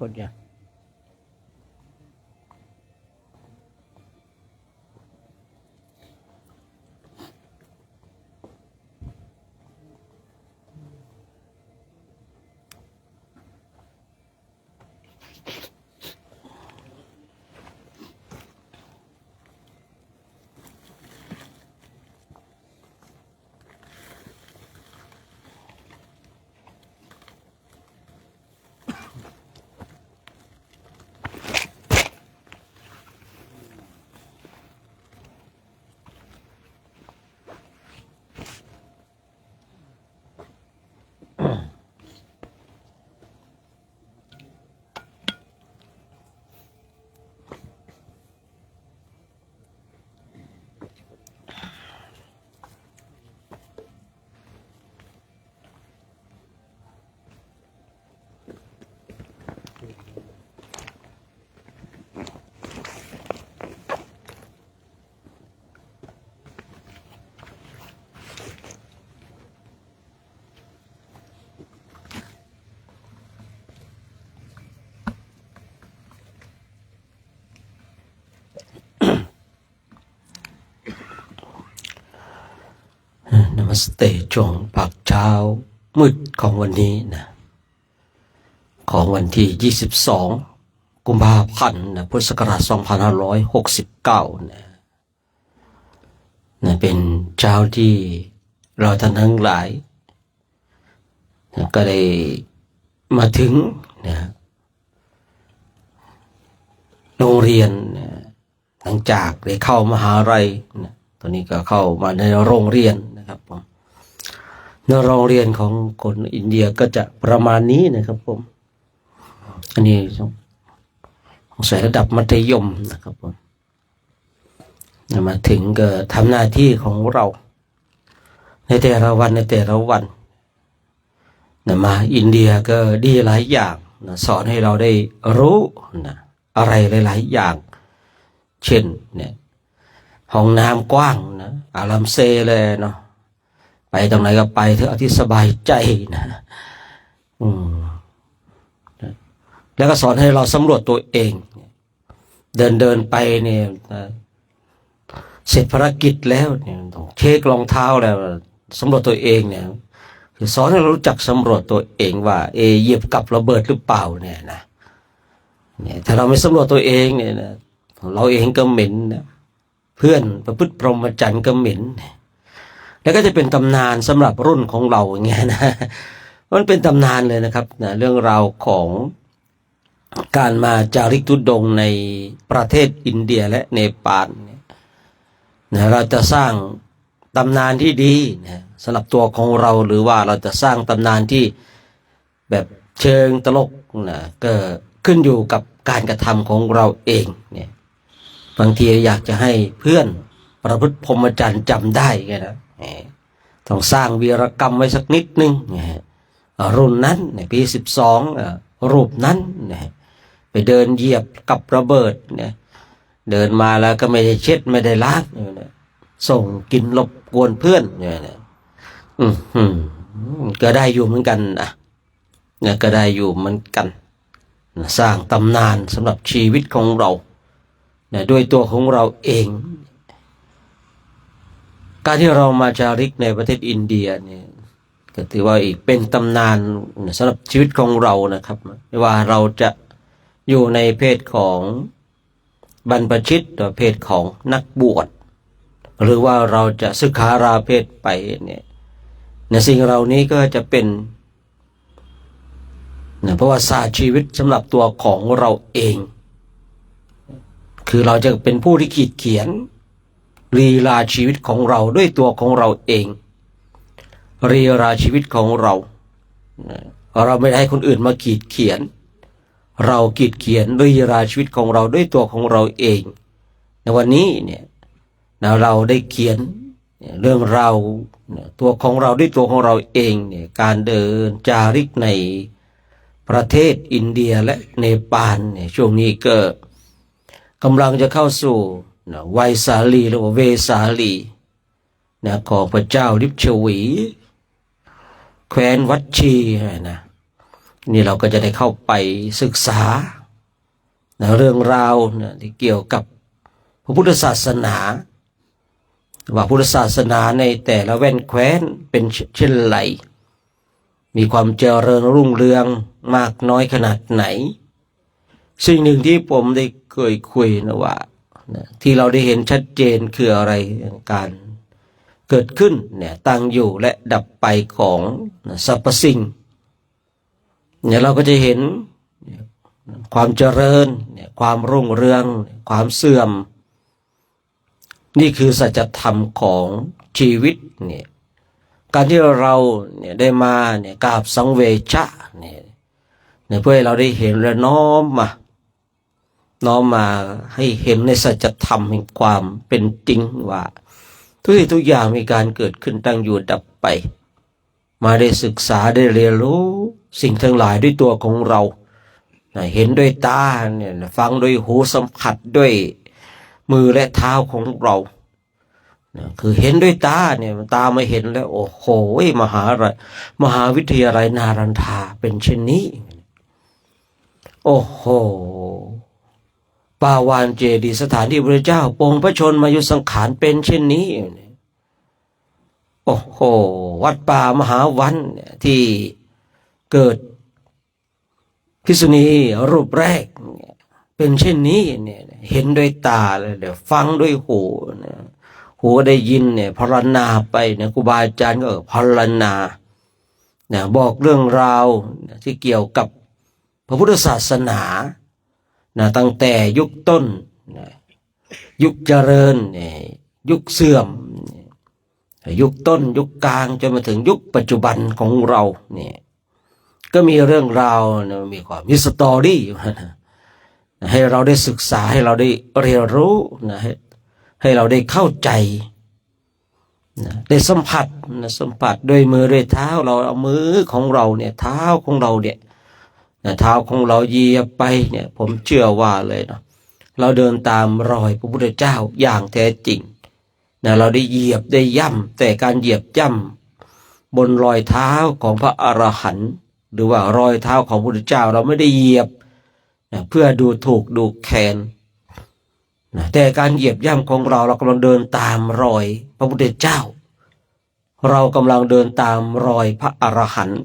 กดยังนมัสเตช่วงภาคเช้ามืดของวันนี้นะของวันที่22กุมภาพันธ์นะพุทธศักราช2569นะเป็นเช้าที่เราท่านทั้งหลายนะก็ได้มาถึงนะโรงเรียนนะหลังจากได้เข้ามหาลัยนะตอนนี้ก็เข้ามาในโรงเรียนนะครับผมในโรงเรียนของคนอินเดียก็จะประมาณนี้นะครับผมอันนี้สงสัยระดับมัธยมนะครับผมมาถึงก็ทำหน้าที่ของเราในแต่ละวันนะมาอินเดียก็ดีหลายอย่างนะสอนให้เราได้รู้นะอะไรหลายๆอย่างเช่นเนี่ยห้องน้ำกว้างนะอารัมเซเลยเนาะไปตรงไหนก็ไปเถอะเอาที่สบายใจนะแล้วก็สอนให้เราสำรวจตัวเองเดินไปเนี่ยเสร็จภารกิจแล้วเนี่ยต้องเช็ครองเท้าแล้วสำรวจตัวเองเนี่ยคือสอนให้เรารู้จักสำรวจตัวเองว่าเหยียบกับระเบิดหรือเปล่าเนี่ยนะเนี่ยถ้าเราไม่สำรวจตัวเองเนี่ยนะเราเองก็เหม็นนะเพื่อนประพฤติพรหมจรรย์ก็เหม็นแล้วก็จะเป็นตำนานสำหรับรุ่นของเราอย่างเงี้ยนะมันเป็นตำนานเลยนะครับนะเรื่องราวของการมาจาริกธุดงค์ในประเทศอินเดียและเนปาลนะเราจะสร้างตำนานที่ดีนะสำหรับตัวของเราหรือว่าเราจะสร้างตำนานที่แบบเชิงตลกนะก็ขึ้นอยู่กับการกระทำของเราเองเนี่ยบางทีอยากจะให้เพื่อนประพฤติพรหมจรรย์จำได้ไงนะต้องสร้างวีรกรรมไว้สักนิดนึงรุ่นนั้นในปี12รูปนั้นไปเดินเหยียบกับระเบิดเนี่ยเดินมาแล้วก็ไม่ได้เช็ดไม่ได้ล้างส่งกินรบกวนเพื่อนเนี่ยก็ได้อยู่เหมือนกันนะก็ได้อยู่เหมือนกันสร้างตำนานสำหรับชีวิตของเราด้วยตัวของเราเองการที่เรามาจาริกในประเทศอินเดียเนี่ยก็ถือว่าอีกเป็นตำนานสำหรับชีวิตของเรานะครับไม่ว่าเราจะอยู่ในเพศของบรรพชิตหรือเพศของนักบวชหรือว่าเราจะศึกษาราเพศไปเนี่ยในสิ่งเหล่านี้ก็จะเป็นประวัติศาสตร์ชีวิตสำหรับตัวของเราเองคือเราจะเป็นผู้ที่ขีดเขียนลีลาชีวิตของเราด้วยตัวของเราเองลีลาชีวิตของเราไม่ได้ให้คนอื่นมาขีดเขียนเราขีดเขียนลีลาชีวิตของเราด้วยตัวของเราเองในวันนี้เนี่ยเราได้เขียนเรื่องราวตัวของเราด้วยตัวของเราเองเนี่ยการเดินจาริกในประเทศอินเดียและเนปาลเนี่ยช่วงนี้ก็กำลังจะเข้าสู่วัยสาลีหรือว่าเวสาลีของพระเจ้าลิชวีแคว้นวัชชีนะ นี่เราก็จะได้เข้าไปศึกษาเรื่องราวที่เกี่ยวกับพระพุทธศาสนาว่าพุทธศาสนาในแต่ละแว่นแคว้นเป็นเช่นไรมีความเจริญรุ่งเรืองมากน้อยขนาดไหนสิ่งหนึ่งที่ผมได้เคยคุยนะว่าที่เราได้เห็นชัดเจนคืออะไรการเกิดขึ้นตั้งอยู่และดับไปของสรรพสิ่งเราก็จะเห็นความเจริญความรุ่งเรืองความเสื่อมนี่คือสัจธรรมของชีวิตการที่เราได้มากราบสังเวชะเพื่อให้เราได้เห็นและน้อมมาให้เห็นในสัจธรรมแห่งความเป็นจริงว่าทุกสิ่งทุกอย่างมีการเกิดขึ้นตั้งอยู่ดับไปมาได้ศึกษาได้เรียนรู้สิ่งทั้งหลายด้วยตัวของเราเห็นด้วยตาฟังด้วยหูสัมผัสด้วยมือและเท้าของเราคือเห็นด้วยตาตาไม่เห็นแล้วโอ้โหมหาวิทยาลัยนารันทาเป็นเช่นนี้โอ้โหปาวานเจดีย์สถานที่พระเจ้าปรงพระชนมายุสังขารเป็นเช่นนี้โอ้โหวัดป่ามหาวันที่เกิดภิกษุณีรูปแรกเป็นเช่นนี้เห็นด้วยตาเลยเดี๋ยวฟังด้วยหูได้ยินพรรณนาไปครูบาอาจารย์ก็พรรณนาบอกเรื่องราวที่เกี่ยวกับพระพุทธศาสนาตั้งแต่ยุคต้นยุคเจริญยุคเสื่อมยุคต้นยุคกลางจนมาถึงยุคปัจจุบันของเราก็มีเรื่องราวมีสตอรี่ให้เราได้ศึกษาให้เราได้เรียนรู้ให้เราได้เข้าใจได้สัมผัสด้วยมือด้วยเท้าเราเอามือของเราเท้าของเราเท้าของเราเหยียบไปผมเชื่อว่าเลยเราเดินตามรอยพระพุทธเจ้าอย่างแท้จริงเราได้เหยียบได้ย่ำแต่การเหยียบย่ำบนรอยเท้าของพระอรหันต์หรือว่ารอยเท้าของพระพุทธเจ้าเราไม่ได้เหยียบเพื่อดูถูกดูแคลนแต่การเหยียบย่ำของเรากำลังเดินตามรอยพระพุทธเจ้าเรากำลังเดินตามรอยพระอรหันต์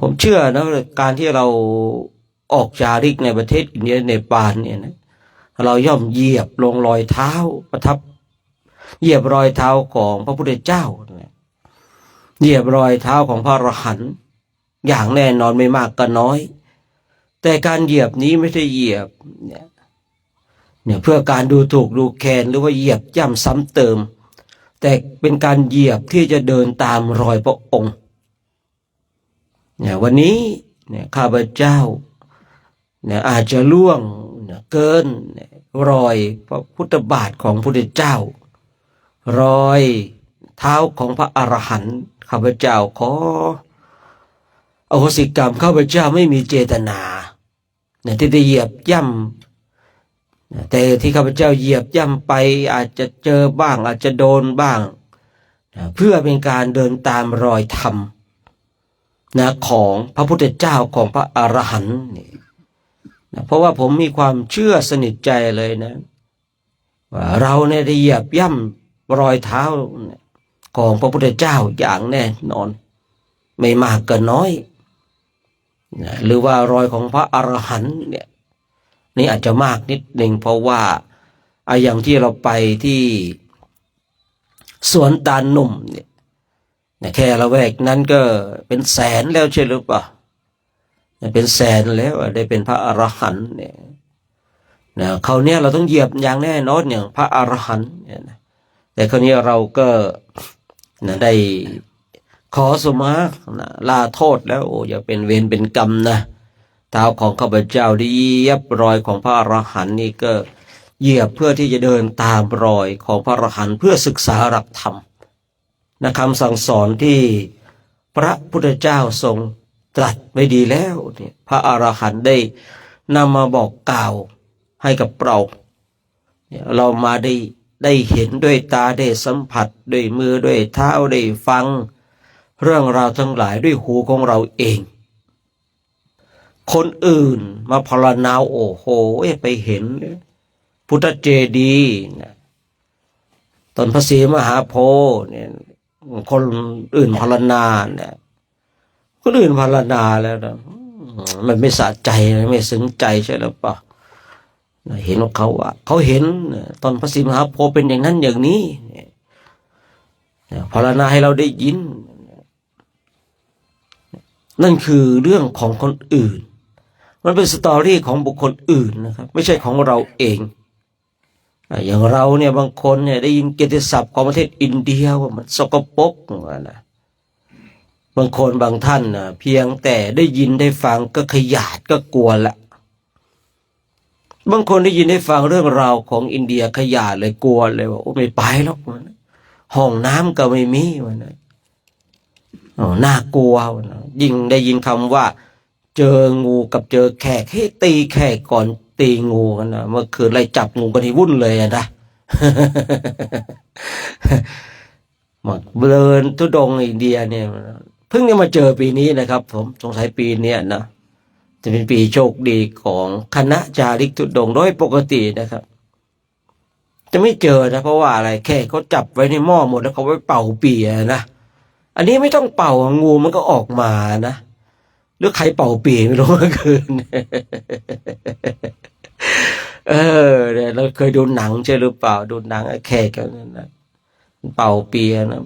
ผมเชื่อการที่เราออกจาริกในประเทศอินเดียเนปาลเราย่อมเหยียบลงรอยเท้าประทับเหยียบรอยเท้าของพระพุทธเจ้าเหยียบรอยเท้าของพระอรหันต์อย่างแน่นอนไม่มากก็น้อยแต่การเหยียบนี้ไม่ใช่เหยียบเพื่อการดูถูกดูแคลนหรือว่าเหยียบย่ำซ้ำเติมแต่เป็นการเหยียบที่จะเดินตามรอยพระองค์วันนี้ข้าพเจ้าอาจจะล่วงเกินรอยพระพุทธบาทของพระพุทธเจ้ารอยเท้าของพระอรหันต์ข้าพเจ้าขออโหสิกรรมข้าพเจ้าไม่มีเจตนาที่จะเหยียบย่ำแต่ที่ข้าพเจ้าเหยียบย่ำไปอาจจะเจอบ้างอาจจะโดนบ้างเพื่อเป็นการเดินตามรอยธรรมของพระพุทธเจ้าของพระอรหันต์เพราะว่าผมมีความเชื่อสนิทใจเลยว่าเราได้เหยียบย่ำรอยเท้าของพระพุทธเจ้าอย่างแน่นอนไม่มากก็น้อยหรือว่ารอยของพระอรหันต์นี่อาจจะมากนิดหนึ่งเพราะว่าอย่างที่เราไปที่สวนตาลหนุ่มแค่ละแวกนั้นก็เป็นแสนแล้วใช่หรือเปล่าเป็นแสนแล้วได้เป็นพระอรหันต์เขาเราต้องเหยียบอย่างแน่นอนอย่างพระอรหันต์แต่คราวนี้เราก็ได้ขอสมาลาโทษแล้วอย่าเป็นเวรเป็นกรรมเท้าของข้าพเจ้าได้เหยียบรอยของพระอรหันต์นี่ก็เหยียบเพื่อที่จะเดินตามรอยของพระอรหันต์เพื่อศึกษาหลักธรรมคำสั่งสอนที่พระพุทธเจ้าทรงตรัสไว้ดีแล้วพระอรหันต์ได้นำมาบอกกล่าวให้กับเรามาได้เห็นด้วยตาได้สัมผัสด้วยมือด้วยเท้าได้ฟังเรื่องราวทั้งหลายด้วยหูของเราเอง คนอื่นมาพรณนาโอ้โหไปเห็นพุทธเจดีย์นะต้นพระศรีมหาโพธิ์เนี่ยคนอื่นพรณนาเนี่ยคนอื่นพรณนาแล้วนะมันไม่สะใจไม่ซึ้งใจใช่หรือเปล่าเห็นของเขาว่าเขาเห็นตอนพระศรีมหาโพธิ์เป็นอย่างนั้นอย่างนี้พรณนาให้เราได้ยินนั่นคือเรื่องของคนอื่นมันเป็นสตอรี่ของบุคคลอื่นนะครับไม่ใช่ของเราเองอย่างเราเนี่ยบางคนเนี่ยได้ยินเกียรติศัพท์ของประเทศอินเดียว่ามันสกปรกนะบางคนบางท่านนะเพียงแต่ได้ยินได้ฟังก็ขยาดก็กลัวละบางคนได้ยินได้ฟังเรื่องราวของอินเดียขยาดเลยกลัวเลยว่าโอ้ไม่ไปหรอกห้องน้ำก็ไม่มีวะนะน่ากลัวนะยิ่งได้ยินคำว่าเจองูกับเจอแขกให้ตีแขกก่อนตีงูกันนะเมื่อคืนไล่จับงูกันที่วุ่นเลยนะมาเดินทุดงอินเดียเนี่ยเพิ่งจะมาเจอปีนี้นะครับผมสงสัยปีนี้นะจะเป็นปีโชคดีของคณะจาริกทุดงโดยปกตินะครับจะไม่เจอนะเพราะว่าอะไรแค่เขาจับไว้ในหม้อหมดแล้วเขาไว้เป่าปีนะอันนี้ไม่ต้องเป่างูมันก็ออกมานะหรือใครเป่าปีไม่รู้เมื่อคืนเนี่ยเราเคยดูหนังใช่หรือเปล่าดูหนังแขกกันนะเป่าปีนะ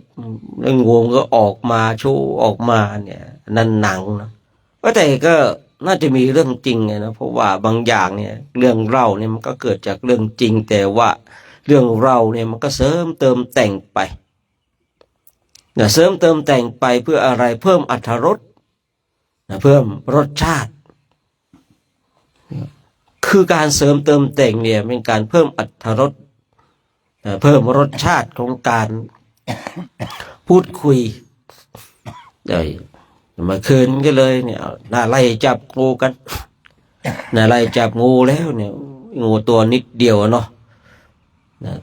แล้วงูมันก็ออกมาชูออกมาเนี่ยนั่นหนังนะแต่ก็น่าจะมีเรื่องจริงนะเพราะว่าบางอย่างเนี่ยเรื่องเล่าเนี่ยมันก็เกิดจากเรื่องจริงแต่ว่าเรื่องเล่าเนี่ยมันก็เสริมเติมแต่งไปเสริมเติมแต่งไปเพื่ออะไรเพิ่มอรรถรสเพิ่มรสชาติคือการเสริมเติมแต่งเนี่ยเป็นการเพิ่มอรรถรสเพิ่มรสชาติของการพูดคุยเดี๋ยวมาคืนก็เลยเนี่ยน่าไล่จับงูกันน่าไล่จับงูแล้วเนี่ยงูตัวนิดเดียวเนาะ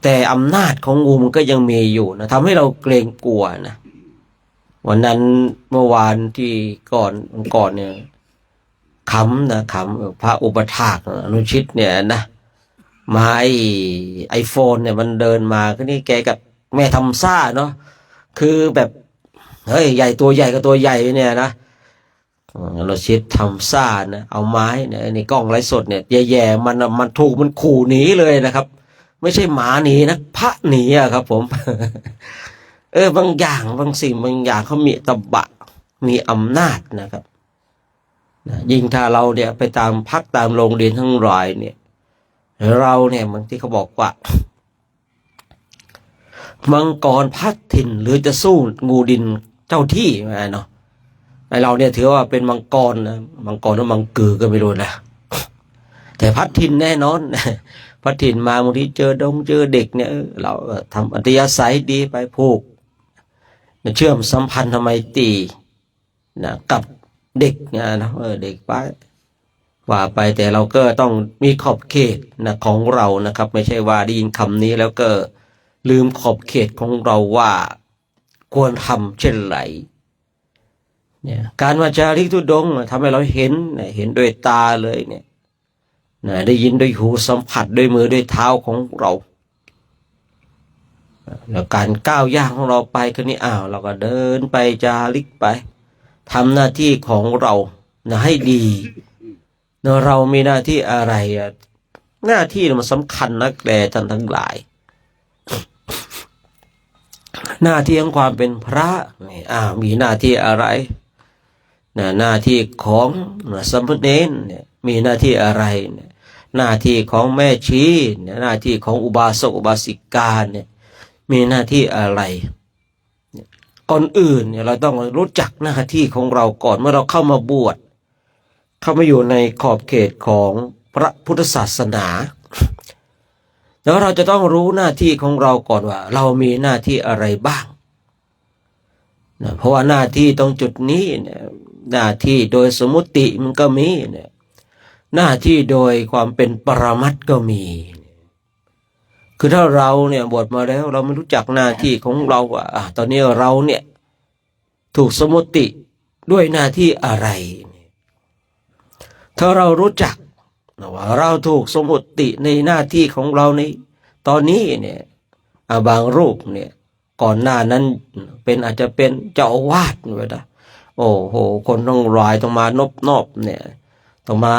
แต่อำนาจของงูมันก็ยังมีอยู่นะทำให้เราเกรงกลัวนะวันนั้นเมื่อวานที่ก่อนเนี่ยขำพระอุปถากอนุชิตเนี่ยนะมาไอโฟนเนี่ยมันเดินมาก็นี่แกกับแม่ทำซ่าเนาะคือแบบเฮ้ยใหญ่ตัวใหญ่กับตัวใหญ่เนี่ยนะอนุชิตทำซ่านะเอาไม้เนี่ยในกล้องไลฟ์สดเนี่ยแย่ๆมันถูกมันขู่หนีเลยนะครับไม่ใช่หมาหนีนะพระหนีอะครับผมบางอย่างบางสิ่งบางอย่างเขามีตบะมีอำนาจนะครับยิ่งถ้าเราเนี่ยไปตามพักตามโรงเรียนทั้งหลายเนี่ยเราเนี่ยบางที่เขาบอกว่ามังกรพัดถิ่นหรือจะสู้งูดินเจ้าที่เนาะไอเราเนี่ยถือว่าเป็นมังกรนะมังกรหรือมังกือก็ไม่รู้นะแต่พัดถิ่นแน่นอนพัดถิ่นมาบางทีเจอเด็กเนี่ยเราทำอัธยาศัยดีไปผูกเชื่อมสัมพันธ์ทำไมตีนะกับเด็กนะเด็กไปว่าไปแต่เราก็ต้องมีขอบเขตนะของเรานะครับไม่ใช่ว่าได้ยินคำนี้แล้วก็ลืมขอบเขตของเราว่าควรทำเช่นไรเนี่ยการมาจาริกธุดงค์ทำให้เราเห็นด้วยตาเลยเนี่ยได้ยินด้วยหูสัมผัสด้วยมือด้วยเท้าของเราแล้วการก้าวย่างของเราไปก็นี่เราก็เดินไปจาริกไปทำหน้าที่ของเราให้ดีเรามีหน้าที่อะไรหน้าที่มันสำคัญนักแลท่านทั้งหลายหน้าที่ของความเป็นพระมีหน้าที่อะไรหน้าที่ของสามเณรเนี่ยมีหน้าที่อะไรหน้าที่ของแม่ชีหน้าที่ของอุบาสกอุบาสิกาเนี่ยมีหน้าที่อะไรก่อนอื่นเนี่ยเราต้องรู้จักหน้าที่ของเราก่อนเมื่อเราเข้ามาบวชเข้ามาอยู่ในขอบเขตของพระพุทธศาสนาแล้วเราจะต้องรู้หน้าที่ของเราก่อนว่าเรามีหน้าที่อะไรบ้างนะเพราะว่าหน้าที่ตรงจุดนี้เนี่ยหน้าที่โดยสมมุติมันก็มีเนี่ยหน้าที่โดยความเป็นปรมัตถ์ก็มีคือถ้าเราเนี่ยบวชมาแล้วเราไม่รู้จักหน้าที่ของเราว่าตอนนี้เราเนี่ยถูกสมมุติด้วยหน้าที่อะไร ถ้าเรารู้จักว่าเราถูกสมมติในหน้าที่ของเราในตอนนี้เนี่ยบางรูปเนี่ยก่อนหน้านั้นอาจจะเป็นเจ้าอาวาสเลยนะโอ้โหคนต้องรายต้องมานอบเนี่ยต้องมา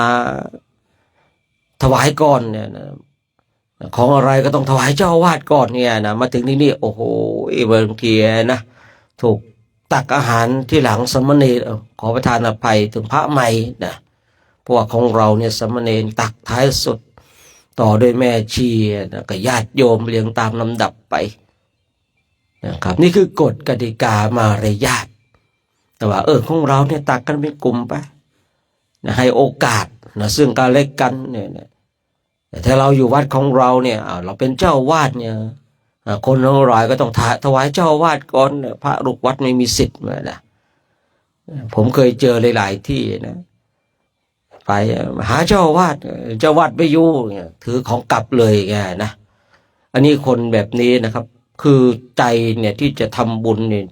ถวายก่อนเนี่ยนะของอะไรก็ต้องถวายเจ้าอาวาสก่อนเนี่ยนะมาถึงที่นี่โอ้โหบางทีนะถูกตักอาหารที่หลังสมณเณรขอประทานอภัยถึงพระใหม่นะเพราะว่าของเราเนี่ยสมณเณรตักท้ายสุดต่อด้วยแม่ชีนะก็ญาติโยมเรียงตามลำดับไปนะครับนี่คือกฎกติกามารยาทแต่ว่าของเราเนี่ยตักกันเป็นกลุ่มไปนะให้โอกาสนะซึ่งกันและกันเนี่ยแต่ถ้าเราอยู่วัดของเราเนี่ยเราเป็นเจ้าวาดเนี่ยคนทั้งหลายก็ต้องถวายเจ้าวาดก่อนพระลูกวัดไม่มีสิทธิ์นะผมเคยเจอหลายๆที่นะไปหาเจ้าวาดไม่อยู่เนี่ยถือของกลับเลยไงนะอันนี้คนแบบนี้นะครับคือใจเนี่ยที่จะทำบุญเนี่ย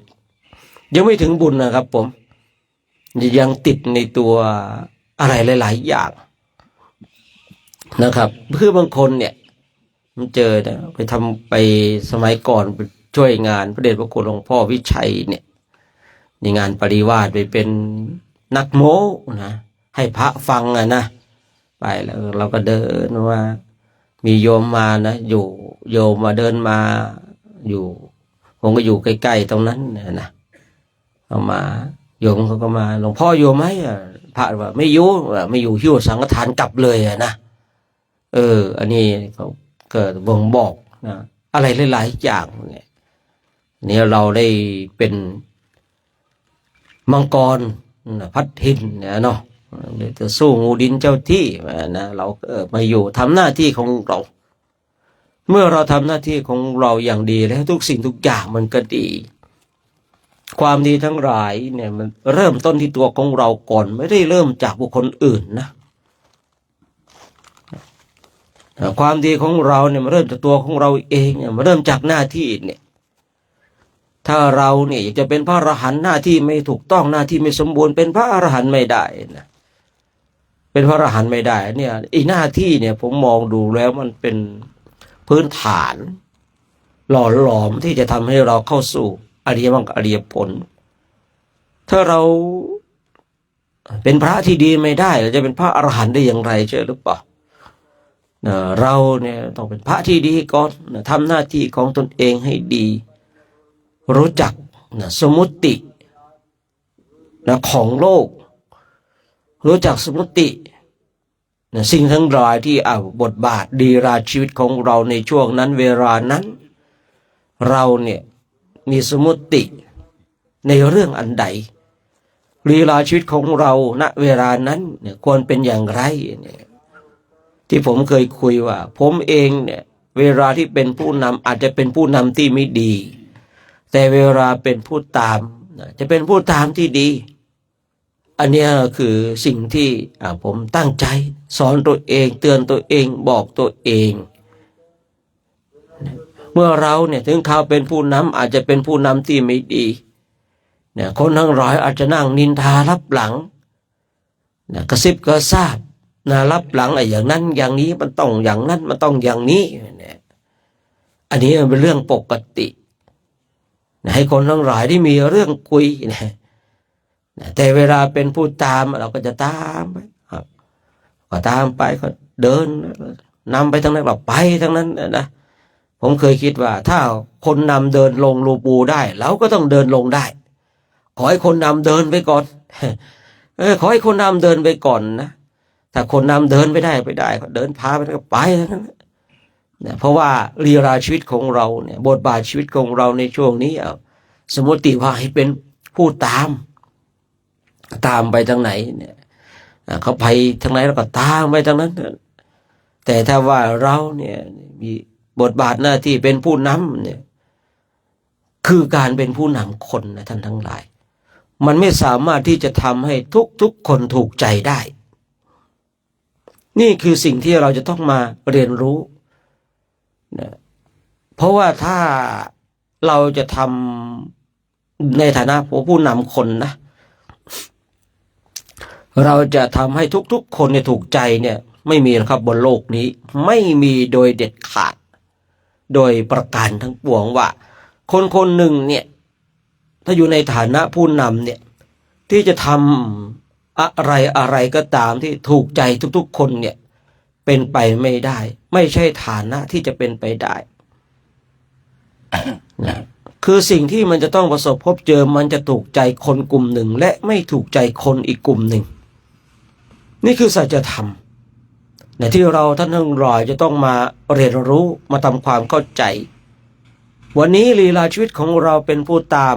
ยังไม่ถึงบุญนะครับผมยังติดในตัวอะไรหลายๆอย่างนะครับคือบางคนเนี่ยมันเจอนะไปสมัยก่อนไปช่วยงานพระเดชพระคุณหลวงพ่อวิชัยเนี่ยในงานปริวาสไปเป็นนักโม้นะให้พระฟังนะไปแล้วเราก็เดินว่ามีโยมมานะอยู่โยมมาเดินมาอยู่ผมก็อยู่ใกล้ๆตรงนั้นนะเอามาโยมเขาก็มาหลวงพ่ออยู่ไหมพระว่าไม่อยู่หิ้วสังฆทานกลับเลยนะอันนี้เขาเกิดบ่งบอกนะอะไรหลายๆอย่างเนี่ยเราได้เป็นมังกรพัดถิ่นเนาะจะสู้งูดินเจ้าที่นะเรามาอยู่ทำหน้าที่ของเราเมื่อเราทำหน้าที่ของเราอย่างดีแล้วทุกสิ่งทุกอย่างมันก็ดีความดีทั้งหลายเนี่ยมันเริ่มต้นที่ตัวของเราก่อนไม่ได้เริ่มจากบุคคลอื่นนะความดีของเราเนี่ยมันเริ่มจากตัวของเราเองเนี่ยมันเริ่มจากหน้าที่เนี่ยถ้าเราเนี่ยอยากจะเป็นพระอรหันต์หน้าที่ไม่ถูกต้องหน้าที่ไม่สมบูรณ์เป็นพระอรหันต์ไม่ได้นะเป็นพระอรหันต์ไม่ได้เนี่ยอีหน้าที่เนี่ยผมมองดูแล้วมันเป็นพื้นฐานหล่อหลอมที่จะทำให้เราเข้าสู่อริยมรรคอริยผลถ้าเราเป็นพระที่ดีไม่ได้เราจะเป็นพระอรหันต์ได้อย่างไรใช่หรือเปล่าเราเนี่ยต้องเป็นพระที่ดีก่อนทำหน้าที่ของตนเองให้ดีรู้จักสมมุติของโลกรู้จักสมมุติสิ่งทั้งหลายที่บทบาทดีราชีวิตของเราในช่วงนั้นเวลานั้นเราเนี่ยมีสมมุติในเรื่องอันใดลีลาชีวิตของเราณเวลานั้นเนี่ยควรเป็นอย่างไรเนี่ยที่ผมเคยคุยว่าผมเองเนี่ยเวลาที่เป็นผู้นำอาจจะเป็นผู้นำที่ไม่ดีแต่เวลาเป็นผู้ตามจะเป็นผู้ตามที่ดีอันนี้คือสิ่งที่ผมตั้งใจสอนตัวเองเตือนตัวเองบอกตัวเองเมื่อเราเนี่ยถึงเขาเป็นผู้นำอาจจะเป็นผู้นำที่ไม่ดีเนี่ยคนทั้งหลายอาจจะนั่งนินทารับหลังกระซิบกระซาบรับหลังอย่างนั้นอย่างนี้มันต้องอย่างนั้นมันต้องอย่างนี้เนี่ยอันนี้มันเป็นเรื่องปกติให้คนทั้งหลายที่มีเรื่องคุยนะแต่เวลาเป็นผู้ตามเราก็จะตามไปครับก็ตามไปก็เดินนำไปทางนั้นเราไปทางนั้นนะผมเคยคิดว่าถ้าคนนำเดินลงรูปูได้เราก็ต้องเดินลงได้ขอให้คนนำเดินไปก่อนขอให้คนนำเดินไปก่อนนะถ้าคนนำเดินไม่ได้ก็เดินพาไปก็ไปทั้งนั้นเนี่ยเพราะว่าลีลาชีวิตของเราเนี่ยบทบาทชีวิตของเราในช่วงนี้สมมติว่าให้เป็นผู้ตามไปทางไหนเนี่ยเขาไปทางไหนเราก็ตามไปทางนั้นแต่ถ้าว่าเราเนี่ยมีบทบาทหน้าที่เป็นผู้นำเนี่ยคือการเป็นผู้นำคนนะท่านทั้งหลายมันไม่สามารถที่จะทำให้ทุกคนถูกใจได้นี่คือสิ่งที่เราจะต้องมาเรียนรู้นะเพราะว่าถ้าเราจะทำในฐานะผู้นำคนนะ เราจะทำให้ทุกๆคนเนี่ยถูกใจเนี่ยไม่มีนะครับบนโลกนี้ไม่มีโดยเด็ดขาดโดยประการทั้งปวงว่าคนคนหนึ่งเนี่ยถ้าอยู่ในฐานะผู้นำเนี่ยที่จะทำอะไรก็ตามที่ถูกใจทุกๆคนเนี่ยเป็นไปไม่ได้ไม่ใช่ฐานะที่จะเป็นไปได้นะคือสิ่งที่มันจะต้องประสบพบเจอมันจะถูกใจคนกลุ่มหนึ่งและไม่ถูกใจคนอีกกลุ่มหนึ่งนี่คือสัจธรรมในที่เราท่านทั้งหลายจะต้องมาเรียนรู้มาทำความเข้าใจวันนี้ลีลาชีวิตของเราเป็นผู้ตาม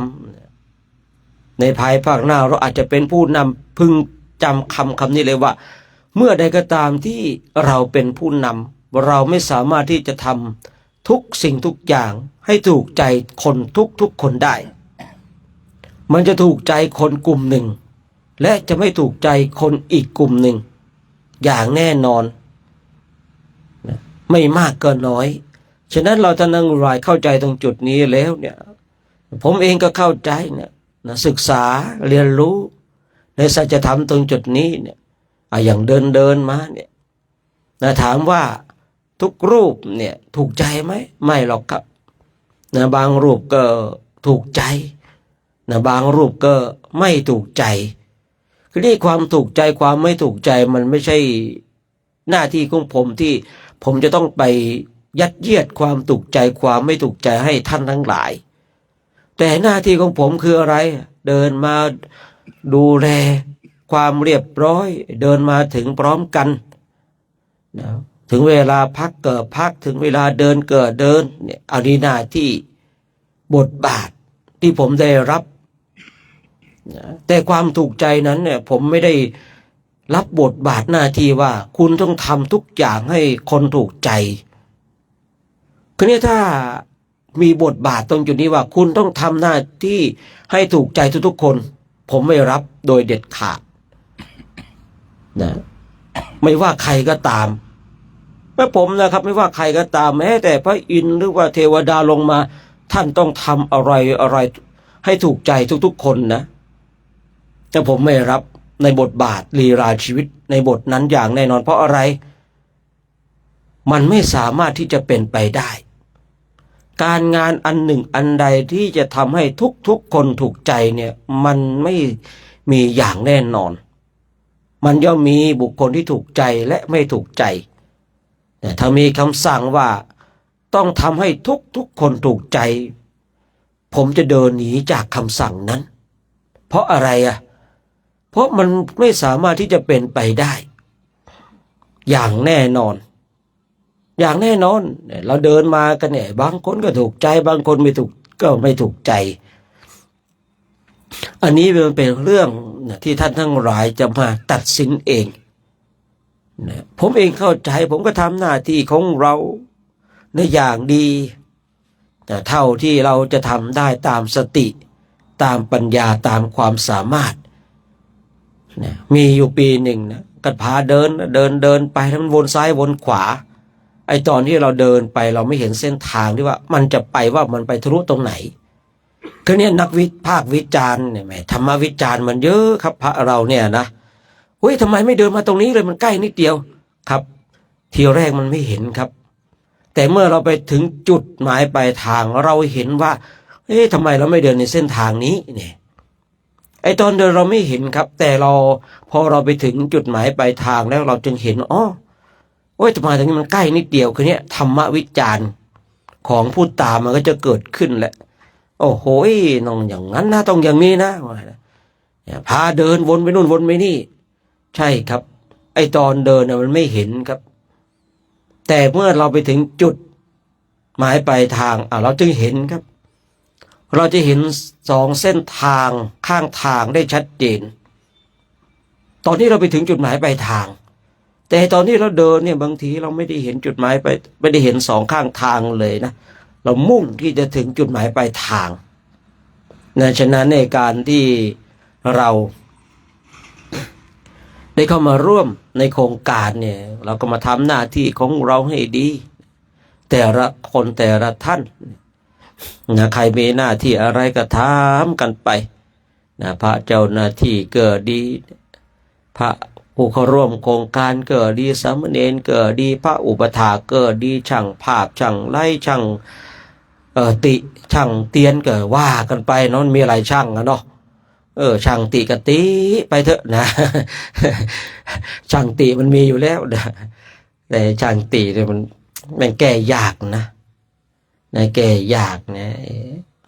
ในภายภาคหน้าเราอาจจะเป็นผู้นำพึงจำคำนี้เลยว่าเมื่อใดก็ตามที่เราเป็นผู้นำเราไม่สามารถที่จะทำทุกสิ่งทุกอย่างให้ถูกใจคนทุกคนได้มันจะถูกใจคนกลุ่มหนึ่งและจะไม่ถูกใจคนอีกกลุ่มหนึ่งอย่างแน่นอนไม่มากก็น้อยฉะนั้นเราท่านทั้งหลายเข้าใจตรงจุดนี้แล้วเนี่ยผมเองก็เข้าใจเนี่ยศึกษาเรียนรู้ในสัจธรรมตรงจุดนี้เนี่ยอย่างเดินมาเนี่ยถามว่าทุกรูปเนี่ยถูกใจไหมไม่หรอกครับบางรูปก็ถูกใจบางรูปก็ไม่ถูกใจคือนี่ความถูกใจความไม่ถูกใจมันไม่ใช่หน้าที่ของผมที่ผมจะต้องไปยัดเยียดความถูกใจความไม่ถูกใจให้ท่านทั้งหลายแต่หน้าที่ของผมคืออะไรเดินมาดูแลความเรียบร้อยเดินมาถึงพร้อมกันนะถึงเวลาพักเกิดพักถึงเวลาเดินเกิดเดินเนี่ยอันนี้หน้าที่บทบาทที่ผมได้รับนะแต่ความถูกใจนั้นเนี่ยผมไม่ได้รับบทบาทหน้าที่ว่าคุณต้องทำทุกอย่างให้คนถูกใจคือเนี่ยถ้ามีบทบาทตรงจุดนี้ว่าคุณต้องทำหน้าที่ให้ถูกใจทุกๆคนผมไม่รับโดยเด็ดขาดนะไม่ว่าใครก็ตามแม้ผมนะครับไม่ว่าใครก็ตามแม้แต่พระอินทร์หรือว่าเทวดาลงมาท่านต้องทำอะไรให้ถูกใจทุกๆคนนะแต่ผมไม่รับในบทบาทลีลาชีวิตในบทนั้นอย่างแน่นอนเพราะอะไรมันไม่สามารถที่จะเป็นไปได้การงานอันหนึ่งอันใดที่จะทำให้ทุกคนถูกใจเนี่ยมันไม่มีอย่างแน่นอนมันย่อมมีบุคคลที่ถูกใจและไม่ถูกใจแต่ถ้ามีคำสั่งว่าต้องทำให้ทุกคนถูกใจผมจะเดินหนีจากคำสั่งนั้นเพราะอะไรเพราะมันไม่สามารถที่จะเป็นไปได้อย่างแน่นอนอย่างแน่นอนเราเดินมากันเนี่ยบางคนก็ถูกใจบางคนไม่ถูกใจอันนี้มันเป็นเรื่องที่ท่านทั้งหลายจะมาตัดสินเองผมเองเข้าใจผมก็ทำหน้าที่ของเราในอย่างดีแต่เท่าที่เราจะทำได้ตามสติตามปัญญาตามความสามารถมีอยู่ปีหนึ่งนะก็พาเดินไปแล้วมันวนซ้ายวนขวาไอตอนที่เราเดินไปเราไม่เห็นเส้นทางที่ว่ามันจะไปว่ามันไปทะลุตรงไหนคือเนี่ยนักภาควิจารณ์เนี่ยแหมธรรมวิจารณ์มันเยอะครับพระเราเนี่ยนะเฮ้ยทำไมไม่เดินมาตรงนี้เลยมันใกล้นิดเดียวครับทีแรกมันไม่เห็นครับแต่เมื่อเราไปถึงจุดหมายปลายทางเราเห็นว่าทำไมเราไม่เดินในเส้นทางนี้เนี่ยไอตอนเดินเราไม่เห็นครับแต่พอเราไปถึงจุดหมายปลายทางแล้วเราจึงเห็นโอ้ยทำไมตรงนี้มันใกล้นิดเดียวคือเนี้ยธรรมวิจารณ์ของผู้ตามมันก็จะเกิดขึ้นแหละโอ้โหน้องอย่างนั้นนะต้องอย่างนี้นะพาเดินวนไปนู่นวนไปนี่ใช่ครับไอตอนเดินมันไม่เห็นครับแต่เมื่อเราไปถึงจุดหมายปลายทางเราจึงเห็นครับเราจะเห็นสองเส้นทางข้างทางได้ชัดเจนตอนที่เราไปถึงจุดหมายปลายทางแต่ตอนที่เราเดินเนี่ยบางทีเราไม่ได้เห็นจุดหมายไปไม่ได้เห็นสองข้างทางเลยนะเรามุ่งที่จะถึงจุดหมายปลายทางฉะนั้นในการที่เราได้เข้ามาร่วมในโครงการเนี่ยเราก็มาทำหน้าที่ของเราให้ดีแต่ละคนแต่ละท่านใครมีหน้าที่อะไรก็ทำกันไปพระเจ้าหน้าที่ก็ดี พระผู้เข้าร่วมโครงการก็ดีสามเณรก็ดีพระอุปถากก็ดีช่างภาพช่างไล่ช่างติช่างเตียนก็ว่ากันไปเนาะมีอะไรช่างอะเนาะช่างติกติไปเถอะนะ ช่างติมันมีอยู่แล้วนะแต่ช่างติเนี่ยมันแก้ยากนะแก้ยากนะ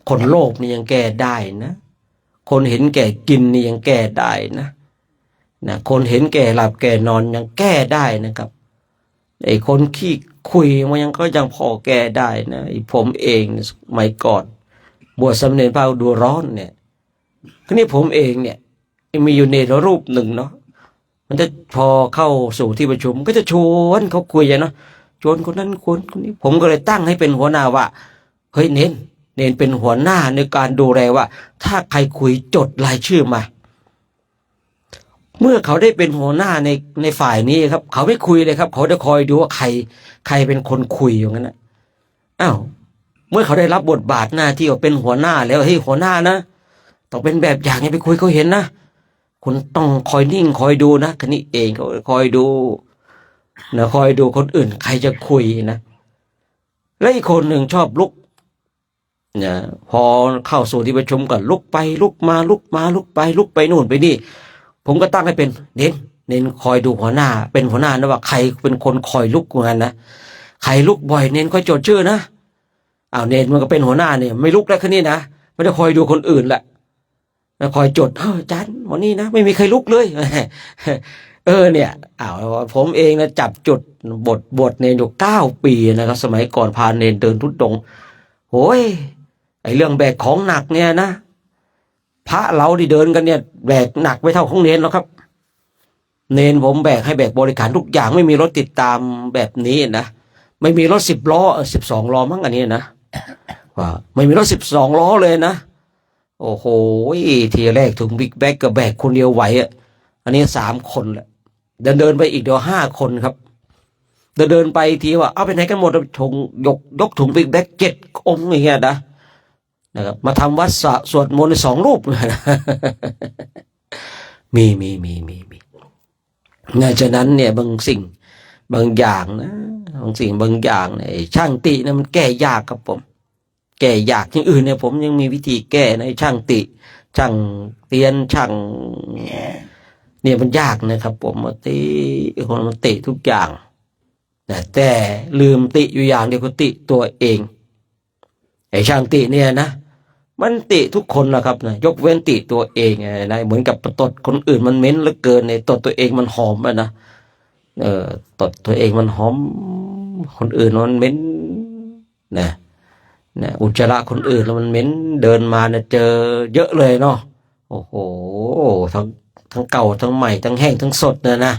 คนโลภนี่ยังแก้ได้นะคนเห็นแก่กินนี่ยังแก้ได้นะคนเห็นแก่หลับแก่นอนยังแก้ได้นะครับไอ้คนขี้คุยมันยังก็ยังพอแก้ได้นะไอ้ผมเองสมัยก่อนบวชสามเณรพระฤดูร้อนเนี่ยทีนี้ผมเองเนี่ยมีอยู่ในรูปหนึ่งเนาะมันจะพอเข้าสู่ที่ประชุมก็จะชวนเขาคุยเนาะชวนคนนั้นคนนี้ผมก็เลยตั้งให้เป็นหัวหน้าว่าเฮ้ยเน้นเป็นหัวหน้าในการดูแลว่าถ้าใครคุยจดรายชื่อมาเมื่อเขาได้เป็นหัวหน้าในฝ่ายนี้ครับเขาไม่คุยเลยครับเขาจะคอยดูว่าใครเป็นคนคุยอย่างนั้นนะอ้าวเมื่อเขาได้รับบทบาทหน้าที่ว่าเป็นหัวหน้าแล้วเฮ้ยหัวหน้านะต้องเป็นแบบอย่างให้ไปคุยเขาเห็นนะคุณต้องคอยนิ่งคอยดูนะคนนี้เองเขาคอยดูนะคอยดูคนอื่นใครจะคุยนะและอีกคนหนึ่งชอบลุกเนี่ยพอเข้าสู่ที่ประชุมก็ลุกไปลุกมาลุกมาลุกไปลุกไปนู่นไปนี่ผมก็ตั้งให้เป็นเน้นคอยดูหัวหน้าเป็นหัวหน้านะว่าใครเป็นคนคอยลุกงานนะใครลุกบ่อยเน้นคอยจดชื่อนะอ้าวเน้นมันก็เป็นหัวหน้าเนี่ยไม่ลุกแล้วคนนี้นะไม่ได้คอยดูคนอื่นแหละแล้วคอยจดอาจารย์วันนี้นะไม่มีใครลุกเลย เนี่ยอ้าวผมเองนะจับจุดบทเนนอยู่9 ปีนะครับสมัยก่อนพาเนนเดินทุดงค์โอ้ยไอเรื่องแบกของหนักเนี่ยนะพระเราที่เดินกันเนี่ยแบกหนักไม่เท่าของเนนหรอกครับเนนผมแบกให้แบกบริการทุกอย่างไม่มีรถติดตามแบบนี้นะไม่มีรถ10 ล้อ12 ล้อมั้งอันนี้นะว่าไม่มีรถ12 ล้อเลยนะโอ้โหทีแรกถึงบิ๊กแบ็กก็แบกคนเดียวไหวอ่ะอันนี้3 คนแหละเดินไปอีกเดี๋ยว5 คนครับเดินไปทีว่าเอาไปไหนกันหมดถุงยกถุงบิ๊กแบ็ก7 องค์อย่างเงี้ยนะครับมาทำวัดสวดมนต์2 รูป มีเนี่ยฉะนั้นเนี่ยบางสิ่งบางอย่างนะบางสิ่งบางอย่างเนี่ยช่างตินะมันแก้ยากครับผมแก้ยากอย่างอื่นเนี่ยผมยังมีวิธีแก้ในช่างติช่างเตียนช่างเนี่ยมันยากนะครับผมคนมันติทุกอย่างแต่ลืมติอยู่อย่างเดียวคือติตัวเองไอ้ช่างติเนี่ยนะมันติทุกคนนะครับนะยกเว้นติตัวเองนะเหมือนกับตดคนอื่นมันเหม็นเหลือเกินในตดตัวเองมันหอมนะตดตัวเองมันหอมคนอื่นมันเหม็นนะอุจจาระคนอื่นแล้วมันเหม็นเดินมาเนี่ยเจอเยอะเลยเนาะโอ้โหทั้งเก่าทั้งใหม่ทั้งแห้งทั้งสดนะ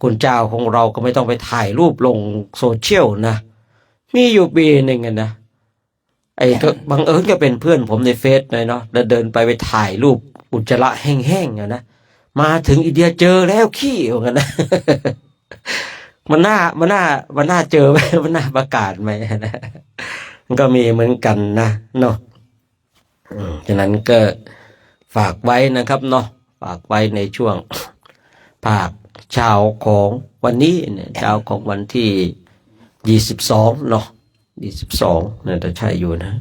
คุณเจ้าของเราก็ไม่ต้องไปถ่ายรูปลงโซเชียลนะมีอยู่ปีหนึ่งนะไอ้ก็บังเอิญก็เป็นเพื่อนผมในเฟซเลยเนาะแล้วเดินไปถ่ายรูปอุจจาระแห้งๆนะมาถึงอินเดียเจอแล้วขี้เหมือนกันนะ มันน่าเจอไหมมันน่าประกาศไหมนะมันก็มีเหมือนกันนะเนาะฉะนั้นก็ฝากไว้นะครับเนาะฝากไว้ในช่วงภาคเช้าของวันนี้เนี่ยเช้าของวันที่22เนาะ22น่าจะใช่อยู่นะ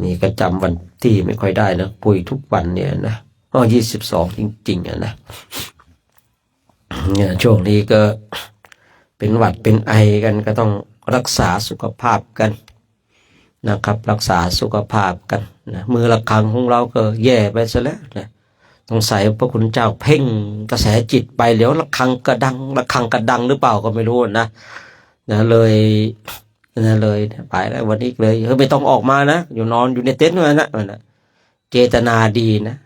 นี่ก็จำวันที่ไม่ค่อยได้นะคุยทุกวันเนี่ยนะ22จริงๆนะเนี่ยช่วงนี้ก็เป็นหวัดเป็นไอกันก็ต้องรักษาสุขภาพกันนะครับรักษาสุขภาพกันนะมือระฆังของเราก็แย่ไปซะแล้วนะต้องใส่พระคุณเจ้าเพ่งกระแสจิตไปแล้วระฆังกระดังหรือเปล่าก็ไม่รู้นะเลยไปแล้ววันนี้เลยไม่ต้องออกมานะอยู่นอนอยู่ในเต็นท์นั่นนะเจตนาดีนะ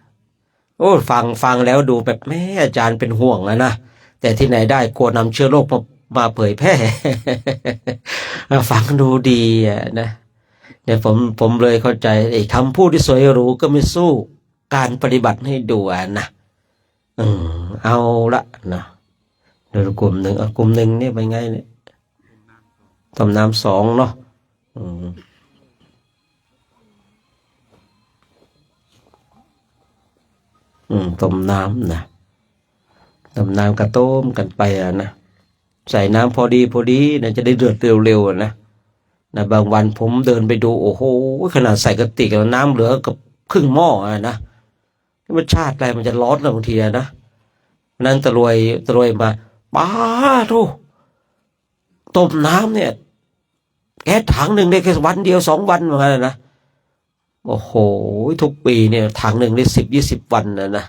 โอ้ฟังแล้วดูแบบแม่อาจารย์เป็นห่วงนะแต่ที่ไหนได้กลัวนำเชื้อโรคมาเผยแพร่ ฟังดูดีนะเนี่ยผมเลยเข้าใจไอ้คำพูดที่สวยหรูก็ไม่สู้การปฏิบัติให้ดูนะเอาละนะเดี๋ยวกลุ่มหนึ่งเนี่ยเป็นไงเนี่ยต้มน้ำ2เนาะต้มน้ำนะ ต้มน้ำกระต้มกันไปนะใส่น้ำพอดีนะจะได้เดือดเร็วๆนะบางวันผมเดินไปดูโอ้โหขนาดใส่กระติกแล้วน้ำเหลือกับครึ่งหม้อนะมันชาติอะไรมันจะร้อนนะบางทีนะนั้นตะรวยมาป้าทุต้มน้ำเนี่ยแก๊สถังหนึ่งได้แค่วันเดียว2 วันเหมือนกันนะโอ้โหทุกปีเนี่ยถังหนึ่งได้10-20 วันนะ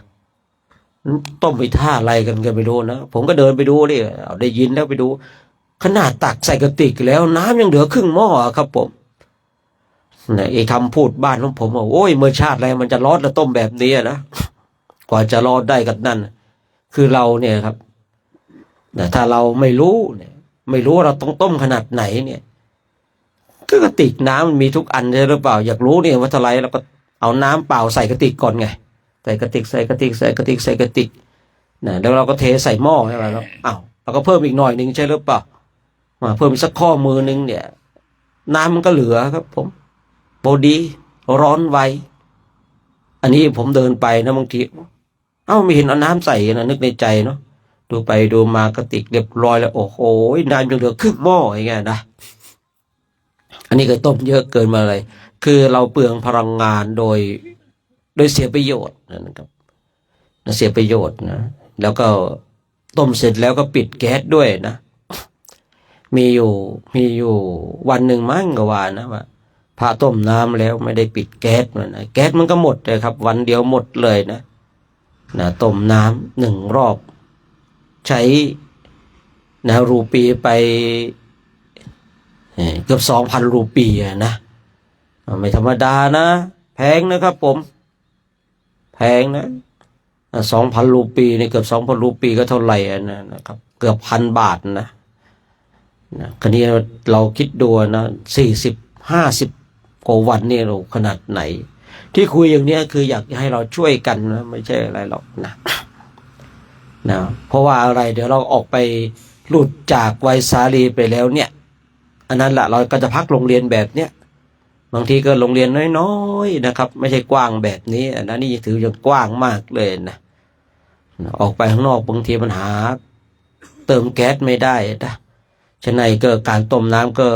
ต้มไปท่าอะไรกันไปดูนะผมก็เดินไปดูดิได้ยินแล้วไปดูขนาดตักใส่กระติกแล้วน้ำยังเหลือครึ่งหม้อครับผมนะไอ้คำพูดบ้านของผมว่าโอ้ยเมื่อชาติอะไรมันจะร้อนแล้วต้มแบบนี้นะกว่าจะรอดได้กันนั่นคือเราเนี่ยครับนะถ้าเราไม่รู้เนี่ยไม่รู้ว่าเราต้องต้มขนาดไหนเนี่ยก็กระติกน้ำมันมีทุกอันใช่หรือเปล่าอยากรู้เนี่ยว่าเท่าไรเราก็เอาน้ำเปล่าใส่กระติกก่อนไงใส่กระติกนะแล้วเราก็เทใส่หม้อใช่ไหมแล้วอ้าวเราก็เพิ่มอีกหน่อยนึงใช่หรือเปล่าเพิ่มอีกสักข้อมือนึงเนี่ยน้ำมันก็เหลือครับผมพอดีร้อนไวอันนี้ผมเดินไปนะบางทีไม่เห็นเอาน้ำใส่นะนึกในใจเนาะดูไปดูมากระติกเรียบร้อยแล้วโอ้โหน้ำยังเหลือครึ่งหม้ออย่างเงี้ยนะอันนี้ก็ต้มเยอะเกินมาเลยคือเราเปลืองพลังงานโดยเสียประโยชน์นะครับเสียประโยชน์นะแล้วก็ต้มเสร็จแล้วก็ปิดแก๊สด้วยนะมีอยู่วันหนึ่งมั้งก็ว่านะว่าพาต้มน้ำแล้วไม่ได้ปิดแก๊สมันนะแก๊สมันก็หมดเลยครับวันเดียวหมดเลยนะต้มน้ำ1 รอบใช้รูปีไปเกือบ2,000 รูปีนะไม่ธรรมดานะแพงนะครับผมแพงนะ2,000 รูปีนี่เกือบ2,000 รูปีก็เท่าไหร่นะครับเกือบ1,000 บาทนะคราวนี้เราคิดดูนะ40-50 กว่าวันนี่เราขนาดไหนที่คุยอย่างนี้คืออยากให้เราช่วยกันนะไม่ใช่อะไรหรอกนะเพราะว่าอะไรเดี๋ยวเราออกไปหลุดจากวัยสาลีไปแล้วเนี่ยอันนั้นแหละเราก็จะพักโรงเรียนแบบเนี้ยบางทีก็โรงเรียนน้อยๆนะครับไม่ใช่กว้างแบบนี้นะนี่ถืออย่างกว้างมากเลยนะออกไปข้างนอกบางทีปัญหาเติมแก๊สไม่ได้นะฉะนั้นก็การต้มน้ำก็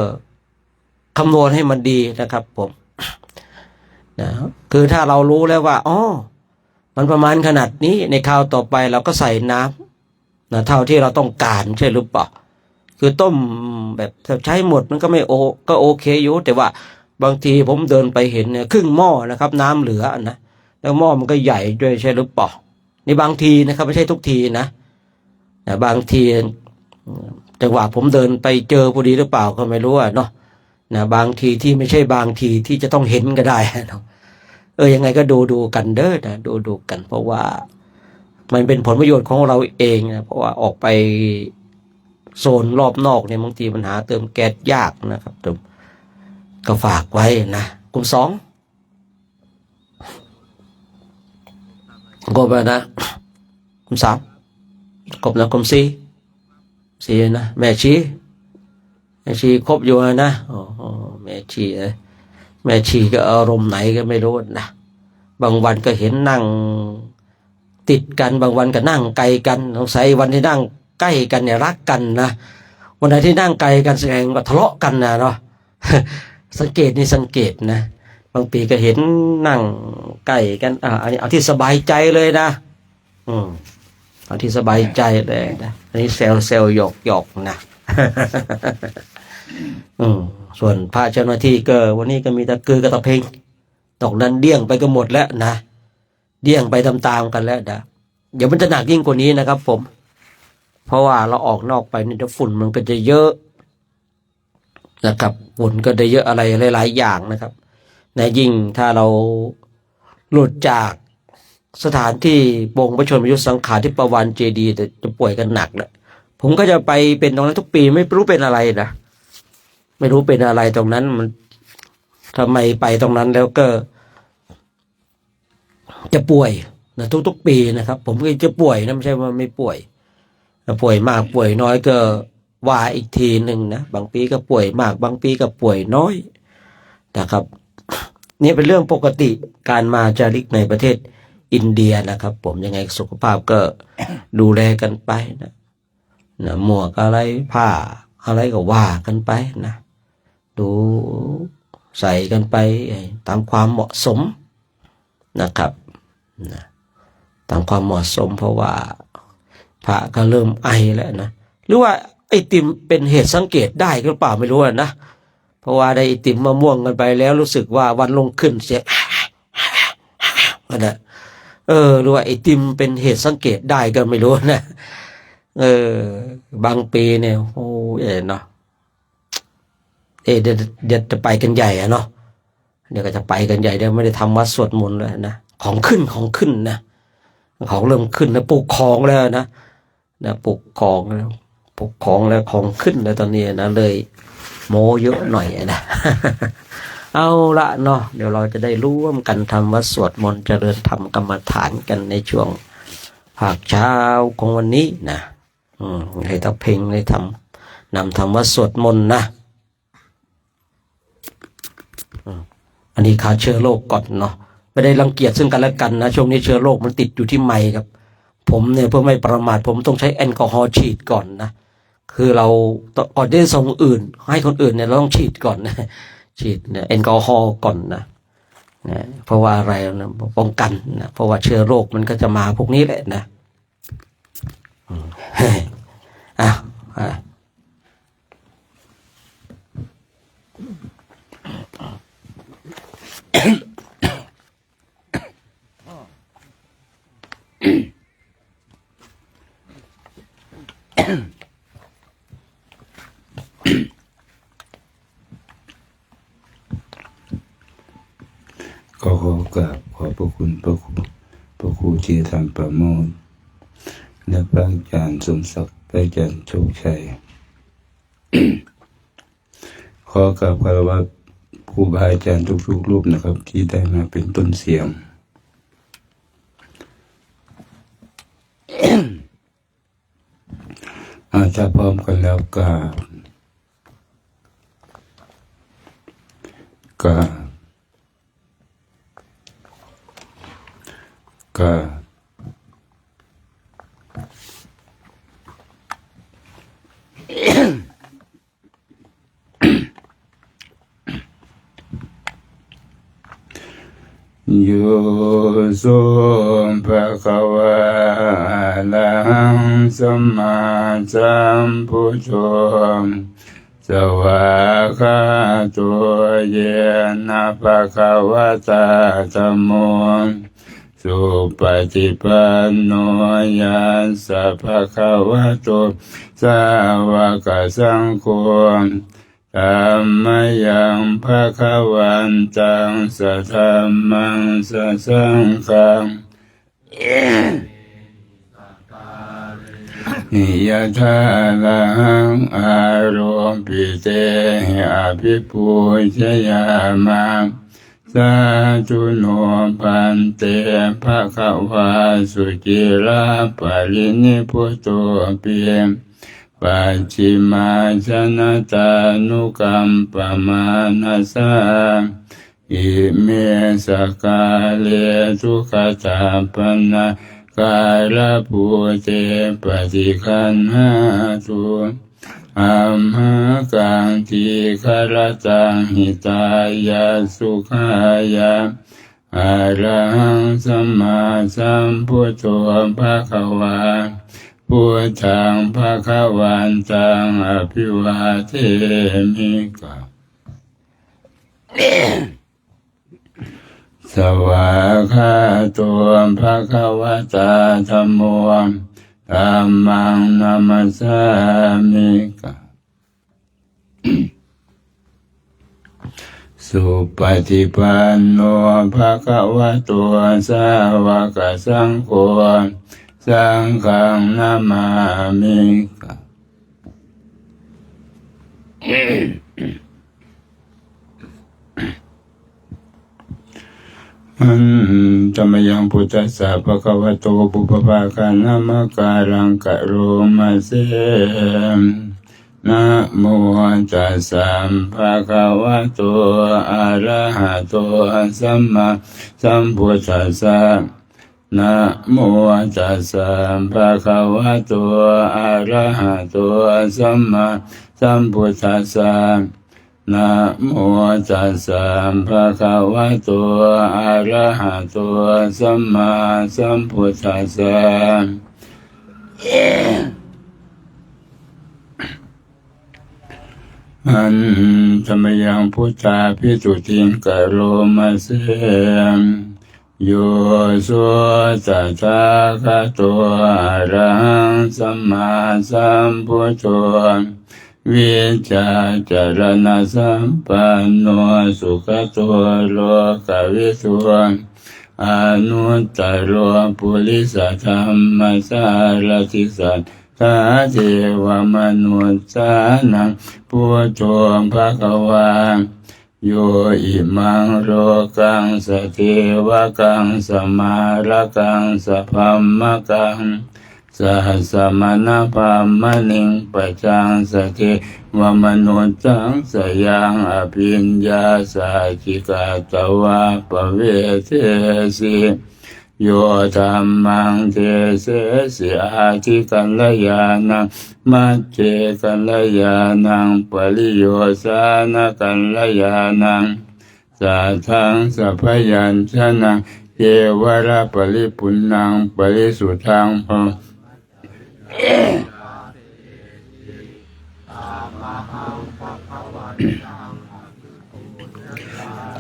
คำนวณให้มันดีนะครับผมคือถ้าเรารู้แล้วว่ามันประมาณขนาดนี้ในคราวต่อไปเราก็ใส่น้ำเท่าที่เราต้องการใช่หรือเปล่าคือต้มแบบใช้หมดมันก็ไม่ก็โอเคอยู่แต่ว่าบางทีผมเดินไปเห็นเนี่ยครึ่งหม้อนะครับน้ำเหลือนะแล้วหม้อมันก็ใหญ่ด้วยใช่หรือเปล่าในบางทีนะครับไม่ใช่ทุกทีนะบางทีจังหวะผมเดินไปเจอพอดีหรือเปล่าก็ไม่รู้เนาะบางทีที่ไม่ใช่บางทีที่จะต้องเห็นก็ได้เนาะยังไงก็ดูกันเด้อนะดูกันเพราะว่ามันเป็นผลประโยชน์ของเราเองนะเพราะว่าออกไปโซนรอบนอกเนี่ยบางทีปัญหาเติมแก๊สยากนะครับก็ฝากไว้นะกลุ่ม2กบนะกลุ่ม3กบนะกลุ่ม4นะแม่ชีครบอยู่นะแม่ชีก็อารมณ์ไหนก็ไม่รู้นะบางวันก็เห็นนั่งติดกันบางวันก็นั่งไกลกันสงสัยวันที่นั่งใกล้กันเนี่ยรักกันนะวันไหนที่นั่งไกลกันแสดงว่าทะเลาะกันนะเนาะ สังเกตนะบางปีก็เห็นนั่งใกล้กันเอาที่สบายใจเลยนะเอาที่สบายใจเลยนะอันนี้เซลหยอกนะ ส่วนพระเจ้าหน้าที่ก็วันนี้ก็มีตะกือกับตะเพงตกนั้นเดี้ยงไปก็หมดแล้วนะเดี้ยงไปตามๆกันแล้วนะเดี๋ยวมันจะหนักยิ่งกว่านี้นะครับผมเพราะว่าเราออกนอกไปนี่เดี๋ยวฝุ่นมันก็จะเยอะนะครับฝุ่นก็ได้เยอะอะไรหลายๆอย่างนะครับยิ่งถ้าเราหลุดจากสถานที่ปงพระชนมยุทธสังขารที่ประวันเจดีย์จะป่วยกันหนักนะผมก็จะไปเป็นตรงนั้นทุกปีไม่รู้เป็นอะไรนะไม่รู้เป็นอะไรตรงนั้นมันทำไมไปตรงนั้นแล้วก็จะป่วยนะทุกปีนะครับผมก็จะป่วยนะไม่ใช่ว่าไม่ป่วยป่วยมากป่วยน้อยก็ว่าอีกทีหนึ่งนะบางปีก็ป่วยมากบางปีก็ป่วยน้อยนะครับนี่เป็นเรื่องปกติการมาจาริกในประเทศ อินเดียนะครับ ผมยังไงสุขภาพก็ดูแลกันไปนะหมวกอะไรผ้าอะไรก็ว่ากันไปนะดูใส่กันไปตามความเหมาะสมนะครับนะตามความเหมาะสมเพราะว่าพระก็เริ่มไอแล้วนะหรือว่าไอติมเป็นเหตุสังเกตได้หรือเปล่าไม่รู้นะเพราะว่าได้ไอติมมะม่วงกันไปแล้วรู้สึกว่าวันลงขึ้นเสียงนะหรือว่าไอติมเป็นเหตุสังเกตได้ก็ไม่รู้นะบางปีเนี่ยโอ้เนาะเดี๋ยวจะไปกันใหญ่อะเนาะเดี๋ยวก็จะไปกันใหญ่เดี๋ยวไม่ได้ทำวัดสวดมนต์แล้วนะของขึ้นนะของเริ่มขึ้นนะปลูกของแล้วนะปลูกของแล้วของขึ้นแล้วตอนนี้นะเลยโมเยอะหน่อยนะ เอาละเนาะเดี๋ยวเราจะได้ร่วมกันทำวัดสวดมนต์เจริญธรรมกรรมฐานกันในช่วงภาคเช้าของวันนี้นะให้ตะเพ่งให้นำวัดสวดมนต์นะอันนี้ฆ่าเชื้อโรคก่อนเนาะไม่ได้รังเกียจซึ่งกันและกันนะช่วงนี้เชื้อโรคมันติดอยู่ที่ไมค์ครับผมเนี่ยเพื่อไม่ประมาทผมต้องใช้แอลกอฮอล์ฉีดก่อนนะคือเราก่อนที่จะส่งอื่นให้คนอื่นเนี่ยเราต้องฉีดก่อนนะฉีดเนี่ยแอลกอฮอล์ก่อนนะเพราะว่าอะไรนะป้องกันนะเพราะว่าเชื้อโรคมันก็จะมาพวกนี้แหละนะก็ขอกราบขอบพระคุณพระครูที่ทำประโมทและพระอาจารย์สมศักดิ์พระอาจารย์โชคชัย ขอกราบคารวะครูบาอาจารย์ทุกๆรูปนะครับที่ได้มาเป็นต้นเสียง ถ้าพร้อมกันแล้วก็โยโสภะคะวะอะระหังสัมมาสัมพุทโธสวากขาโตเยนะภะคะวะตาธัมโมสุปฏิปันโนยัสสะภะคะวะโตสาวกสังโฆธัมมังยังภะคะวันตังสัทธัมมังสัสสังฆังยะถาลังอารมปิเตอภิปูชยามะสาธุโนปันเตภะคะวะสุจิราปรินิพพุโตเปียปัจฉิมาชนะตานุกัมปมานัสสะอิเมสกาเลทุขตาปนะกาลปุเตปฏิคันหาตุอัมหากังทีคารตังหิตายาสุขายาอะระหังสัมมาสัมพุทโธภะคะวาพุทธังภะคะวันตังอภิวาเทมิกะสวากขาโตภะคะวะตาธัมโมธัมมังนัมสสามิกะสุปฏิปันโนภะคะวะโตสาวกสังโฆสังฆังนามามิกะธัมมยังพุทธัสสะภะคะวะโตปุพพะคะนะมะการังกะโรมาเสนะโมตัสสะภะคะวะโตอะระหะโตสัมมาสัมพุทธัสสะ นะโมตัสสะภะคะวะโตอะระหะโตสัมมาสัมพุทธัสสะนะโมตัสสะภะคะวะโตอะระหะโตสัมมาสัมพุทธัสสะอันธรรมยังพุทธาภิสุทิงกโรมาเสโยโสตัสสะภะโตอะระหังสัมมาสัมพุทโธวิชชาจารณะสัมปันโนสุขโตโลกวิทูอนุตตรปุริสธรรมสารติสัทธาเทวมนุษย์สานังพุทโธภควาโยอิมังโรกังสเทวกังสมาระกังสพัมมะกังสหัสมณพัมมณิงปจังสเทวมนุษย์ตังสยังอภิญญาสาจิกาตวะปะเวเทสิโยธัมมังเทเสสิอาทิกัลยานังมัจเจกัลยานังปริโยสานกัลยานังสัทธังสัพยัญชนะเทวราปริปุณังปริสุทธังพะ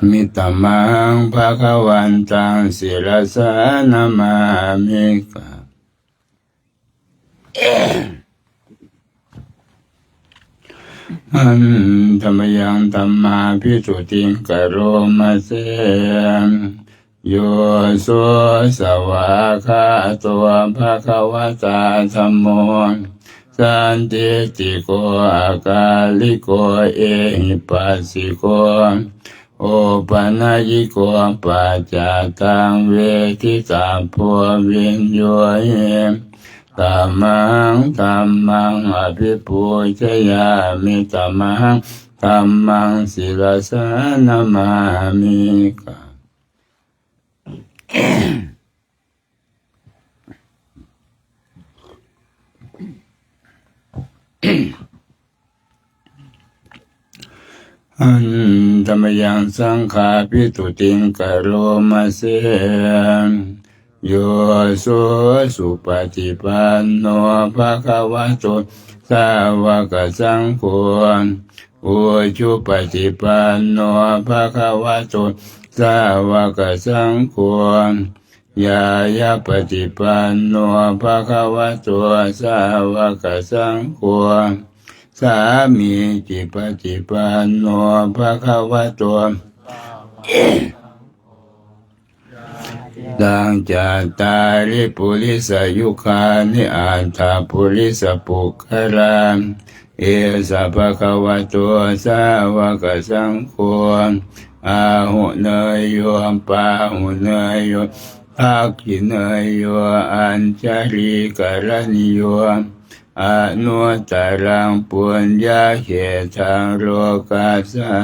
มิตมังภะคะวันตังศิรสานามามิกะอันธรรมยังธัมมาภิสุทิงกโรมาเสโยโสสวากขาโตภะคะวะตาธัมโมสันติติโกอากาลิโกเอหิปัสสิโกโอปัญญิโกปัจจตังเวทิตาโพวิญโยหิธัมมังอภิปูชยามิธัมมังศิรสานามามิกะอันธรรมยังสังฆาภิตุติงกโรมาเสโยโสสุปฏิปันโนภะคะวะโตสาวกสังโฆอุชุปฏิปันโนภะคะวะโตสาวกสังโฆยายาปฏิปันโนภะคะวะโตสาวกสังโฆสามีจิปฏิปันโนภะคะวะโตดังจัตตาริปุริสยุคานิอัตถปุริสปุคราเอสะภะคะวะโตสาวกสังโฆอาหุเนยโยปาหุเนยโยทักขิเนยโยอัญชลีกรณิโยอนุตตรังปุญญาเหตังโลกัสสะ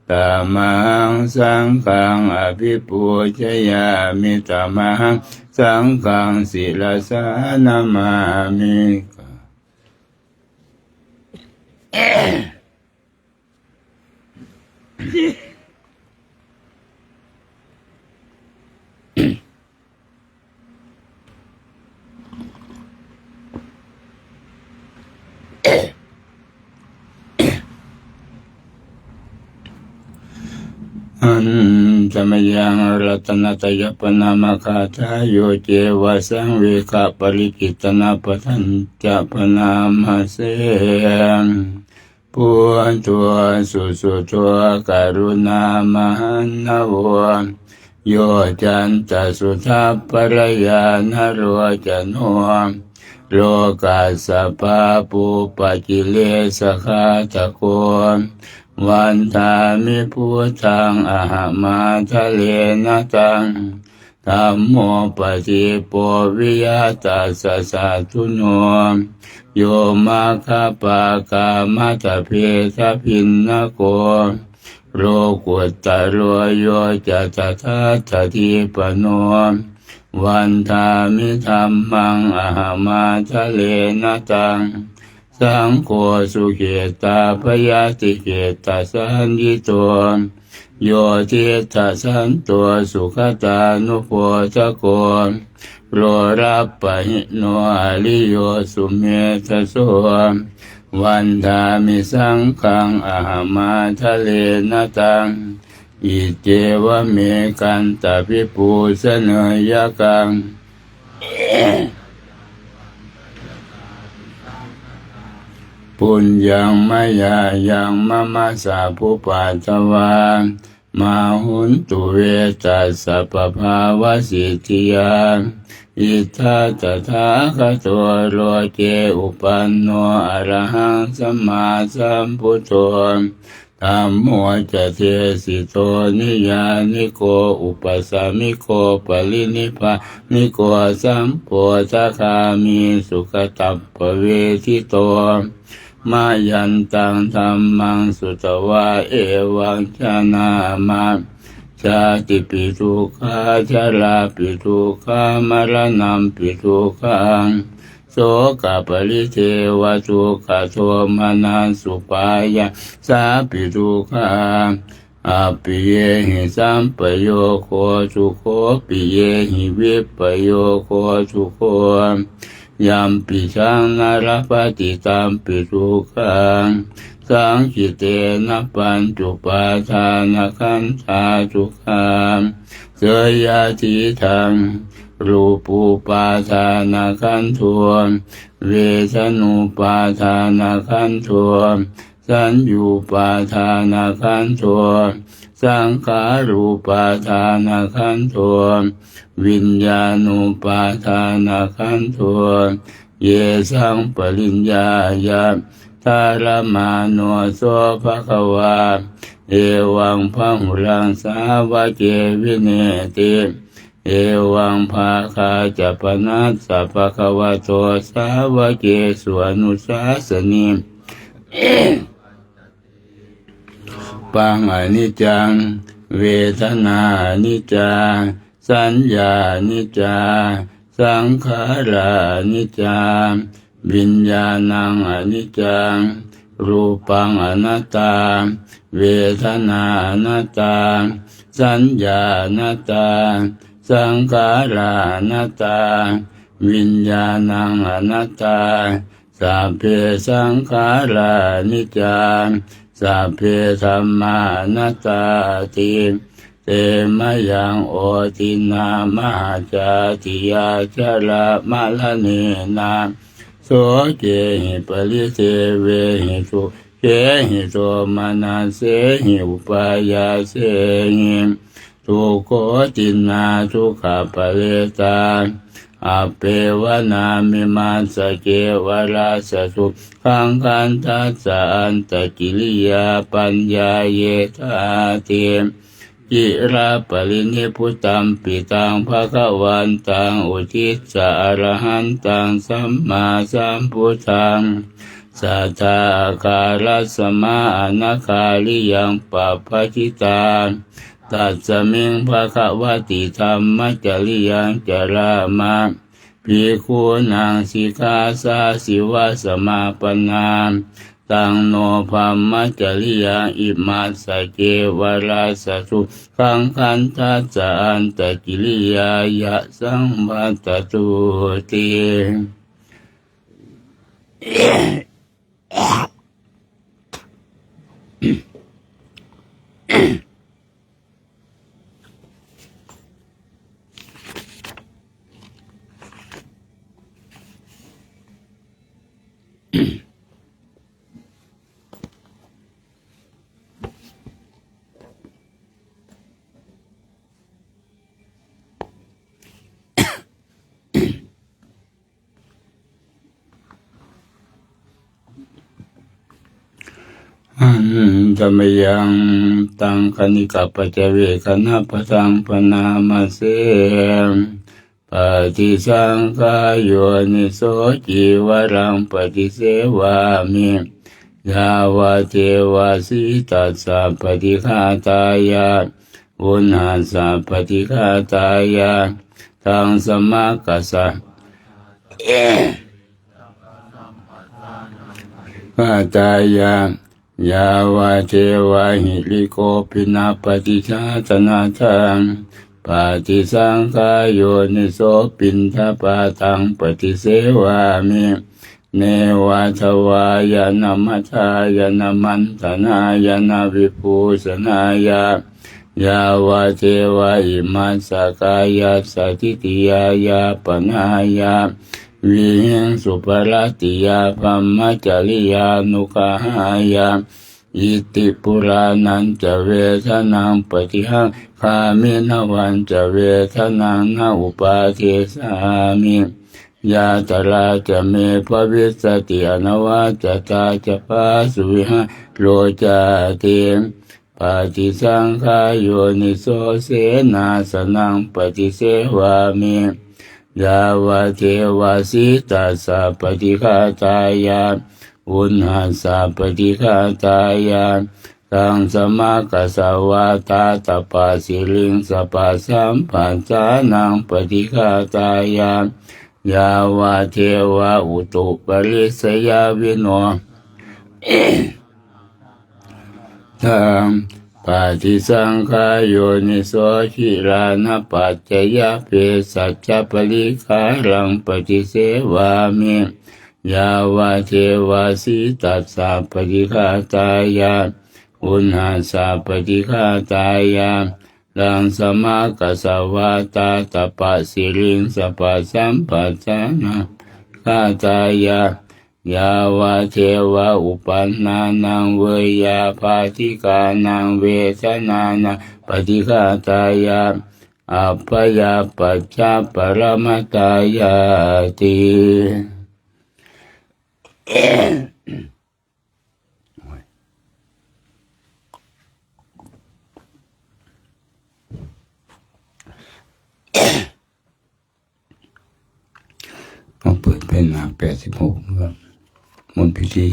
ธัมมังสังฆังอภิปูชยามิธัมมังสังฆังศิรสานามามิกะอันธรรมยังรัตนตยปนามคาทาโยเจวะสังเวคปริกิตนาปทัญจะปนามเสปุญตัวสุตัวการุณามหันนโวโยจันตสุทัพปรยานโรจโนโลกัสสะปะปุปกิเลสขาตะโกวันทามิพุทธังอะหะมาทะเลนะตังธัมโมปฏิปวิยตัสสะสะทุโนโยมาคาปะกามัตถเพทะพินนโกโลกุตตะโรโยจัตถะทัตถิปโน วันทามิธัมมังอหมาทะเลนะตังสังโฆสุเขตาพยาติเขตาสันยิโตโยทิทัสสันตัวสุขตานุโพชโกโรรับปะหิโนอริโยสุเมธโสวันทามิสังฆังอหมาทะเลนะตังอิเจวะเมกันตาภิปูสเนยกังปุญญังมายายังมะมะสาภุปัตถวามาหุนตุเวตัสสะปะภาวะสิทธิยาอิทัตถาคโตโลเกอุปันโนอะระหังสัมมาสัมพุทโธธัมโมจะเทสิโตนิยานิโกอุปสัมมิโกปรินิพพานิโกสัมโพธคามิสุขตัปปเวทิโตมายันตังธัมมังสุตวะเอวังชนะมาชาติปิทุกขาชราปิทุกขามรณะปิทุกขังโสกปริเทวทุกขโทมนัสสุปายาสาปิทุกขาอปิเยหิสัมปโยโคสุโคปิเยหิวิปโยโคสุโคยัมปิชังนารปฏิตัมปิทุกขังสังคิเตนะปัญจุปาทานขันธาทุกขังเสยทิทังรูปูปาทานขันธัวเวทนุปาทานขันธัวสัญญูปาทานขันธัวสังขารูปาทานขันธัววิญญาณุปาทานขันธัวเยสังปริญญายาทารมาโนโสภควาเอวังพังรังสาวะเกวิเนติเอวังภาคาจัปนัสสะภควะโตสาวะเกสวนุสาสนิปังอนิจจังเวทนานิจจาสัญญานิจจาสังขารานิจจาวิญญาณังอนิจจังรูปังอนัตตาเวทนานัตตาสัญญานัตตาสังขารานัตตาวิญญาณังอนัตตาสัพเพสังขารานิจจาสัพเพธัมมานัตตาติเตมะยังโอตินามหาจาติยาชระมะละเนนาโสเกหิปริเทเวหิสุเกหิโสมานาเสหิอุปายาเสหิทุกโขตินาทุกขปะเรตาอเปวนามิมาสเกวราสสุขังคันทัสสะอันตกิริยาปัญญาเยธาเตจิราปรินิพุตัมปิตังภคะวันตังอุทิศสะอรหันตังสัมมาสัมพุทธังสัทธาคารัสมาอนาคาลิยังปัปปจิตาตัสสมิงภควติธัมมจริยังจรามาภิกขุนังสิกขาสาสิวะสมาปนาตังโนภัมมจริยังอิมัสสะเกวราสสุขังคันทัสสะอันตกิริยายะสังวัตตุติธรรมยังตังคณิกาปัจเจเวคณะปะทังปนามาเสปฏิสังขายโยนิโสจิวรังปฏิเสวามิยาวะเทวาสิตัสสะปฏิฆาตายะ อุณหาสาปฏิฆาตายาทังสมากัสสะฆาตายายาวาเทวาหิริโกปินาปฏิชาตนาทังปฏิสังขายโยนิโสปินทปาตังปฏิเสวามิเนวาทวายานามัทายานามันตนายานาวิภูสนายายาวาเทวาอิมัสสกายาสติติยายาปนายาวิหิงสุปราติยาปัมมจริยานุกหายาอิติปุรานันจะเวทนังปฏิหังคามินวันจะเวทนังนาอุปาเทสามิยาตราจะเมภวิสติอนวาจตาจะปาสุวิหะโลจาเตปฏิสังขายโยนิโสเสนาสนังปฏิเสวามิยาวะเทวาสิตาสาปฏิฆาตายาอุณหัสสะปฏิฆาตายาตังสมากัสสวาตาตปาสิลิงสปัสสัมปันจานังปฏิฆาตายายาวะเทวาอุตุปริสยาวิโนทังปฏิสังขายโยนิโสชิรานะปัจจยเปสัจจปริคารังปฏิเสวามิยาวะเทวาสิตัสสะปฏิฆาตายาอุณหัสสะปฏิฆาตายาลังสมากัสสวาตาตปะสิริงสปัสสัมปัสสะนะฆาตายายาวะเทวะอุปันนานังเวยาภาติกานังเวทนานังปฏิฆาตายาอัปปยาปัจจาปรมัตตายาติต้องเปิดเป็นหน้า86ครับมนต์พิธี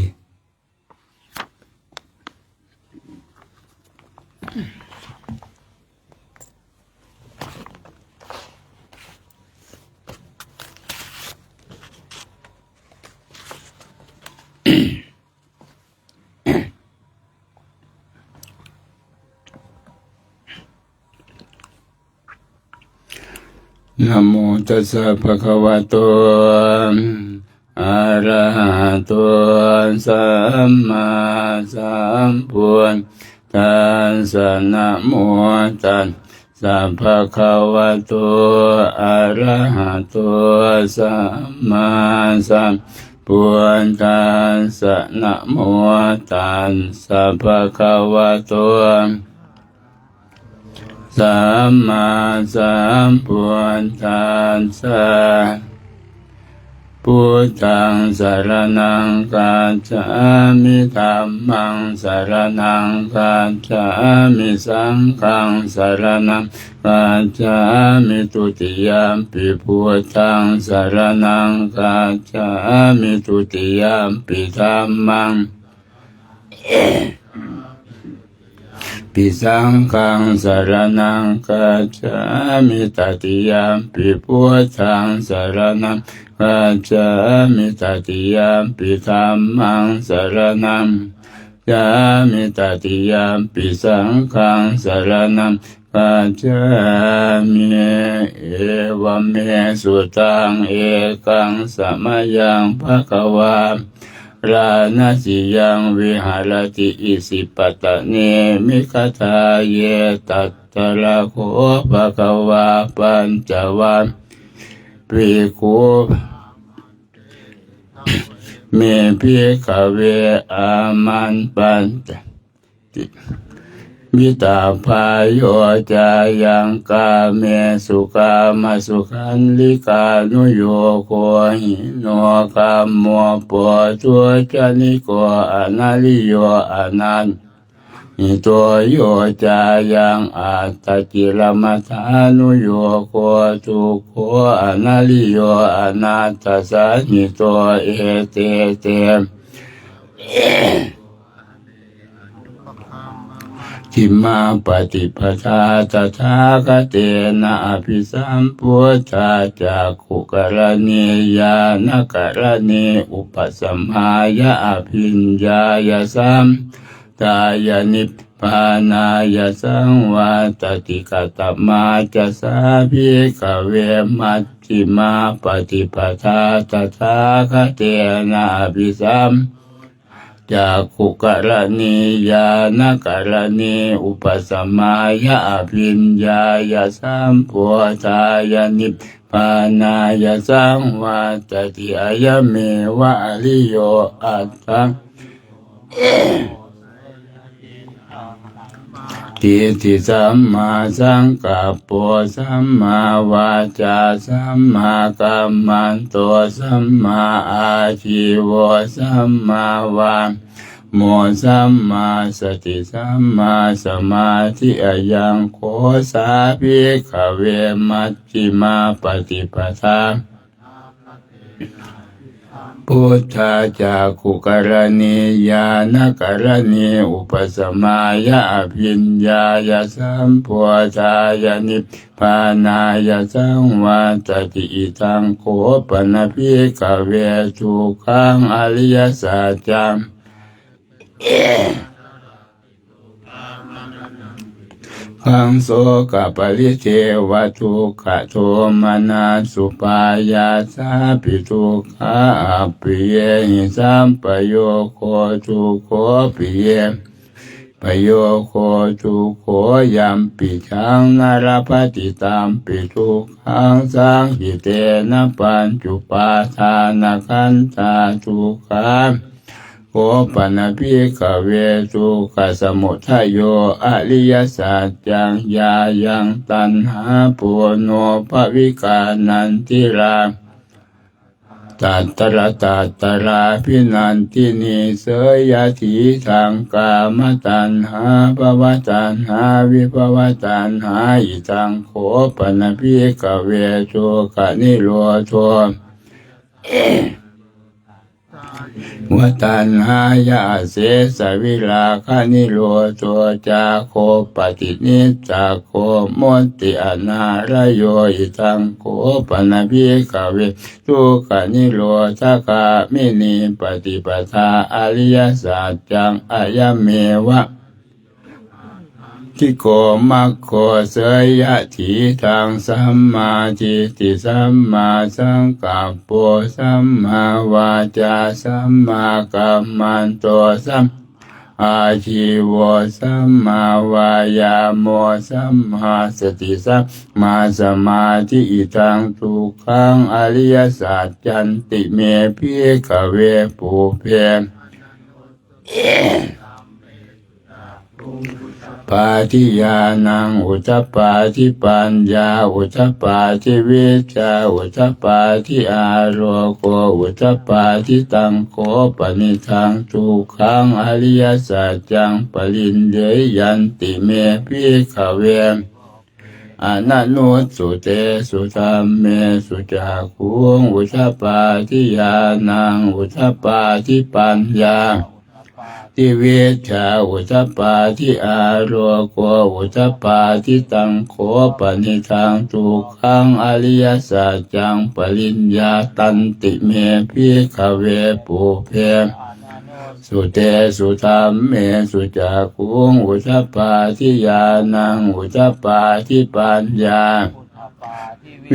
นะโมตัสสะภะคะวะโตอะระหะโตสัมมาสัมพุทธัสสะนะโมตัสสะภะคะวะโตอะระหะโตสัมมาสัมพุทธัสสะนะโมตัสสะภะคะวะโตสัมมาสัมพุทธัสสะพุทธังสรณังคัจฉามิธัมมังสรณังคัจฉามิสังฆังสรณังคัจฉามิทุติยมปิพุทธังสรณังคัจฉามิทุติยมปิธัมมังปิสังฆังสรณังคัจฉามิตติยมปิพุทธังสรณังคัจฉามิตติยมปิธัมมังสรณังคัจฉามิตติยมปิสังฆังสรณังคัจฉามิเอวเมสุตังเอกังสมยังภคะวาราณสิยังวิหารติอิสิปตะเนมิคทาเยตัตตระโคภคะวาปัญจวัคภิกขุเมภิกขเวอามันปันติมิตาภายโยจายังกาเมสุกามสุขันลิกานุโยโคหิโนกามโมปะทัวจานิโกอนาลิโยอนันนิโตโยจายังอัตตกิลมัฏฐานุโยโคทุกโขอนาลิโยอนัตตสันนิโตเอเตเตเจ ทิมมาปฏิปทาตถาคเตนะอภิสัมพุทธาจากขุกรณียานกรณีอุปสัมหายะอภิญญายสัมตายนิพพานายสังวาตติกตมาจะสาภิกเวมัชฌิมาปฏิปทาตถาคเตนะอภิสัมจากขุกรณียานกรณีอุปสัมมายะอภิญญายสัมพุทธายนิพพานายสังวาตติอายเมวะอริโยอัตถังทิฏฐิสัมมาสังกัปปะสัมมาวาจาสัมมากัมมันโตสัมมาอาชีวะสัมมาวาโมสัมมาสติสัมมาสมาธิอายังโคสาภิกขเวมัชฌิมาปฏิปทาพุทธาจากขุกรณียานกรณีอุปสมายะอภิญญายสัมพุทธายนิพพานายสังวาตติอิทังโคปนภิกขเวทุกขังอริยสัจจังขังโสกปริเทวทุกขโทมนาสุปายาสาปิทุกขาปิเยหิสัมปโยโคทุกโขปิเยปโยโคทุกโขยัมปิชังนารปฏิตามปิทุกขังสังหิเตนะปัญจุปาทานขันธาทุกขาโอปันภิกขเวทุกขสมุทัยโยอริยสัจจังยายังตัณหาปุโนภวิกานันติราตัตตระตัตตราภินันตินิเสยถีทางกามตัณหาภวตัณหาวิภวตัณหาอิทังโขปันภิกขเวทุกขนิโรธวตัณหายาเสสวิราคะนิโรธจาโคปฏินิจจโคมนติอนาลโยอิทังโคปนภิกขเวทุกขนิโรธกามินีปฏิปทาอริยสัจจังอายเมวะทิโกมัคโคเสยถีทางสัมมาทิฏฐิสัมมาสังกัปปะสัมมาวาจาสัมมากัมมันโตสัมอาชีวะสัมมาวายาโมสัมมาสติสัมมาสมาธิอิทังทุกขังอริยสัจจันติเมภิกขเวปุเพปาทิยานังอุทปาทิปัญญาอุทปาทิวิชาอุทปาทิอาโรโกอุทปาทิตังโคปนิทังทุกขังอริยสัจจังปรินเดยันติเมภิกขเวอนันโนสุเตสุธรรมเมสุจักขุงอุทปาทิยานังอุทปาทิปัญญาทิเวชาอุทปาทิอาโรโกอุทปาทิตังโคปนิทังทุกขังอริยสัจจังปริญญาตันติเมภิกขเวปุเพสุเตสุธรรมเมสุจักขุงอุทปาทิยานังอุทปาทิปัญญา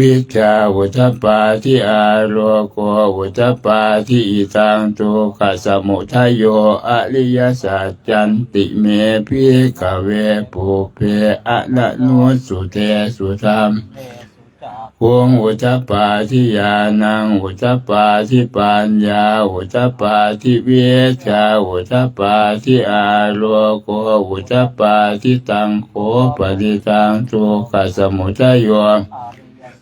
วิชาอุทปาทิอาโรโกอุทปาทิอิทังทุกขสมุทัยโยอริยสัจจันติเมภิกขเวปุเพอะนะโนสุเตสุธรรมวงอุทปาทิยานังอุทปาทิปัญญาอุทปาทิวิชาอุทปาทิอาโรโกอุทปาทิตังโคปฏิตังทุกขสมุทัยโย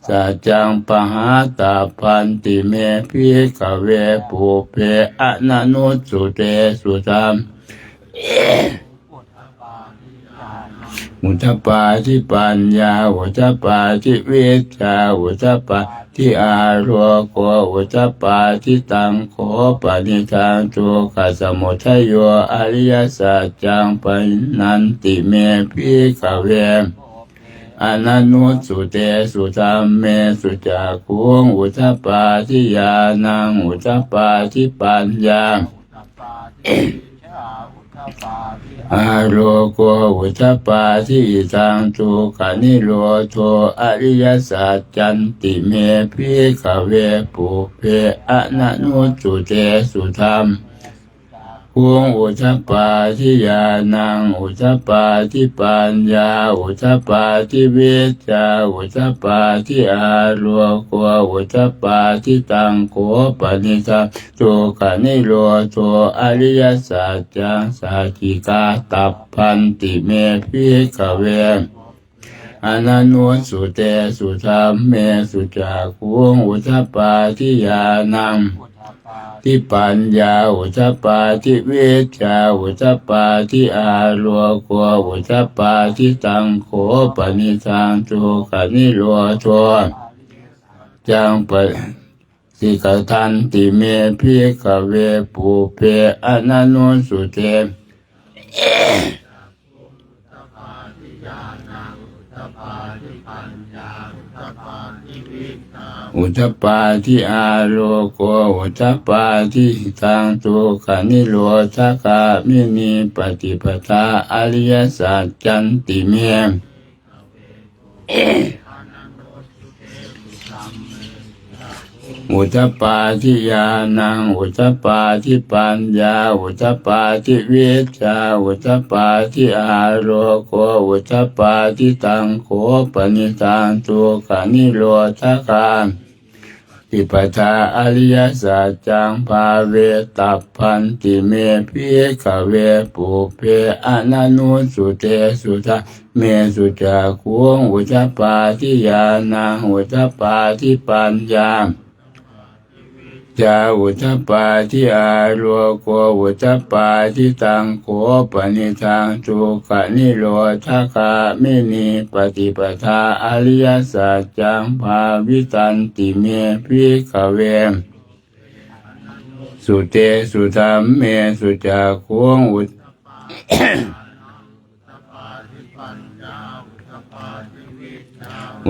สัจจังปหาตาพันติเมภิกขเวปุเพอะนะโนสุเตสุธรรม อุทปาทิปัญญาอุทปาทิวิชชาอุทปาทิอาโรโกอุทปาทิตังโขปนิทังทุกขสมุทัยโยอริยสัจจังปนันติเมภิกขเวอนันนุสุเตสุธัมเมสุจักขุงอุทปาทิญาณังอุทปาทิปัญญาอาโลโกอุทปาทิตังทุกขนิโรโธอริยสัจจันติเมภิกขเวปุเพอนันนุสุเตสุธัมคุงอุทปาทิญาณังอุทปาทิปัญญาอุทปาทิวิชชาอุทปาทิอาโลโกอุทปาทิตังโขปนิทังทุกขนิโรโธอริยสัจจังสัจจิกาตัพพันติเมภิกขเวอนันนุสุเตสุธัมเมสุจักขุงอุทปาทิญาณังทิปัญญาอุทปาทิวิชชาอุทปาทิอาโลโกอุทปาทิตังโขปนิทังทุกขนิโรโธจังปสิกทันติเมภิกขเวปุเพอนันนุสุเตอุทปาทิอาโลโกอุทปาทิตังทุกขนิโรธคามินีปฏิปทาอริยสัจจันติเมอุทปาทิญาณังอุทปาทิปัญญาอุทปาทิวิชชาอุทปาทิอาโลโกอุทปาทิตังโขปนิทังทุกขนิโรธคาติปทาอริยสัจจังภาเวตัพพันติเมภิกขเวปุเพอนันนุสุเตสุธัมเมสุจักขุงอุทปาทิญาณังอุทปาทิปัญญาจาอุทปาทิอาโลโกอุทปาทิตังโขปนิทังทุกขนิโรธคามินีปฏิปทาอริยสัจจังภาวิตันติเมภิกขเวสุเตสุธัมเมสุจักขุงอ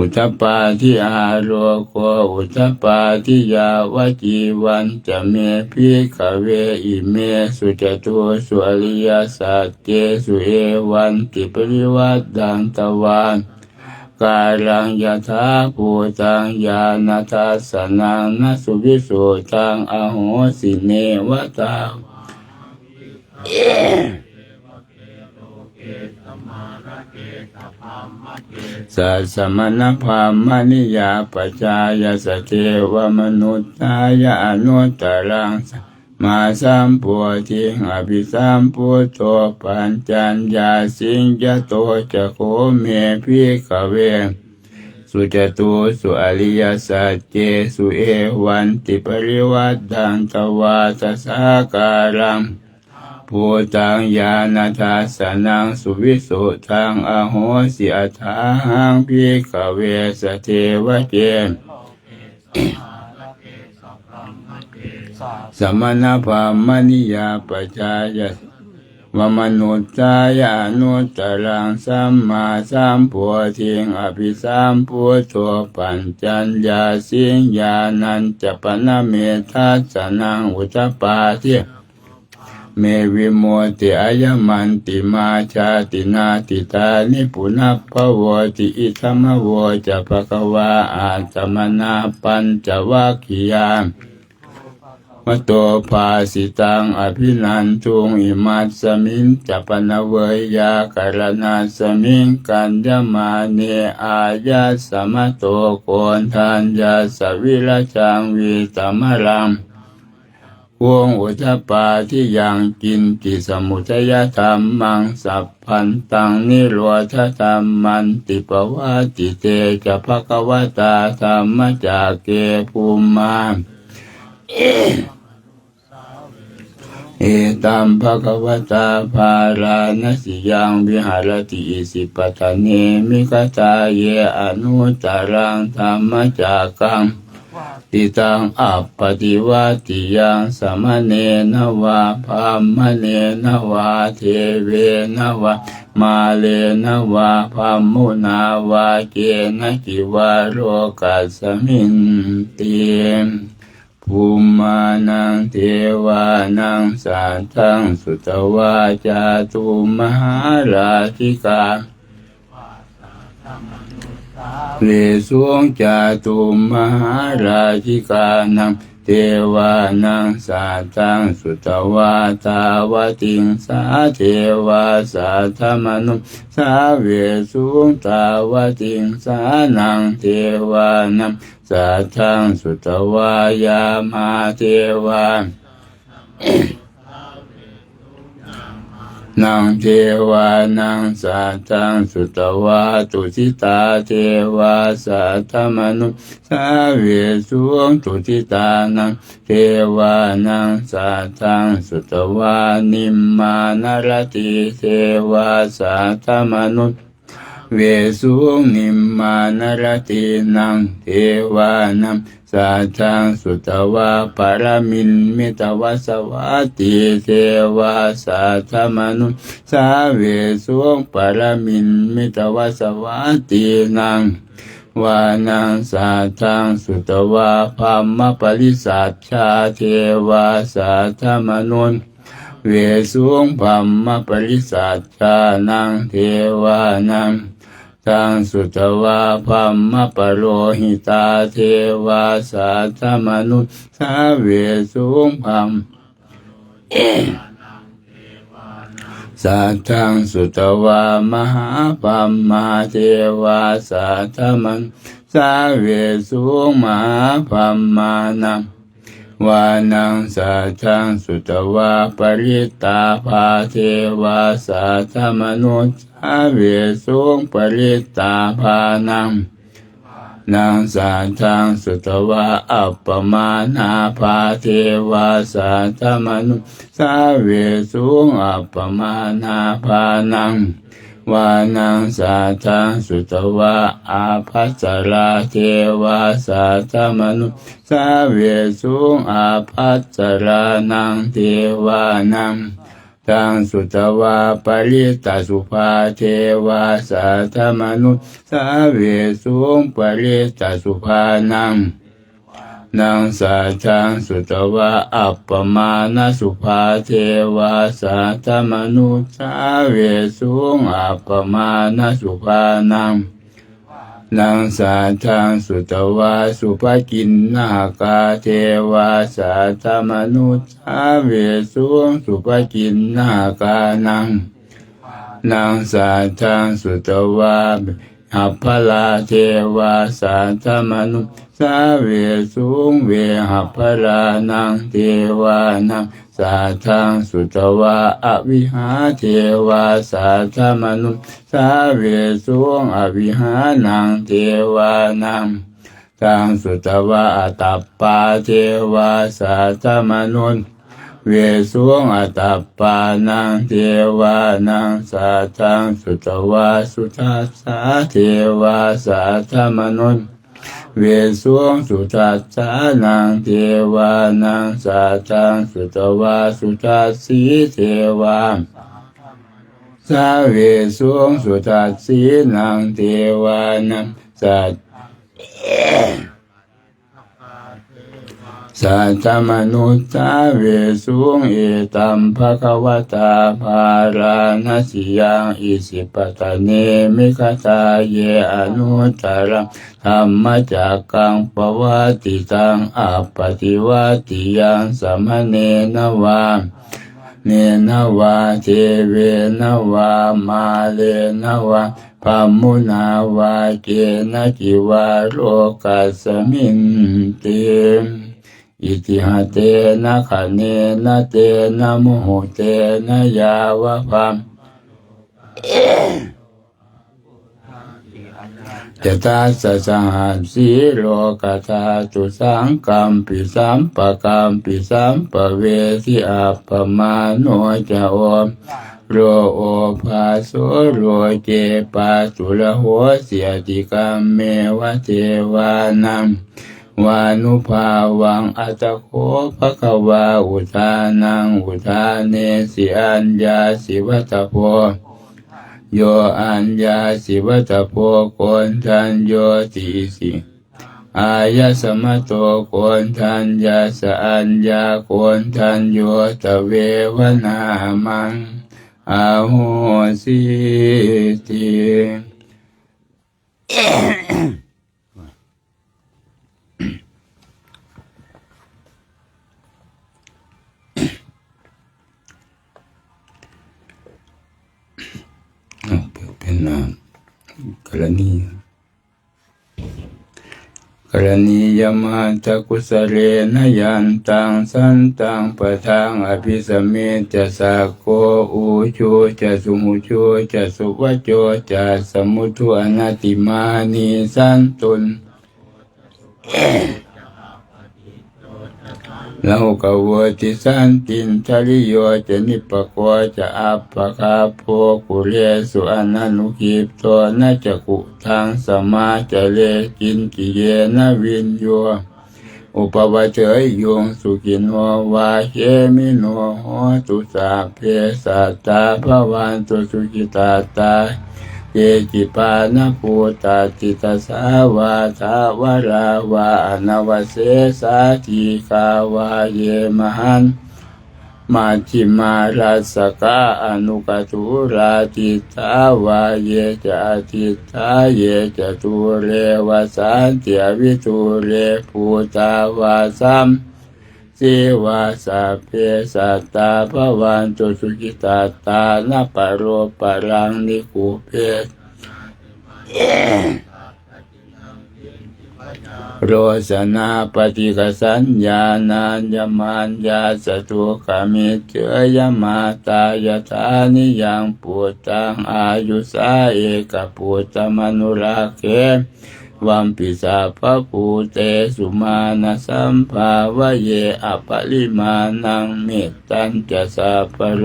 ุทปาทิอาโลโกอุทปาทิยาวจีวันจะเมภิกขเวอิเมสุจตุสุอริยสัจเจสุเอวันติปริวัตดังตวันกาลังยถาภูตังญาณทัสสนังนสุวิสุตังอโหสิเนวตาสัสสมณพามนิยาปัจจายสเทวมนุตตายานุตตรังมาสัมปุทิงอภิสัมปุตโตปัญจัญญาสิงยโตจะโคเมภิกขเวสุจตุสุอริยสัจเจสุเอวันติปริวัตดังตวาตสาการังภูตังญาณทัสสนังสุวิสุทังอโหสิอัฏฐาหังภิกขเวสเทวเจสมณพรามณิยาปัจจายะวมนุตตายานุตตรังสัมมาสัมพุทธิงอภิสัมพุทโธปัญจัญญาสิงญาณัญจปนเมทัสสนังอุทปาทิเมวิโมติอายมันติมาชาตินาติตานิปุณพพโวติอิธรรมโวจะภควาอาตมนาปัญจวัคคียามโตภาสิตังอภินันทุงอิมัสสมิงจัปนเวยาการณาสมิงกันยมาเนอายาสมโตโกนทัญญาสวิรจังวิตมรังวงอุทปาที่ยังกินกิสมุทัยธรรมังสัพพันตังนิโรธธรรมันติปวาติเตจะภควตาธรรมจากเกภูมา เอตัมภะคะวตาภาราณสิยังวิหารติอิสิปตะเนมิกตาเยอนุตตรังธัมมจักขังติตังอัปปติวัติยังสมณเณนะวะภัมมเณนะวะเทเวนะวะมาเลนะวะภัมมุนาวะเกนะกิวะโรกัสสมินติภูมานังเทวานังสัตตังสุตวาจาตุมหาราชิกาเลสุงจาตุมหาราชิกานังเทวานังสัตตังสุตวาตาวติงสาเทวาสัทธมนุสาเวสุงตาวติงสานังเทวานังสัทธังสุตวายามาเทวานังเทวานังสัตตังสุตวาตุสิตาเทวาสัทธมนุสาเวสุงตุสิตานังเทวานังสัตตังสุตวานิมมานรติเทวาสัทธมนุเวสุงนิมมานรตินังเทวานังสัทธังสุตวาปรมินมิตวสวัตติเทวาสัทธมนุสาเวสุงปรมินมิตวสวัตตินังวานังสัทธังสุตวาภัมมปริสัชชาเทวาสัทธมนุเวสุงภัมมปริสัชชานังเทวานังตังสุตวาภัมมปโรหิตาเทวาสัทธมนุสาเวสุงภัมสัทธังสุตวามหาภัมมาเทวาสัทธมนุสาเวสุงมหาภัมมานังวานังสัทธังสุตวาปริตาภาเทวาสัทธมนุสาเวสุงปริตาภานังนังสัทธังสุตวาอัปปมานาภาเทวาสัทธมนุสาเวสุงอัปปมานาภานังวานังสัทธังสุตวาอาภัสสราเทวาสัทธมนุสาเวสุงอาภัสสรานังเทวานังตังสุตวาปริตาสุภาเทวาสัทธมนุสาเวสุงปริตาสุภานังนังสัทธังสุตวาอัปปมาณสุภาเทวาสัทธมนุสาเวสุงอัปปมาณสุภานังนังสัทธังสุตวาสุภกินนาคาเทวาสัทธมนุสาเวสุงสุภกินนาคานังนังสัทธังสุตวาหัพพลาเทวาสัทธมนุสาเวสุงเวหัพพลานังเทวานังสัทธังสุตวาอวิหาเทวาสัทธมนุสาเวสุงอวิหานังเทวานังตังสุตวาอัตตปาเทวาสัทธมนุเวสุงอัตตปานังเทวานังสัทธังสุตวาสุทัสสะเทวาสัทธมนุเวสุงสุทัสสะนังเทวานังสัทธังสุตวาสุทัสสีเทวาสาเวสุงสุทัสสีนังเทวานังสัทสัทธมนุสาเวสุงเอตัมภคะวตาภาราณสิยังอิสิปตะเนมิคตาเยอนุตตรังธัมมจักขังปวัตติตังอัปปติวัตติยังสมณเณนะวะเนนะวะเทเวนะวะมาเลนะวะภัมมุนาวะเกนะจิวะโรกัสสมินติอิติหะเตนะคะเนนะเตนะโมโหเตนะยาวะภัม จตาสสหัสสีโลกธาตุสังกัมปิสัมปะกัมปิสัมปะเวทิอัปปมาโนจะโอโรโอภาโสโรเจปาสุระโหเสียติกามเมวะเทวานังวานุภาวังอัตตโคภควาอุทานังอุทาเนสิอัญญาสิวัตโพโยอัญญาสิวัตโพโกนทันโยติสิอายะสมะโตโกนทันยาสอัญญาโกนทันโยตเววนามังอาโหสิติเป็นกรณียมาตะกุสเลนะยันตังสันตังปะทังอภิสเมจะสักโกอุชูจะสุมุชูจะสุวัจโจจะสมุทุอนัตติมานิสันตุนเรากวติสันตินทริโยจะนิปโกจะอัปปะคาโพกุเลสุอนันุกิปโตนะจะกุทังสมาจะเลกินกิเยนะวินโยอุปวัจเจยโยงสุกินโนวาเขมิโนโหตุสาเพสัตตาภวันตุสุขิตาตาเยจิปานะภูตาติตาสาวาทาวราวาอนาวเสสาธิกาวาเยมหันมาจิมาราสกาอนุกตุราติตาวาเยจะติตาเยจะตุเรวสันติวิตุเรภูตาวาสัมสิวาสัพเพสัตตาภวันตุสุขิตาตานะปะโรปะรังนิคุเพโรสนาปฏิกสัญญาณัญญมัญญาสตุขมิเจยมาตายธานิยังปุตตังอายุสาเอกปุตตมนุราเขวัมปิสาภภูเตสุมาณสัมภาวะเยอปริมาณังเมตตัญจะสัพพโร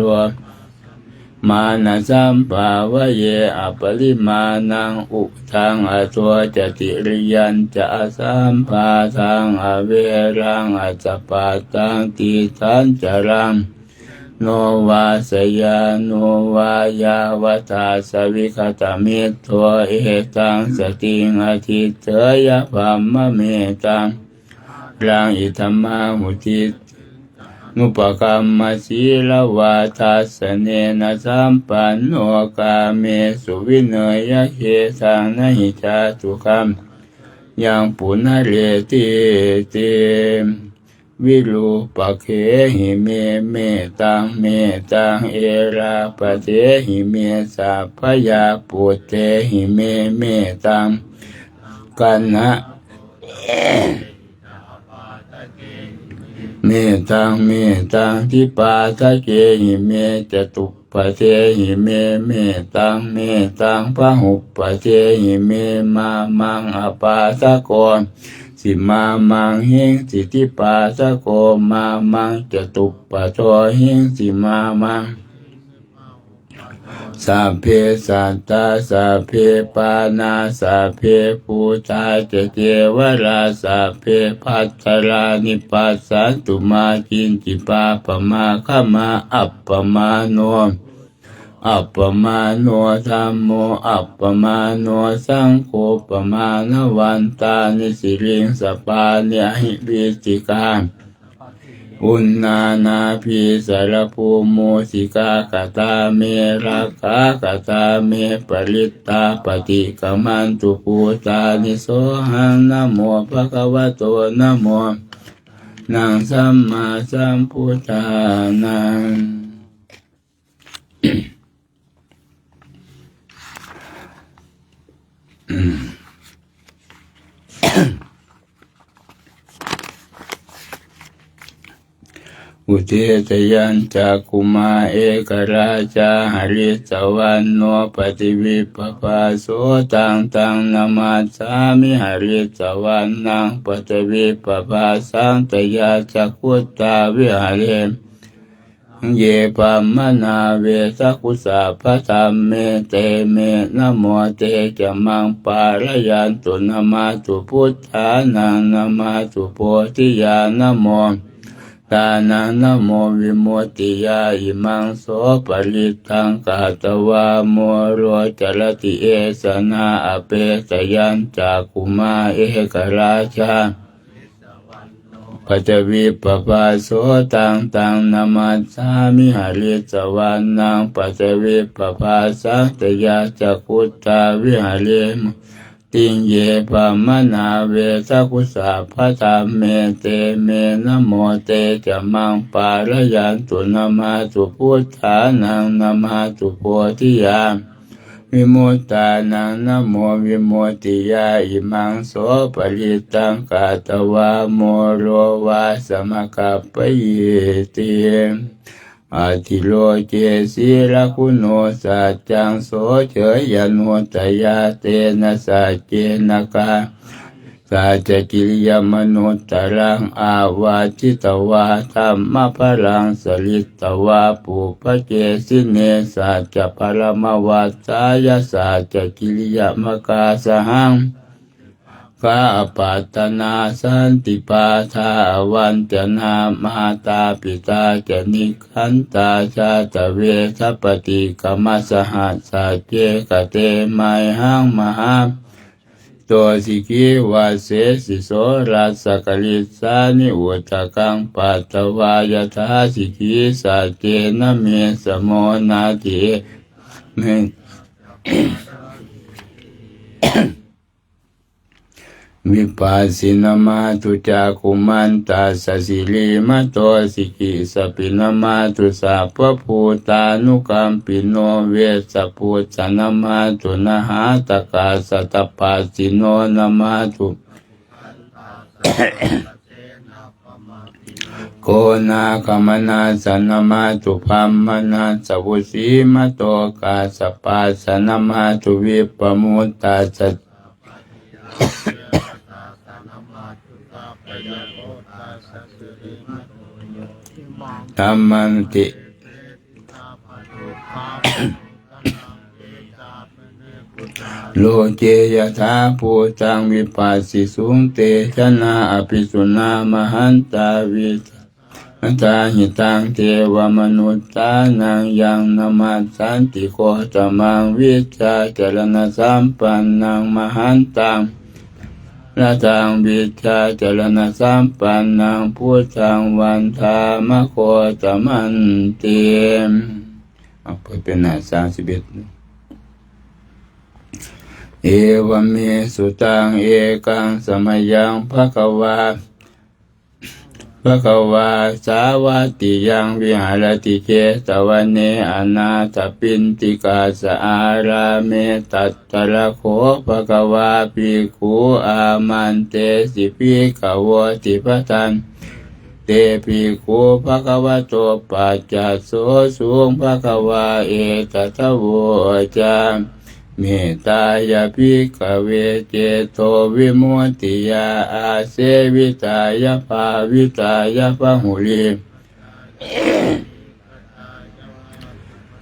มานะสัมภาวะเยอปริมาณังอุทังอตัวจติริยันจะสัมภาทังอเวรังอัจจปาตังติทันจรังโนวาสยาโนวายาวตาสวิคตามิตโตเอตังสติงอทิเตยะภัมมะเมตังรังอิธรรมาหุตินุปกรรมศีลวาทัสสเนนะสัมปันโนกาเมสุวิเนยเขสังนหิจาตุคัมยังปุณเรติเตวิรูปะเขหิเมเมตังเมตังเอราปะเทหิเมสัพพยาปุตเตหิเมเมตังกันนะเมตังเมตังทิปาทะเกหิเมจตุปะเทหิเมเมตังเมตังพหุปะเทหิเมมามังอปาสะโกสิมามังหิงสิทิปาสะโกมามังจตุปะโทหิงสิมามังสัพเพสัตตาสัพเพปานาสัพเพปูชาเจเจวราสัพเพภัตตรานิปัสสันตุมากินจิปาปมาขมาอัปปมาโนอัปปมาโนธัมโมอัปปมาโนสังโฆปมาณวันตานิสิริงสปานิหิปิจิกาอุณนานาภิสารภูมุสิกากตาเมราคากตาเมปริตตาปฏิกมันตุปูตานิโสหังนะโมภะคะวะโตนะโมนังสัมมาสัมพุทธานัง อุเทตยัญจากกุมาเอกราชาหริสวรรณโนปฏิวิปปาโสตังตังนามาสามิหริสวรรณังปฏิวิปปาสังตยาจักขุตาวิหาเรเยปัมมนาเวสักุสาพะธรรมเมเตเมนะโมเตจมังปารยันตุนะมาตุพุทธานังนะมาตุโพธิญาณโมตานังนะโมวิโมตติยาอิมังโสปริตังกาตวาโมโรจรติเอสนาอเปสยัญจากกุมาเอกราชาปัจวิปปาโสตังตังนามาสามิหริสวรรณังปัจวิปปาสังตยาจักขุตาวิหาเรมติงเยปัมมนาเวสักุสาพะธรรมเมเตเมนะโมเตจะมังปารยันตุนะมาตุพุทธานังนะมาตุโพธิญาณวิมุตตานังนะโมวิมุตติยาอิมังโสปริตังกาตวาโมโรวาสมกัปปะเยติอาทิโลเจสีระคุโนสัจจังโสเฉยโนตยาเตนะสัจเจนะกาสัจกิริยมนุตตรังอาวาจิตวาธรรมพลังสลิตวาปุปเจสิเนสัจปรมวัฏสายสัจกิริยมกาสหังกาปัตตนาสันติปาทาวันจนามาตาปิตาจนิคันตาชาตเวทัปติกรรมสหัสสะเจกเตไมหังมหาตัวสิกิวาเสสิโสรัสสกลิสานิอุตกังปัตตวายทาสิกิสัจเจนะเมสโมนาติเมวิปัสสินามาตุจากุมันตาสสิลิมาโตสิกิสปินามาตุสัพพภูตานุกัมปิโนเวสปุจจนามาตุนะหาตกาสตปัสสิโนนามาตุโกนาคมนาสนามาตุพัมมนาสวุสีมาโตกาสปัสสนามาตุวิปมุตตาสธรรมันติโลเจยถาภูตังวิปัสสิสุงเตชนะอภิสุนามหันตาวิตาหิตังเทวมนุตตานังยังนามาสันติโกตมังวิจาจรณสัมปันนังมหันตังละตังวิชาจรณสัมปันนังพุทธังวันธามโคตมันเตเอาเปิดเป็นหน้า31เอวเมสุตังเอกังสมยังภควาสาวัตติยังวิหารติเจตวันเนอนาถปินติกาสอาราเมตัตตระโขภควาภิกขุอามันเตสิภิกขวติปทันเตภิกขุภควโตปัจจัสโสสุงภควาเอตตะโวจามเมตตายาภิกขเวเจโตวิมุตติยาอาเสวิตายาภาวิตายาภหุลิ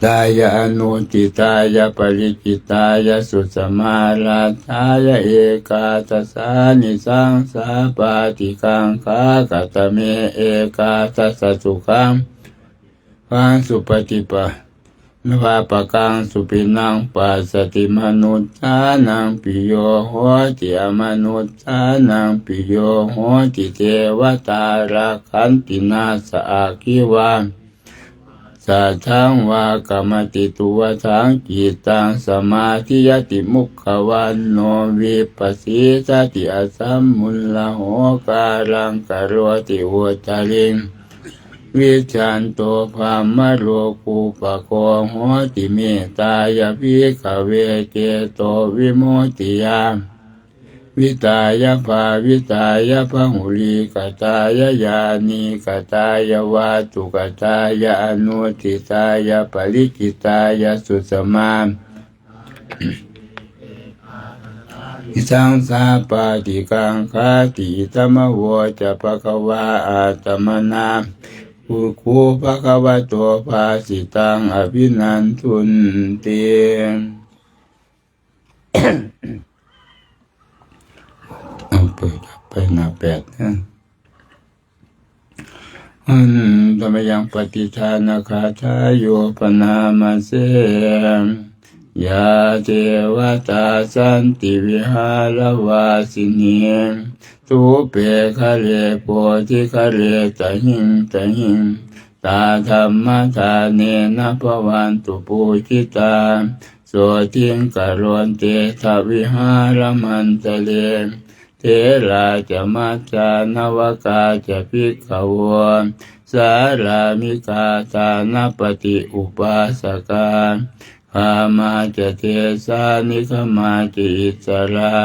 ตายาอนุจิตายาปริจิตายาสุสมาราทายาเอกาทัสสานิสังสาปาติกังคากตเมเอกาทัสสะสุขังปังสุปฏิปะนภาปกังสุปินังปัสสติมนุษสานังปิโยโหติอมนุษสานังปิโยโหติเทวตาราคันตินาสอาคิวาสัทธังวากรรมติตุวทังจิตังสมาธิยติมุขวันโนวิปัสสิสติอสัมมุลลโหการังกโรติโหจาริงวิจันโตภามะโลกุปะโคโหติเมตายาภิกขเวเจโตวิมุตติยาเ วิตายภาวิตายพหุลีกตายญาณีกตายวาตุกตายอนุทิตายปริกิตายสุสมาสังสาปาติกังคาติธรรมโวจะภควาอาตมนาภูคูภควโตภาสิตังอภินันทุนเตเปิดไปหน้า8นะธรรมยังปฏิทานคาทายโยปนามาเสยาเทวตาสันติวิหารวาสินีทุเปคะเลโพธิคะเลตหิงตหิงตาธรรมทาเนนะภวันตุปูชิตาโสทิงกโรนเตทวิหารมันตะเลเทลาจะมัจจานวกาจะภิกขวสารามิกาตานปฏิอุปาสกาขามมาจะเทสานิขมาจิอิสรา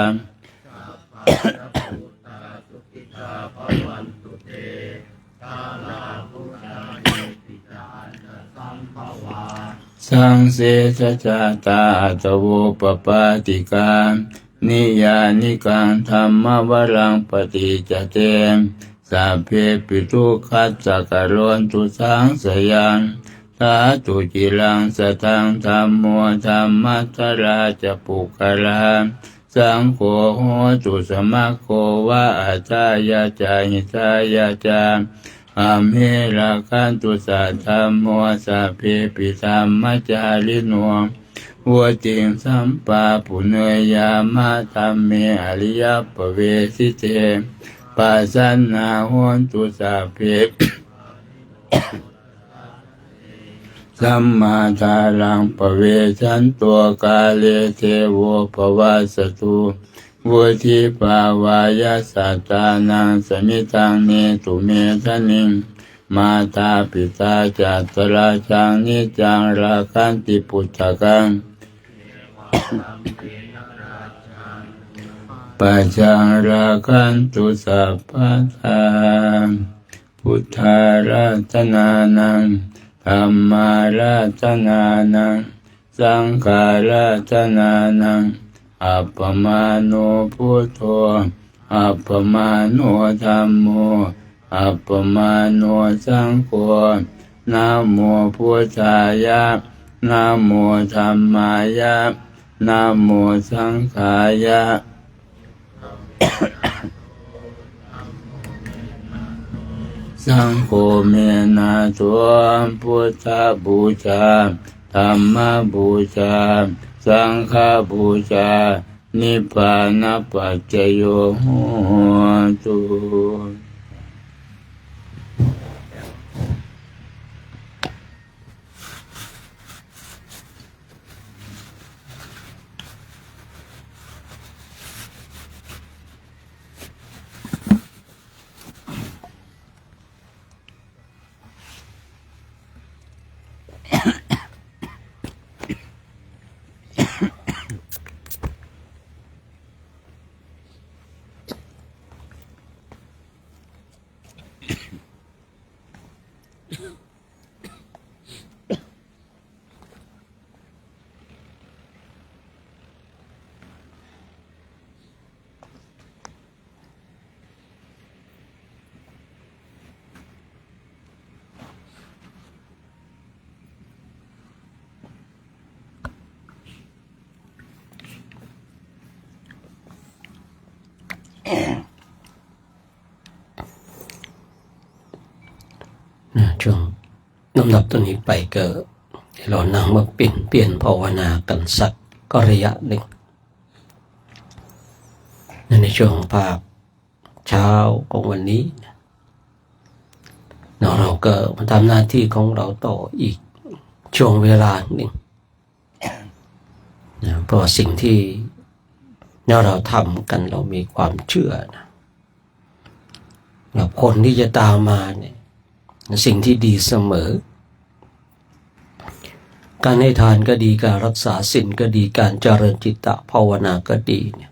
สังเสสจาตาตโวปปาติกานิยานิกังธรรมวรังปฏิจเตสัพเพปิทุขัสสะกโรนตุสังสยังสาธุจิลังสตังธัมโมธัมมัสสราจะปุคลาสังโฆโหตุสมัคโควะอาจายาจาหิตายาจาอาเมราคันตุสัทธัมโมสัพเพปิธัมมจาริโนวัวติงสัมปาปุเนยามาธัมเมอริยปเวสิเตปัสสนาโหนตุสัพเพสัมมาทารังปเวชันตัวกาเลเทโวภวาสตุวุธิภาวายาสัตตานังสมิตังเนตุเมทะนิงมาตาปิตาจัตตราชังนิจังราคันติปุตตะกังปัจจังราคันตุสัพพะทาพุทธารัตนานังธัมมารัตนานังสังฆารัตนานังอัปปมาโนพุทโธอัปปมาโนธัมโมอัปปมาโนสังโฆนะโมพุทธายะนะโมธัมมายะนะโมสังฆายะสังโฆเมนะตัวพุทธบูชาธัมมบูชาสังฆบูชานิพพานปัจจโยโหตุ ช่วงลำดับตัวนี้ไปก็เรานั่งมาเปลี่ยนภาวนากันสักก็ระยะหนึ่งในช่วงภาคเช้าของวันนี้เราก็มาทำหน้าที่ของเราต่ออีกช่วงเวลาหนึ่งเพราะสิ่งที่เราทำกันเรามีความเชื่อนะผลที่จะตามมาเนี่ยสิ่งที่ดีเสมอการให้ทานก็ดีการรักษาศีลก็ดีการเจริญจิตตภาวนาก็ดีเนี่ย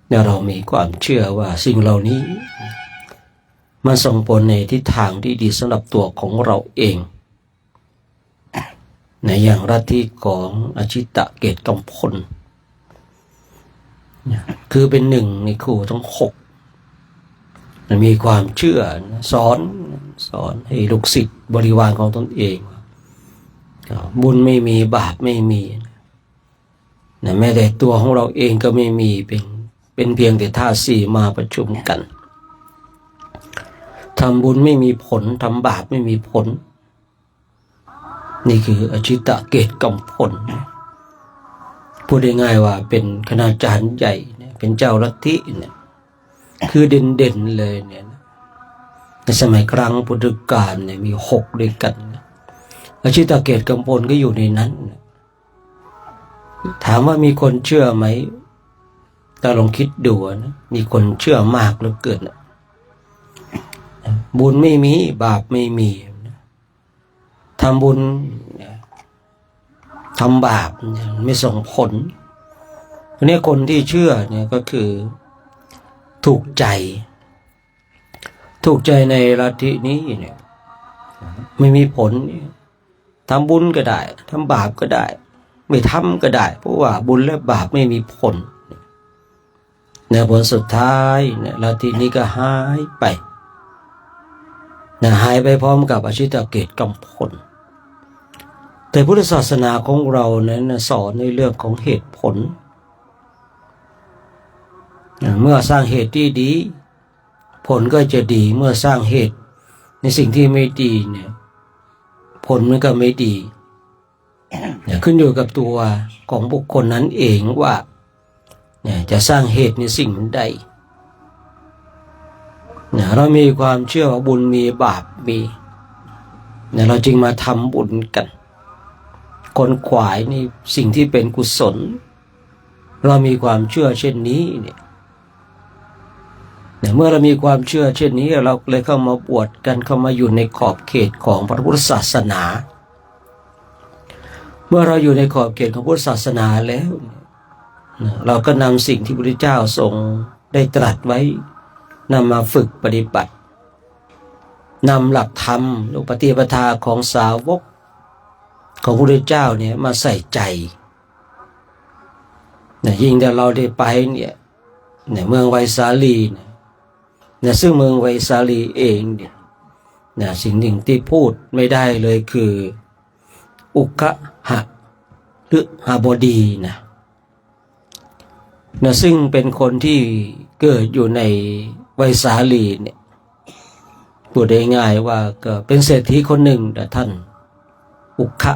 ใน เนี่ยเรามีความเชื่อว่าสิ่งเหล่านี้มันส่งผลในทิศทางที่ดีสำหรับตัวของเราเองในอย่างลัทธิของอชิตะเกตกำพลคือเป็นหนึ่งในครูทั้ง6มีความเชื่อสอนให้ลูกศิษย์บริวารของตนเองบุญไม่มีบาปไม่มีแม้แต่ตัวของเราเองก็ไม่มีเป็นเพียงแต่ธาตุสี่มาประชุมกันทำบุญไม่มีผลทำบาปไม่มีผลนี่คืออชิตะเกตกำพลพูดง่ายๆว่าเป็นคณาจารย์ใหญ่เป็นเจ้าลัทธิเนี่ยคือเด่นๆเลยเนี่ยในสมัยครั้งพุทธกาลเนี่ยมี6ด้วยกันอชิตะเกตกำพลก็อยู่ในนั้นถามว่ามีคนเชื่อไหมถ้าลองคิดดูนะมีคนเชื่อมากเหลือเกินบุญไม่มีบาปไม่มีทำบุญทำบาปไม่ส่งผลทีนี้คนที่เชื่อเนี่ยก็คือถูกใจในลัทธินี้เนี่ยไม่มีผลทำบุญก็ได้ทำบาปก็ได้ไม่ทำก็ได้เพราะว่าบุญและบาปไม่มีผลในผลสุดท้ายเนี่ยลัทธินี้ก็หายไปหายไปพร้อมกับอชิตะเกตกำพลแต่พุทธศาสนาของเรานั้นสอนในเรื่องของเหตุผลเมื่อสร้างเหตุที่ดีผลก็จะดีเมื่อสร้างเหตุในสิ่งที่ไม่ดีเนี่ยผลมันก็ไม่ดีขึ้นอยู่กับตัวของบุคคลนั้นเองว่าจะสร้างเหตุในสิ่งใดเรามีความเชื่อว่าบุญมีบาปมีเราจึงมาทำบุญกันคนขวายในสิ่งที่เป็นกุศลเรามีความเชื่อเช่นนี้เนี่ยเมื่อเรามีความเชื่อเช่นนี้เราเลยเข้ามาบวชกันเข้ามาอยู่ในขอบเขตของพระพุทธศาสนาเมื่อเราอยู่ในขอบเขตของพุทธศาสนาแล้วเราก็นำสิ่งที่พระพุทธเจ้าทรงได้ตรัสไว้นำมาฝึกปฏิบัตินำหลักธรรมอุปฏิปทาของสาวกของพระพุทธเจ้าเนี่ยมาใส่ใจยิ่งแต่เราได้ไปเนี่ยเมืองไวสาลีเนี่ยซึ่งเมืองไวสาลีเองเนี่ยสิ่งหนึ่งที่พูดไม่ได้เลยคืออุคหะหรือหบดีนะซึ่งเป็นคนที่เกิดอยู่ในไวสาลีเนี่ยพูดได้ง่ายว่าก็เป็นเศรษฐีคนหนึ่งแต่ท่านอุคะ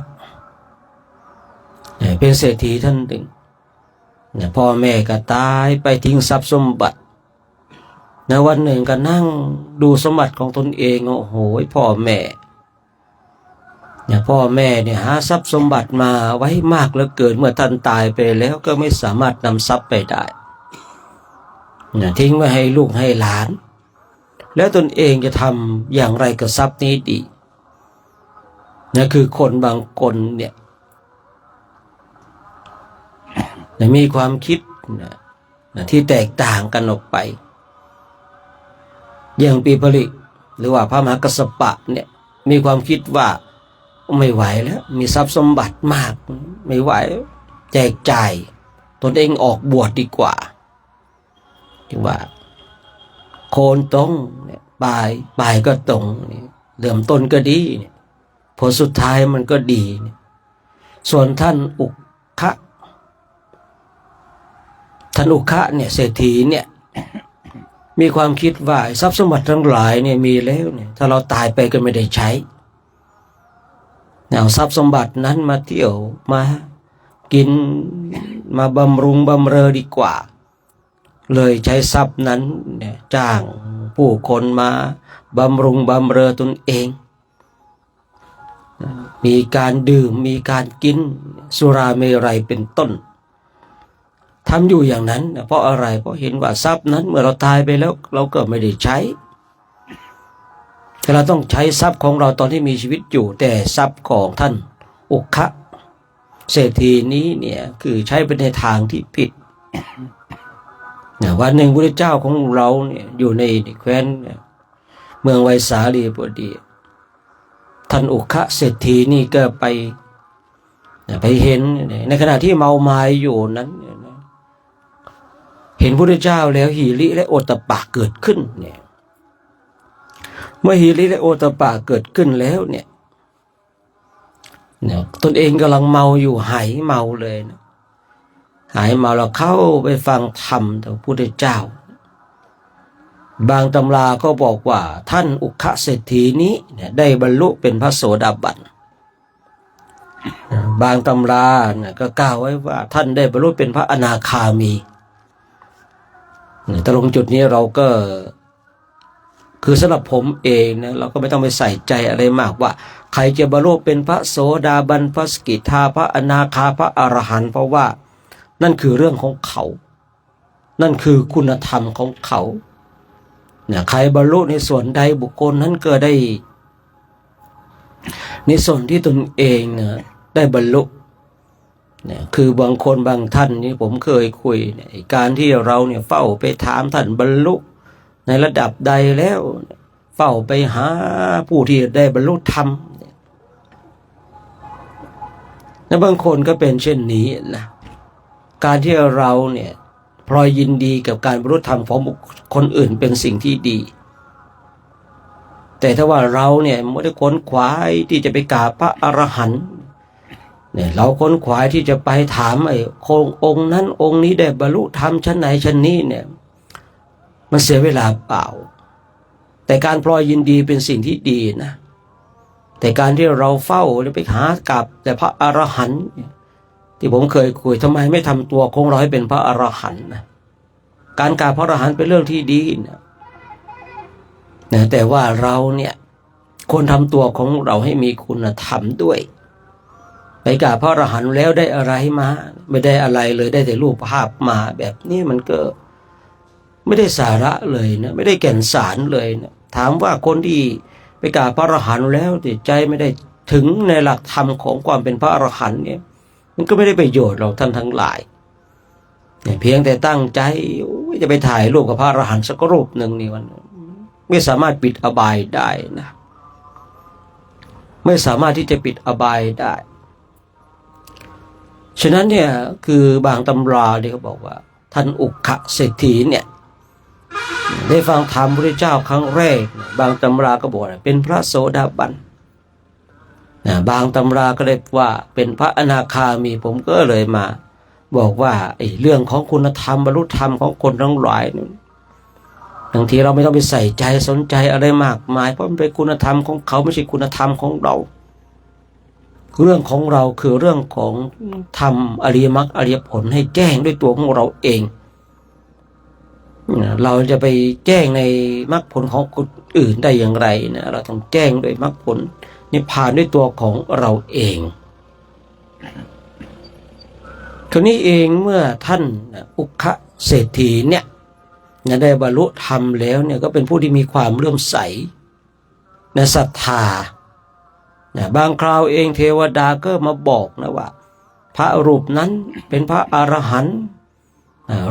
เป็นเศรษฐีท่านหนึ่งพ่อแม่ก็ตายไปทิ้งทรัพย์สมบัติวันหนึ่งก็นั่งดูสมบัติของตนเองโอ้โหพ่อแม่เนี่ยหาทรัพย์สมบัติมาไว้มากเหลือเกินเมื่อท่านตายไปแล้วก็ไม่สามารถนำทรัพย์ไปได้ทิ้งไว้ให้ลูกให้หลานแล้วตนเองจะทำอย่างไรกับทรัพย์นี้ดีคือคนบางคนเนี่ยมีความคิดที่แตกต่างกันออกไปอย่างปีผลิหรือว่าพระมหากัสสปะเนี่ยมีความคิดว่าไม่ไหวแล้วมีทรัพย์สมบัติมากไม่ไหวแจกจ่ายตนเองออกบวชดีกว่าจึงว่าโคนตรงเนี่ยปลายก็ตรงเริ่มต้นก็ดีผลสุดท้ายมันก็ดีส่วนท่านอุคะเนี่ยเศรษฐีเนี่ยมีความคิดว่าทรัพย์สมบัติทั้งหลายเนี่ยมีแล้วเนี่ยถ้าเราตายไปก็ไม่ได้ใช้เอาทรัพย์สมบัตินั้นมาเที่ยวมากินมาบำรุงบำเรอดีกว่าเลยใช้ทรัพย์นั้นเนี่ยจ้างผู้คนมาบำรุงบำเรอตนเองมีการดื่มมีการกินสุราเมรัยเป็นต้นทำอยู่อย่างนั้นเพราะอะไรเพราะเห็นว่าทรัพย์นั้นเมื่อเราตายไปแล้วเราก็ไม่ได้ใช้แต่เราต้องใช้ทรัพย์ของเราตอนที่มีชีวิตอยู่แต่ทรัพย์ของท่านอุคะเศรษฐีนี้เนี่ยคือใช้ไปในทางที่ผิด วันหนึ่งพระพุทธเจ้าของเราเนี่ยอยู่ในแคว้นเมืองไวสาลีพอดีท่านอุคะเศรษฐีนี่ก็ไปเห็นในขณะที่เมาไม้อยู่นั้นเห็นพระพุทธเจ้าแล้วหิริและโอตตัปปะเกิดขึ้นเนี่ยเมื่อหิริและโอตตัปปะเกิดขึ้นแล้วเนี่ยตนเองกำลังเมาอยู่หายเมาเลยนะหายเมาแล้วเข้าไปฟังธรรมจากพระพุทธเจ้าบางตำราก็บอกว่าท่านอุคะเศรษฐีนี้ได้บรรลุเป็นพระโสดาบันบางตำราก็กล่าวไว้ว่าท่านได้บรรลุเป็นพระอนาคามีตรงจุดนี้เราก็คือสำหรับผมเองนะเราก็ไม่ต้องไปใส่ใจอะไรมากว่าใครจะบรรลุเป็นพระโสดาบันพระสกิทาพระอนาคาพระอรหันต์เพราะว่านั่นคือเรื่องของเขานั่นคือคุณธรรมของเขาใครบรรลุในส่วนใดบุคคลนั้นก็ได้ในส่วนที่ตนเองได้บรรลุคือบางคนบางท่านนี่ผมเคยคุยการที่เราเฝ้าไปถามท่านบรรลุในระดับใดแล้วเฝ้าไปหาผู้ที่ได้บรรลุธรรมบางคนก็เป็นเช่นนี้นะการที่เราพลอยยินดีกับการบรรลุธรรมของบุคคลอื่นเป็นสิ่งที่ดีแต่ถ้าว่าเราไม่ได้ค้นขวายที่จะไปกราบพระอรหันต์เราค้นขวายที่จะไปถามองค์นั้นองค์นี้ได้บรรลุธรรมชั้นไหนชั้นนี้มันเสียเวลาเปล่าแต่การพลอยยินดีเป็นสิ่งที่ดีนะแต่การที่เราเฝ้าหรือไปหากราบแต่พระอรหันต์ที่ผมเคยคุยทำไมไม่ทำตัวของเราให้เป็นพระอรหันต์นะการกราบพระอรหันต์เป็นเรื่องที่ดีนะแต่ว่าเราควรทำตัวของเราให้มีคุณธรรมด้วยไปกราบพระอรหันต์แล้วได้อะไรมาไม่ได้อะไรเลยได้แต่รูปภาพมาแบบนี้มันก็ไม่ได้สาระเลยนะไม่ได้แก่นสารเลยนะถามว่าคนที่ไปกราบพระอรหันต์แล้วแต่ใจไม่ได้ถึงในหลักธรรมของความเป็นพระอรหันต์มันก็ไม่ได้ประโยชน์เราท่านทั้งหลายเพียงแต่ตั้งใจจะไปถ่ายรูปกับพระอรหันต์สักรูปหนึ่งนี่มันไม่สามารถปิดอบายได้นะไม่สามารถที่จะปิดอบายได้ฉะนั้นคือบางตำราเขาบอกว่าท่านอุคะเศรษฐีได้ฟังธรรมพระพุทธเจ้าครั้งแรกบางตำราก็บอกเป็นพระโสดาบันบางตำราก็เลยว่าเป็นพระอนาคามีผมก็เลยมาบอกว่าเรื่องของคุณธรรมบรรลุธรรมของคนทั้งหลายบางทีเราไม่ต้องไปใส่ใจสนใจอะไรมากมายเพราะมันเป็นคุณธรรมของเขาไม่ใช่คุณธรรมของเราเรื่องของเราคือเรื่องของทำอริยมรรคอริยผลให้แจ้งด้วยตัวของเราเองเราจะไปแจ้งในมรรคผลของคนอื่นได้อย่างไรนะเราต้องแจ้งด้วยมรรคผลนิพพานด้วยตัวของเราเองทีนี้เองเมื่อท่านอุคะเศรษฐีได้บรรลุธรรมแล้วก็เป็นผู้ที่มีความเลื่อมใสศรัทธาบางคราวเองเทวดาก็มาบอกนะว่าพระรูปนั้นเป็นพระอรหันต์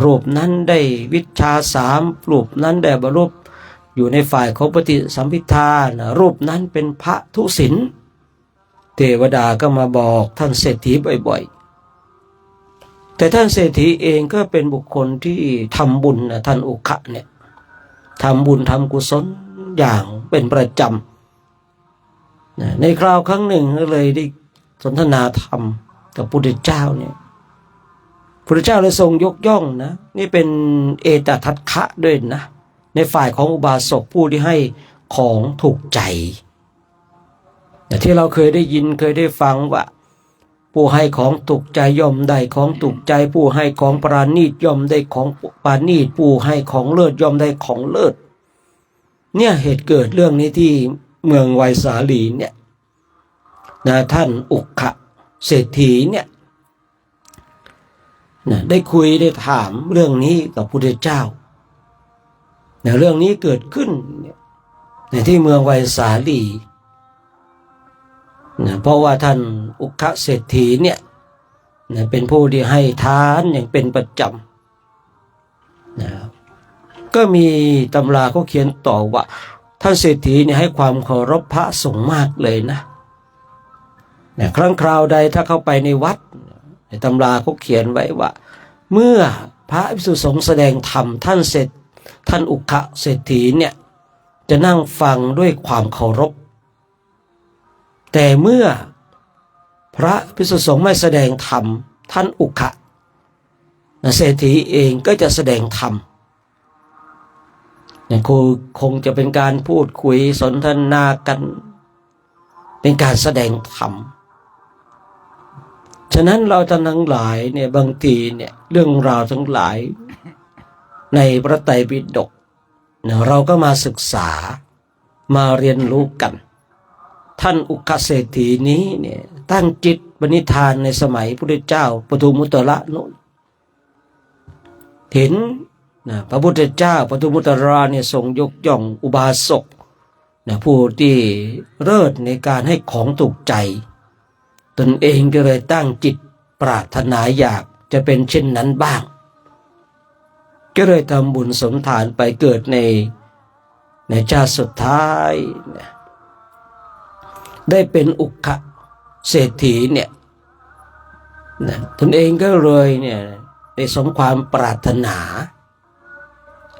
รูปนั้นได้วิชชา3รูปนั้นได้บรรลุอยู่ในฝ่ายของปฏิสัมภิทารูปนั้นเป็นพระทุศิลป์เทวดาก็มาบอกท่านเศรษฐีบ่อยๆแต่ท่านเศรษฐีเองก็เป็นบุคคลที่ทำบุญท่านอุคะทำบุญทำกุศลอย่างเป็นประจำในคราวครั้งหนึ่งก็เลยได้สนทนาธรรมกับพระพุทธเจ้าพระพุทธเจ้าเลยทรงยกย่องนะนี่เป็นเอตทัคคะด้วยนะในฝ่ายของอุบาสกผู้ที่ให้ของถูกใจที่เราเคยได้ยินเคยได้ฟังว่าผู้ให้ของถูกใจย่อมได้ของถูกใจผู้ให้ของปราณีตย่อมได้ของปราณีตผู้ให้ของเลิศย่อมได้ของเลิศเหตุเกิดเรื่องนี้ที่เมืองไวสาลีท่านอุคะเศรษฐีได้คุยได้ถามเรื่องนี้กับพระพุทธเจ้าเรื่องนี้เกิดขึ้นในที่เมืองไวสาลีเพราะว่าท่านอุคะเศรษฐีเป็นผู้ที่ให้ทานอย่างเป็นประจ นะก็มีตำราเขาเขียนต่อว่าท่านเศรษฐีเนี่ยให้ความเคารพพระสงฆ์มากเลยนะครั้งคราวใดถ้าเข้าไปในวัดในตำราเขาเขียนไว้ว่าเมื่อพระภิกษุสงฆ์แสดงธรรมท่านอุคะเศรษฐีเนี่ยจะนั่งฟังด้วยความเคารพแต่เมื่อพระภิกษุสงฆ์ไม่แสดงธรรมท่านอุคะเศรษฐีเองก็จะแสดงธรรมเนี่ยคงจะเป็นการพูดคุยสนทนากันเป็นการแสดงธรรมฉะนั้นเราทั้งหลายเนี่ยบางทีเนี่ยเรื่องราวทั้งหลายในพระไตรปิฎกเนี่ยเราก็มาศึกษามาเรียนรู้กันท่านอุคะเศรษฐีนี้เนี่ยตั้งจิตปณิธานในสมัยพระพุทธเจ้าปทุมมุตตระโน้นเห็นพระพุทธเจ้าปทุมมุตตระเนี่ยทรงยกย่องอุบาสกผู้ที่เลิศในการให้ของถูกใจตนเองก็เลยตั้งจิตปรารถนาอยากจะเป็นเช่นนั้นบ้างก็เลยทำบุญสมทานไปเกิดในชาติสุดท้ายได้เป็นอุคะเศรษฐีเนี่ยตนเองก็เลยเนี่ยได้สมความปรารถนา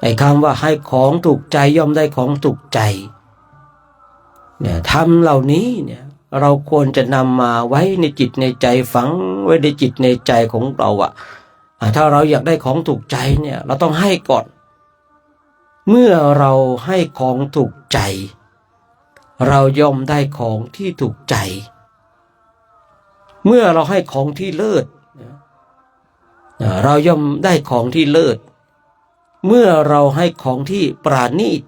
ไอ้คำว่าให้ของถูกใจย่อมได้ของถูกใจเนี่ยทำเหล่านี้เนี่ยเราควรจะนำมาไว้ในจิตในใจฝังไว้ในจิตในใจของเราถ้าเราอยากได้ของถูกใจเนี่ยเราต้องให้ก่อนเมื่อเราให้ของถูกใจเราย่อมได้ของที่ถูกใจเมื่อเราให้ของที่เลิศเราย่อมได้ของที่เลิศเมื่อเราให้ของที่ปราณีต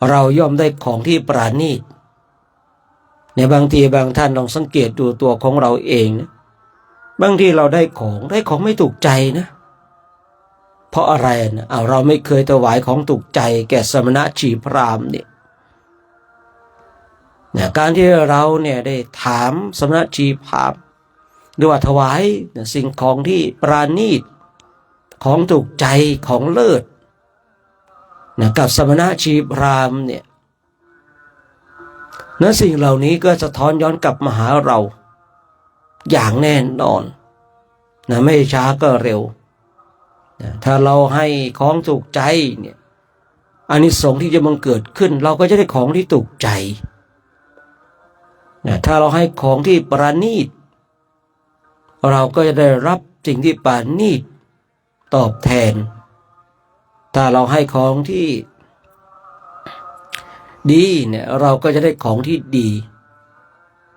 เราย่อมได้ของที่ปราณีตในบางทีบางท่านลองสังเกตดูตัวของเราเองนะบางทีเราได้ของไม่ถูกใจนะเพราะอะไรนะเราไม่เคยถวายของถูกใจแก่สมณะชีพราหมณ์เนี่ยการที่เราเนี่ยได้ถามสมณะชีพราหมณ์หรือว่าถวายสิ่งของที่ปราณีตของถูกใจของเลิศกับสมณะชีพราหมณ์เนี่ยสิ่งเหล่านี้ก็สะท้อนย้อนกลับมาหาเราอย่างแน่นอนไม่ช้าก็เร็วถ้าเราให้ของถูกใจเนี่ยอานิสงส์ที่จะบังเกิดขึ้นเราก็จะได้ของที่ถูกใจถ้าเราให้ของที่ประณีตเราก็จะได้รับสิ่งที่ประณีตตอบแทนถ้าเราให้ของที่ดีเนี่ยเราก็จะได้ของที่ดี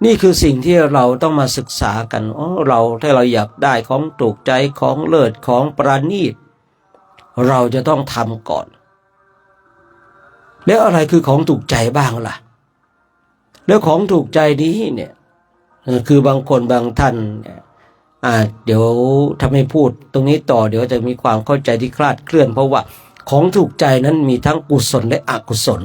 นี่คือสิ่งที่เราต้องมาศึกษากันถ้าเราอยากได้ของถูกใจของเลิศของประณีตเราจะต้องทำก่อนแล้วอะไรคือของถูกใจบ้างล่ะแล้วของถูกใจนี้เนี่ยคือบางคนบางท่านเดี๋ยวถ้าไม่พูดตรงนี้ต่อเดี๋ยวจะมีความเข้าใจที่คลาดเคลื่อนเพราะว่าของถูกใจนั้นมีทั้งกุศลและอกุศล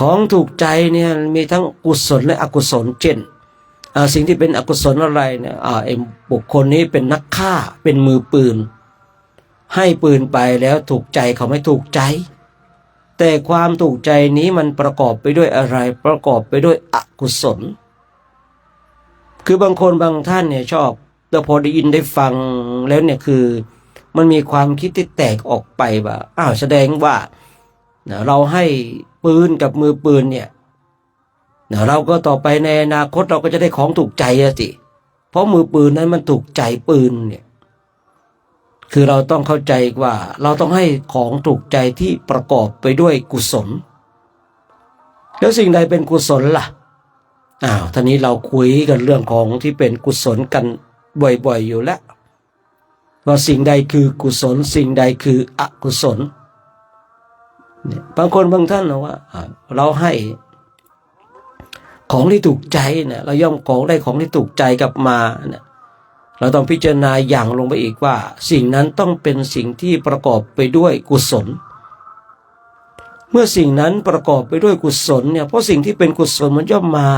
ของถูกใจเนี่ยมีทั้งกุศลและอกุศลเช่นสิ่งที่เป็นอกุศลอะไรเนี่ยบุคคลนี้เป็นนักฆ่าเป็นมือปืนให้ปืนไปแล้วถูกใจเขาไม่ถูกใจแต่ความถูกใจนี้มันประกอบไปด้วยอะไรประกอบไปด้วยอกุศลคือบางคนบางท่านเนี่ยชอบแต่พอได้ยินได้ฟังแล้วเนี่ยคือมันมีความคิดที่แตกออกไปว่าแสดงว่าเราให้ปืนกับมือปืนเนี่ยเราก็ต่อไปในอนาคตเราก็จะได้ของถูกใจสิเพราะมือปืนนั้นมันถูกใจปืนเนี่ยคือเราต้องเข้าใจว่าเราต้องให้ของถูกใจที่ประกอบไปด้วยกุศลแล้วสิ่งใดเป็นกุศลล่ะท่านี้เราคุยกันเรื่องของที่เป็นกุศลกันบ่อยๆอยู่แล้วว่าสิ่งใดคือกุศลสิ่งใดคืออกุศลบางคนบางท่านว่าเราให้ของที่ถูกใจเนี่ยเราย่อมได้ของที่ถูกใจกลับมาเนี่ยเราต้องพิจารณาอย่างลงไปอีกว่าสิ่งนั้นต้องเป็นสิ่งที่ประกอบไปด้วยกุศลเมื่อสิ่งนั้นประกอบไปด้วยกุศลเนี่ยเพราะสิ่งที่เป็นกุศลมันย่อมมา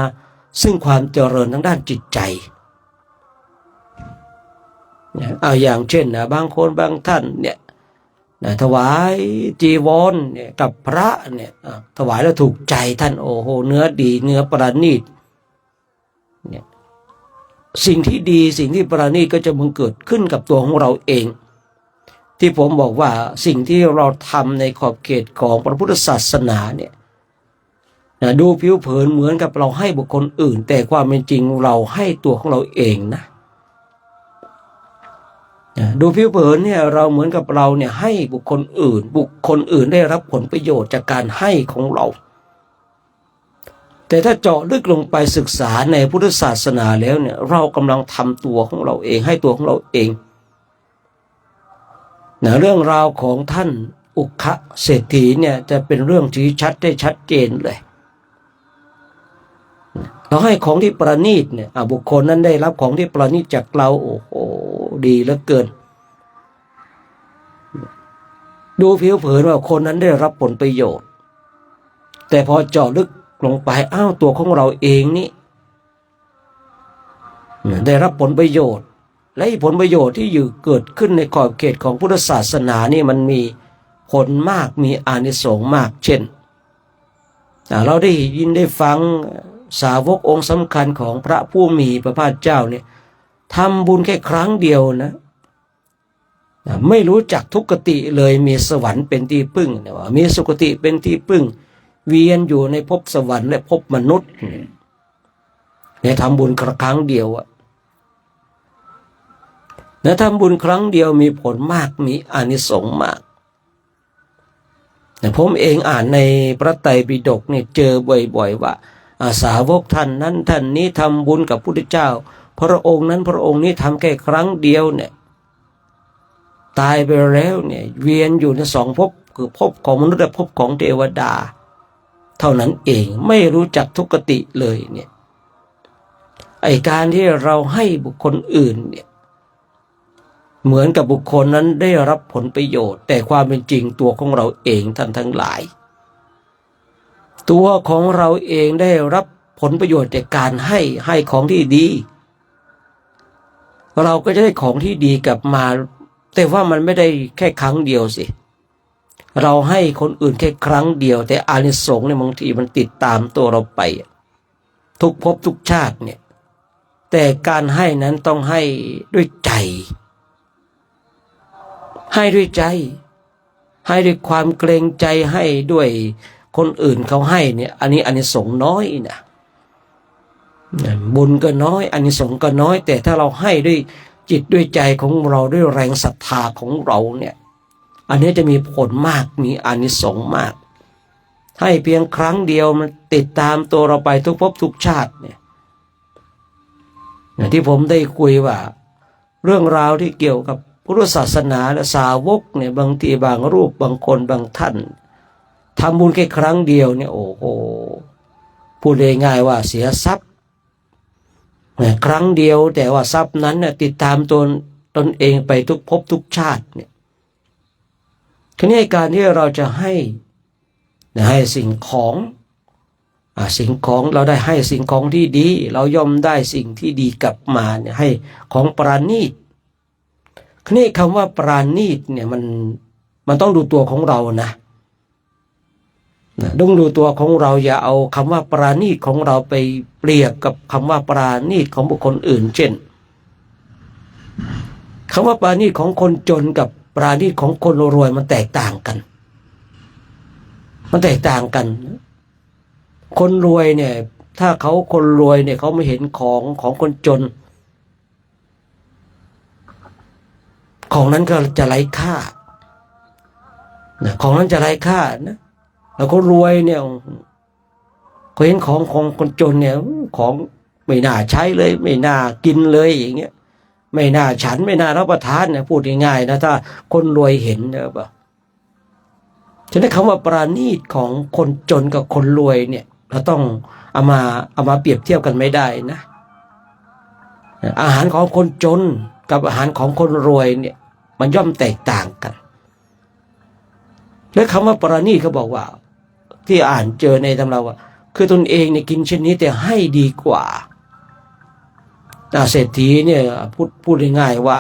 ซึ่งความเจริญทางด้านจิตใจ เอาอย่างเช่นนะบางคนบางท่านเนี่ยถวายจีวรเนี่ยกับพระเนี่ยถวายแล้วถูกใจท่านโอ้โหเนื้อดีเนื้อประณีตเนี่ยสิ่งที่ดีสิ่งที่ประณีตก็จะบังเกิดขึ้นกับตัวของเราเองที่ผมบอกว่าสิ่งที่เราทำในขอบเขตของพระพุทธศาสนาเนี่ยดูผิวเผินเหมือนกับเราให้บุคคลอื่นแต่ความเป็นจริงเราให้ตัวของเราเองนะดูผิวเผินเนี่ยเราเหมือนกับเราเนี่ยให้บุคคลอื่นได้รับผลประโยชน์จากการให้ของเราแต่ถ้าเจาะลึกลงไปศึกษาในพุทธศาสนาแล้วเนี่ยเรากำลังทำตัวของเราเองให้ตัวของเราเองเรื่องราวของท่านอุคะเศรษฐีเนี่ยจะเป็นเรื่องที่ชัดเจนเลยเราให้ของที่ประณีตเนี่ยบุคคลนั้นได้รับของที่ประณีตจากเราโอ้โหดีเหลือเกินดูผิวเผินว่าคนนั้นได้รับผลประโยชน์แต่พอเจาะลึกลงไปตัวของเราเองนี่ได้รับผลประโยชน์และผลประโยชน์ที่อยู่เกิดขึ้นในขอบเขตของพุทธศาสนานี่มันมีผลมากมีอานิสงส์มากเช่นเราได้ยินได้ฟังสาวกองค์สำคัญของพระผู้มีพระภาคเจ้าเนี่ยทำบุญแค่ครั้งเดียวนะไม่รู้จักทุกขติเลยมีสวรรค์เป็นที่พึ่งมีสุคติเป็นที่พึ่งเวียนอยู่ในภพสวรรค์และภพมนุษย์เนี่ยทำบุญครั้งเดียวทำบุญครั้งเดียวมีผลมากมีอานิสงส์มากผมเองอ่านในพระไตรปิฎกเนี่ยเจอบ่อยๆว่าสาวกท่านนั้นท่านนี้ทำบุญกับพระพุทธเจ้าพระองค์นั้นพระองค์นี้ทำแค่ครั้งเดียวเนี่ยตายไปแล้วเนี่ยเวียนอยู่ในสองภพคือภพของมนุษย์และภพของเทวดาเท่านั้นเองไม่รู้จักทุกขติเลยเนี่ยไอ้การที่เราให้บุคคลอื่นเนี่ยเหมือนกับบุคคลนั้นได้รับผลประโยชน์แต่ความเป็นจริงตัวของเราเองท่านทั้งหลายตัวของเราเองได้รับผลประโยชน์จากการให้ของที่ดีเราก็จะได้ของที่ดีกลับมาแต่ว่ามันไม่ได้แค่ครั้งเดียวสิเราให้คนอื่นแค่ครั้งเดียวแต่อานิสงส์เนี่ยบางทีมันติดตามตัวเราไปทุกภพทุกชาติเนี่ยแต่การให้นั้นต้องให้ด้วยใจให้ด้วยใจให้ด้วยความเกรงใจให้ด้วยคนอื่นเขาให้เนี่ยอันนี้อานิสงส์น้อยนะบุญก็น้อยอานิสงส์ก็น้อยแต่ถ้าเราให้ด้วยจิตด้วยใจของเราด้วยแรงศรัทธาของเราเนี่ยอันนี้จะมีผลมากมีอานิสงส์มากให้เพียงครั้งเดียวมันติดตามตัวเราไปทุกภพทุกชาติเนี่ยที่ผมได้คุยว่าเรื่องราวที่เกี่ยวกับพุทธศาสนาและสาวกเนี่ยบางทีบางรูปบางคนบางท่านทำบุญแค่ครั้งเดียวเนี่ยโอ้โหพูดง่ายๆว่าเสียทรัพย์ครั้งเดียวแต่ว่าทรัพย์นั้นเนี่ยติดตามตนเองไปทุกภพทุกชาติเนี่ยทีนี้การที่เราจะให้สิ่งของเราได้ให้สิ่งของที่ดีเราย่อมได้สิ่งที่ดีกลับมาเนี่ยให้ของปราณีตทีนี้คำว่าปราณีตเนี่ยมันต้องดูตัวของเรานะต้องดูตัวของเราอย่าเอาคำว่าปราณีตของเราไปเปรียบกับคำว่าปราณีตของบุคคลอื่นเช่นคำว่าปราณีตของคนจนกับปราณีตของคนรวยมันแตกต่างกันคนรวยเนี่ยถ้าคนรวยเนี่ยเขาไม่เห็นของคนจนของนั้นก็จะไร้ค่าของนั้นจะไร้ค่านะแล้วก็รวยเนี่ยเขาเห็นของคนจนเนี่ยของไม่น่าใช้เลยไม่น่ากินเลยอย่างเงี้ยไม่น่าฉันไม่น่ารับประทานเนี่ยพูดง่ายๆนะถ้าคนรวยเห็นเนี่ยป่ะฉะนั้นคำว่าปราณีตของคนจนกับคนรวยเนี่ยเราต้องเอามาเปรียบเทียบกันไม่ได้นะอาหารของคนจนกับอาหารของคนรวยเนี่ยมันย่อมแตกต่างกันและคำว่าปราณีตเขาบอกว่าที่อ่านเจอในตำราว่าคือตนเองเนี่ยกินเช่นนี้แต่ให้ดีกว่าเศรษฐีเนี่ยพูดง่ายๆว่า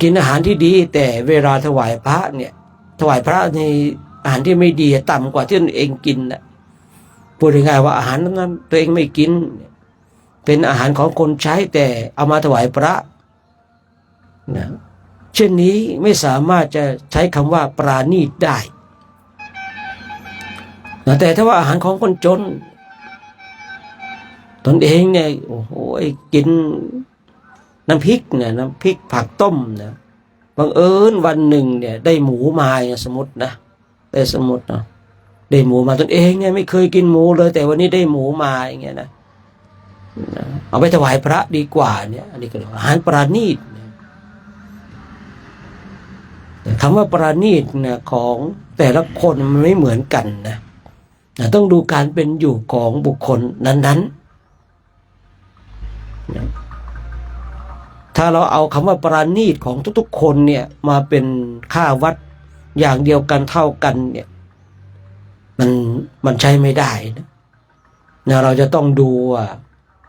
กินอาหารที่ดีแต่เวลาถวายพระเนี่ยถวายพระในอาหารที่ไม่ดีต่ำกว่าที่ตนเองกินนะพูดง่ายๆว่าอาหารนั้นตัวเองไม่กินเป็นอาหารของคนใช้แต่เอามาถวายพระนะเช่นนี้ไม่สามารถจะใช้คำว่าปราณีตได้นะแต่ถ้าว่าอาหารของคนจนตนเองเนี่ยโอ้โหกินน้ำพริกเนี่ยน้ำพริกผักต้มนะบังเอิญวันหนึ่งเนี่ยได้หมูมาสมมตินะได้สมมตินะได้หมูมาตนเองเนี่ยไม่เคยกินหมูเลยแต่วันนี้ได้หมูมาอย่างเงี้ยนะเอาไปถวายพระดีกว่าเนี่ยอันนี้ก็เรียกว่าอาหารปราณีตคำว่าปราณีตเนี่ยของแต่ละคนมันไม่เหมือนกันนะต้องดูการเป็นอยู่ของบุคคลนั้นๆถ้าเราเอาคำว่าปราณีตของทุกๆคนเนี่ยมาเป็นค่าวัดอย่างเดียวกันเท่ากันเนี่ยมันใช้ไม่ได้นะเราจะต้องดูว่า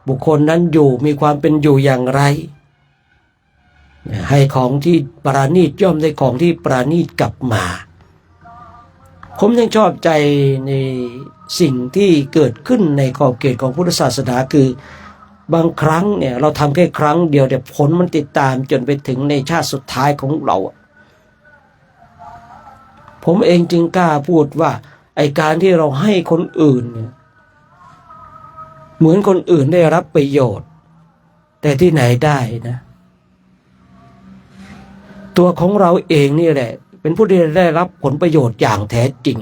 บุคคลนั้นอยู่มีความเป็นอยู่อย่างไรให้ของที่ปราณีตย่อมได้ของที่ปราณีตกลับมาผมยังชอบใจในสิ่งที่เกิดขึ้นในขอบเขตของพุทธศาสนาคือบางครั้งเนี่ยเราทำแค่ครั้งเดียวแต่ผลมันติดตามจนไปถึงในชาติสุดท้ายของเราผมเองจึงกล้าพูดว่าไอ้การที่เราให้คนอื่นเนี่ยเหมือนคนอื่นได้รับประโยชน์แต่ที่ไหนได้นะตัวของเราเองนี่แหละเป็นผู้ที่ได้รับผลประโยชน์อย่างแท้จริง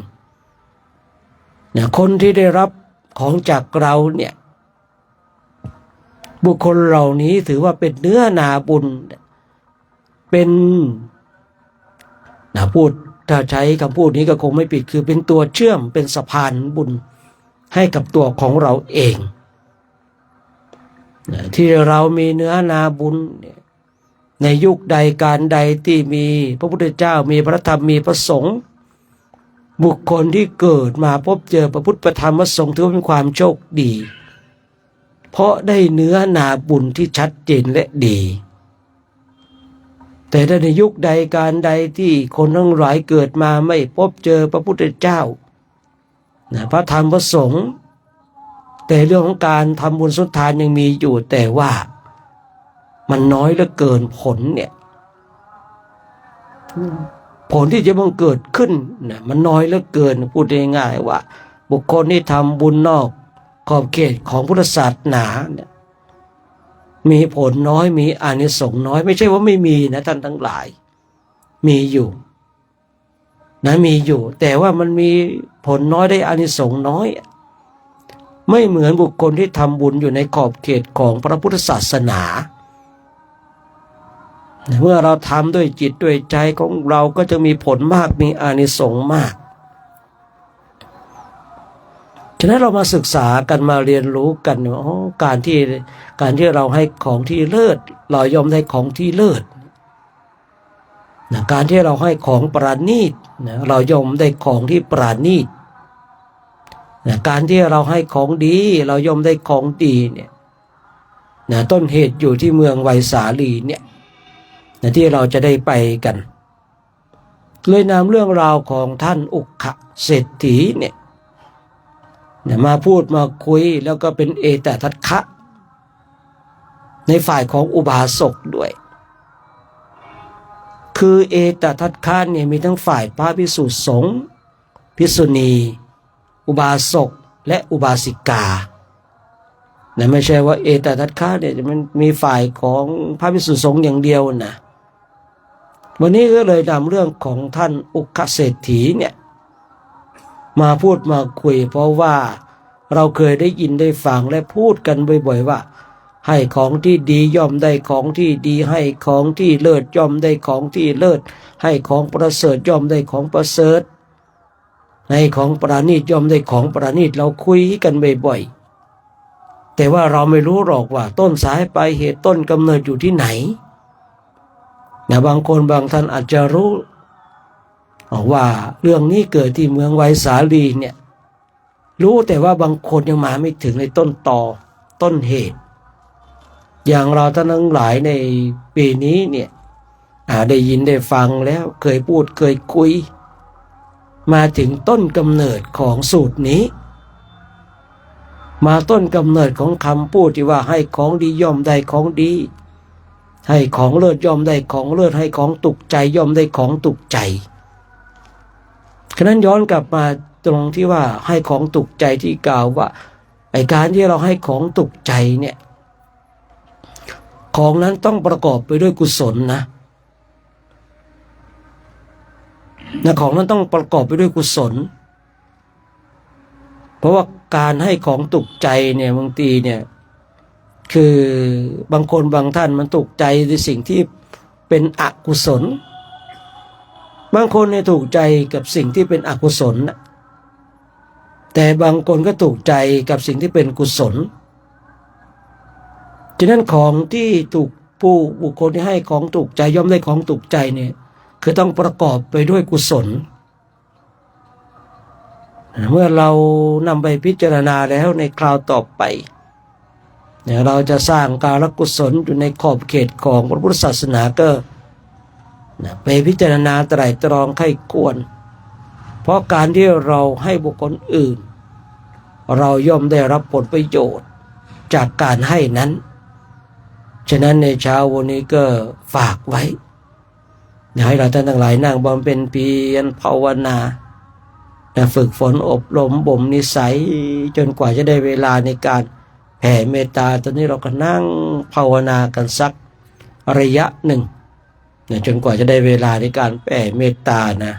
นะคนที่ได้รับของจากเราเนี่ยบุคคลเหล่านี้ถือว่าเป็นเนื้อนาบุญเป็นนะพูดถ้าใช้คำพูดนี้ก็คงไม่ผิดคือเป็นตัวเชื่อมเป็นสะพานบุญให้กับตัวของเราเองนะที่เรามีเนื้อนาบุญในยุคใดการใดที่มีพระพุทธเจ้ามีพระธรรมมีพระสงฆ์บุคคลที่เกิดมาพบเจอพระพุทธพระธรรมพระสงฆ์ถือว่าเป็นความโชคดีเพราะได้เนื้อนาบุญที่ชัดเจนและดีแต่ถ้าในยุคใดการใดที่คนทั้งหลายเกิดมาไม่พบเจอพระพุทธเจ้าพระธรรมพระสงฆ์แต่เรื่องของการทำบุญสุนทานยังมีอยู่แต่ว่ามันน้อยเหลือเกินผลเนี่ยผลที่จะบังเกิดขึ้นเนี่ยมันน้อยเหลือเกินพูดง่ายๆว่าบุคคลที่ทำบุญนอกขอบเขตของพุทธศาสนาเนี่ยมีผลน้อยมีอานิสงส์น้อยไม่ใช่ว่าไม่มีนะท่านทั้งหลายมีอยู่นะมีอยู่แต่ว่ามันมีผลน้อยได้อานิสงส์น้อยไม่เหมือนบุคคลที่ทำบุญอยู่ในขอบเขตของพระพุทธศาสนาเมื่อเราทำด้วยจิตด้วยใจของเราก็จะมีผลมากมีอานิสงส์มากฉะนั้นเรามาศึกษากันมาเรียนรู้กันว่าการที่เราให้ของที่เลิศเรายอมได้ของที่เลิศการที่เราให้ของปราณีตเรายอมได้ของที่ปราณีตการที่เราให้ของดีเรายอมได้ของดีเนี่ยต้นเหตุอยู่ที่เมืองไวสาลีเนี่ยที่เราจะได้ไปกันเลยนำเรื่องราวของท่านอุขะเศรษฐีเนี่ยมาพูดมาคุยแล้วก็เป็นเอตทัคคะในฝ่ายของอุบาสกด้วยคือเอตทัคคะเนี่ยมีทั้งฝ่ายพระภิกษุสงฆ์ภิกษุณีอุบาสกและอุบาสิกาไม่ใช่ว่าเอตทัคคะเนี่ยมันมีฝ่ายของพระภิกษุสงฆ์อย่างเดียวนะวันนี้ก็เลยนำเรื่องของท่านอุขะเศรษฐีเนี่ยมาพูดมาคุยเพราะว่าเราเคยได้ยินได้ฟังและพูดกันบ่อยๆว่าให้ของที่ดีย่อมได้ของที่ดีให้ของที่เลิศย่อมได้ของที่เลิศให้ของประเสริฐย่อมได้ของประเสริฐให้ของปราณีตย่อมได้ของปราณีตเราคุยกันบ่อยๆแต่ว่าเราไม่รู้หรอกว่าต้นสายปลายเหตุต้นกำเนิดอยู่ที่ไหนบางคนบางท่านอาจจะรู้ว่าเรื่องนี้เกิดที่เมืองไวสาลีเนี่ยรู้แต่ว่าบางคนยังมาไม่ถึงในต้นตอต้นเหตุอย่างเราท่านทั้งหลายในปีนี้เนี่ย ได้ยินได้ฟังแล้วเคยพูดเคยคุยมาถึงต้นกำเนิดของสูตรนี้มาต้นกำเนิดของคำพูดที่ว่าให้ของดีย่อมได้ของดีให้ของเลิศย่อมได้ของเลิศให้ของตุกใจย่อมได้ของตุกใจฉะนั้นย้อนกลับมาตรงที่ว่าให้ของตุกใจที่กล่าวว่าไอ้การที่เราให้ของตุกใจเนี่ยของนั้นต้องประกอบไปด้วยกุศลนะของนั้นต้องประกอบไปด้วยกุศลเพราะว่าการให้ของตุกใจเนี่ยบางทีเนี่ยคือบางคนบางท่านมันถูกใจในสิ่งที่เป็นอกุศลบางคนเนี่ยถูกใจกับสิ่งที่เป็นอกุศลนะแต่บางคนก็ถูกใจกับสิ่งที่เป็นกุศลฉะนั้นของที่ถูกบุคคลที่ให้ของถูกใจย่อมได้ของถูกใจเนี่ยคือต้องประกอบไปด้วยกุศลเมื่อเรานำไปพิจารณาแล้วในคราวต่อไปเราจะสร้างการกุศลอยู่ในขอบเขตของพระพุทธศาสนาก็ไปพิจารณาไตร่ตรองไข้ควรเพราะการที่เราให้บุคคลอื่นเราย่อมได้รับผลประโยชน์จากการให้นั้นฉะนั้นในเช้าวันนี้ก็ฝากไว้ให้เราท่านทั้งหลายนั่งบำเพ็ญเพียรภาวนาฝึกฝนอบรมบ่มนิสัยจนกว่าจะได้เวลาในการแผ่เมตตาตอนนี้เราก็นั่งภาวนากันสักระยะหนึ่งจนกว่าจะได้เวลาในการแผ่เมตตานะ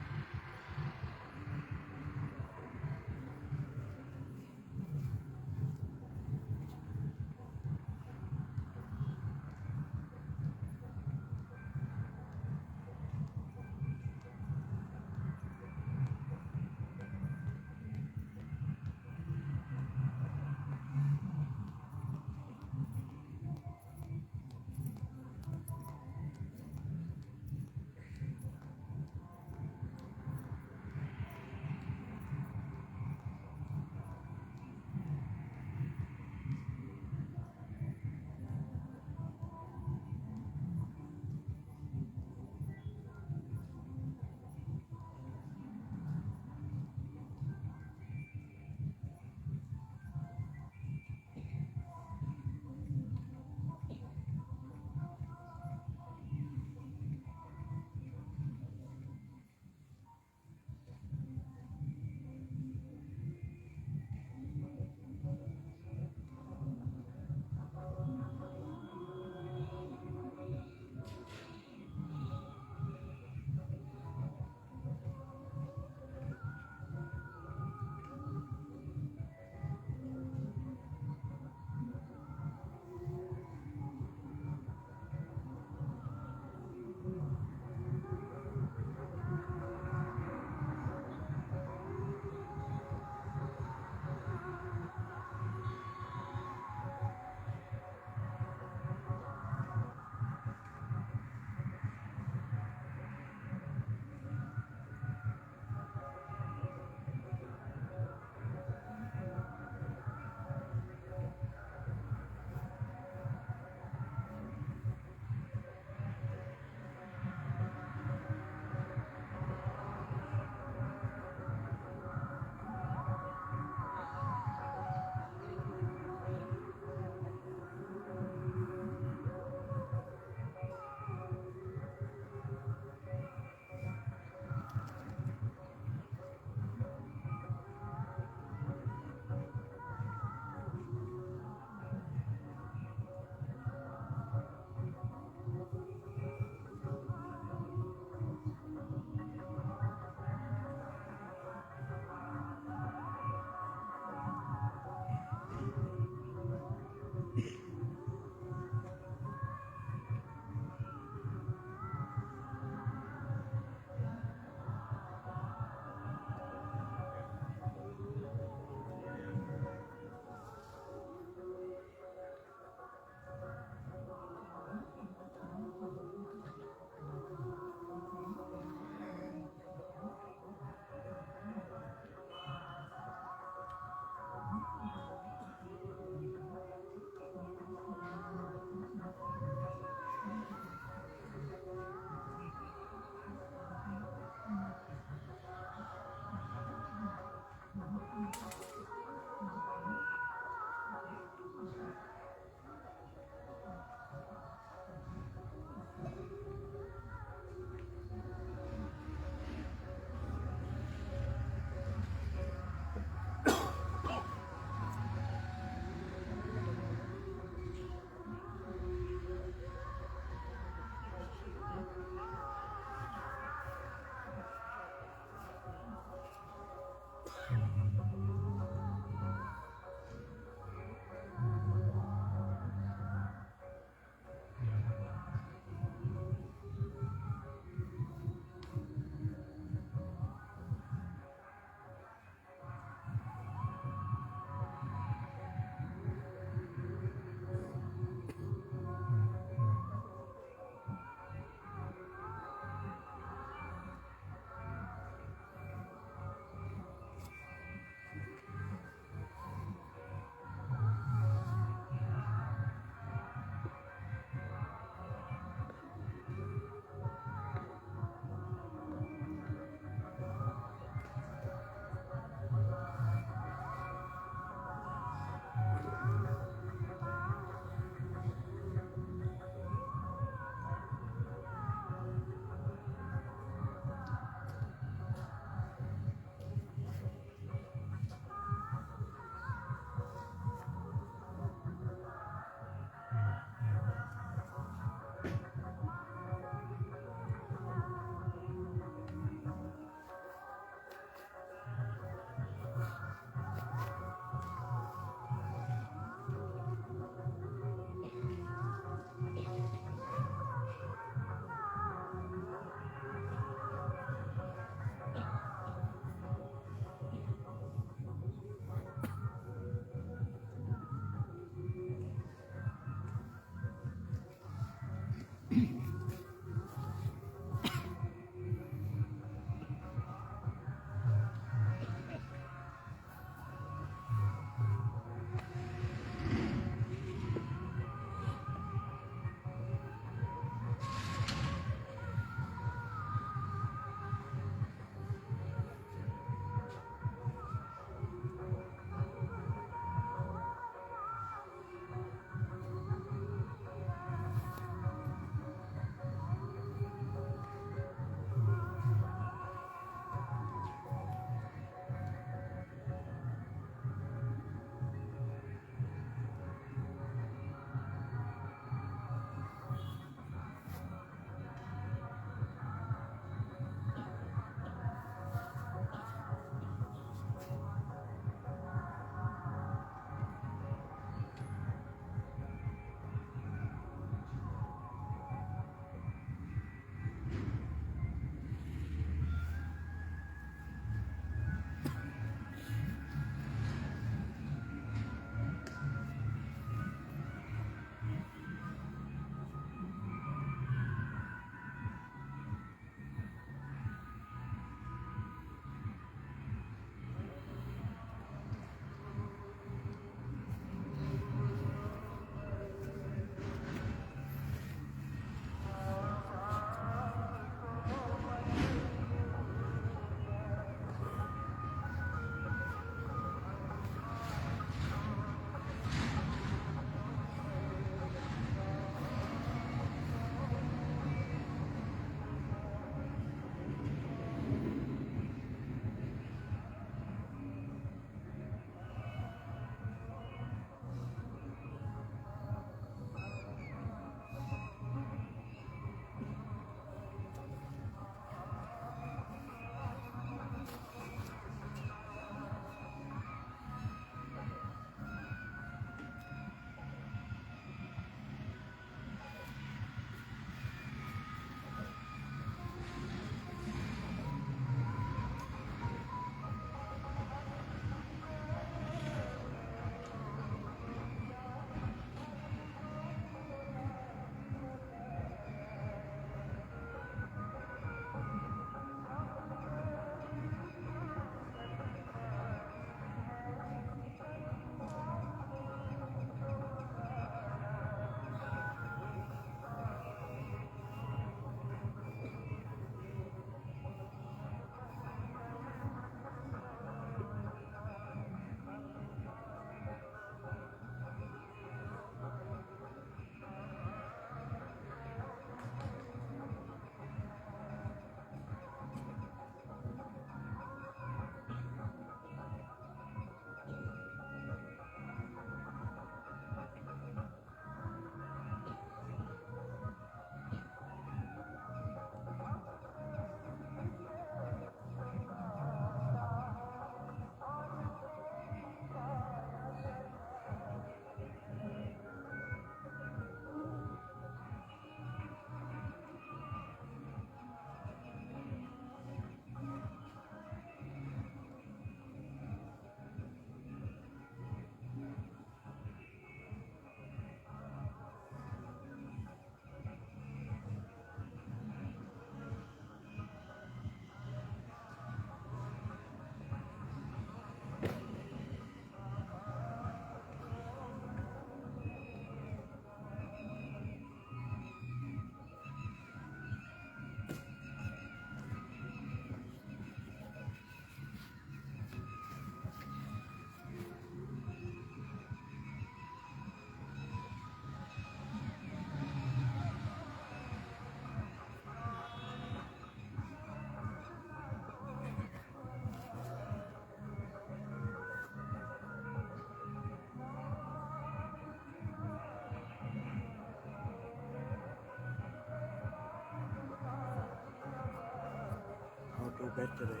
ดูเบสเลย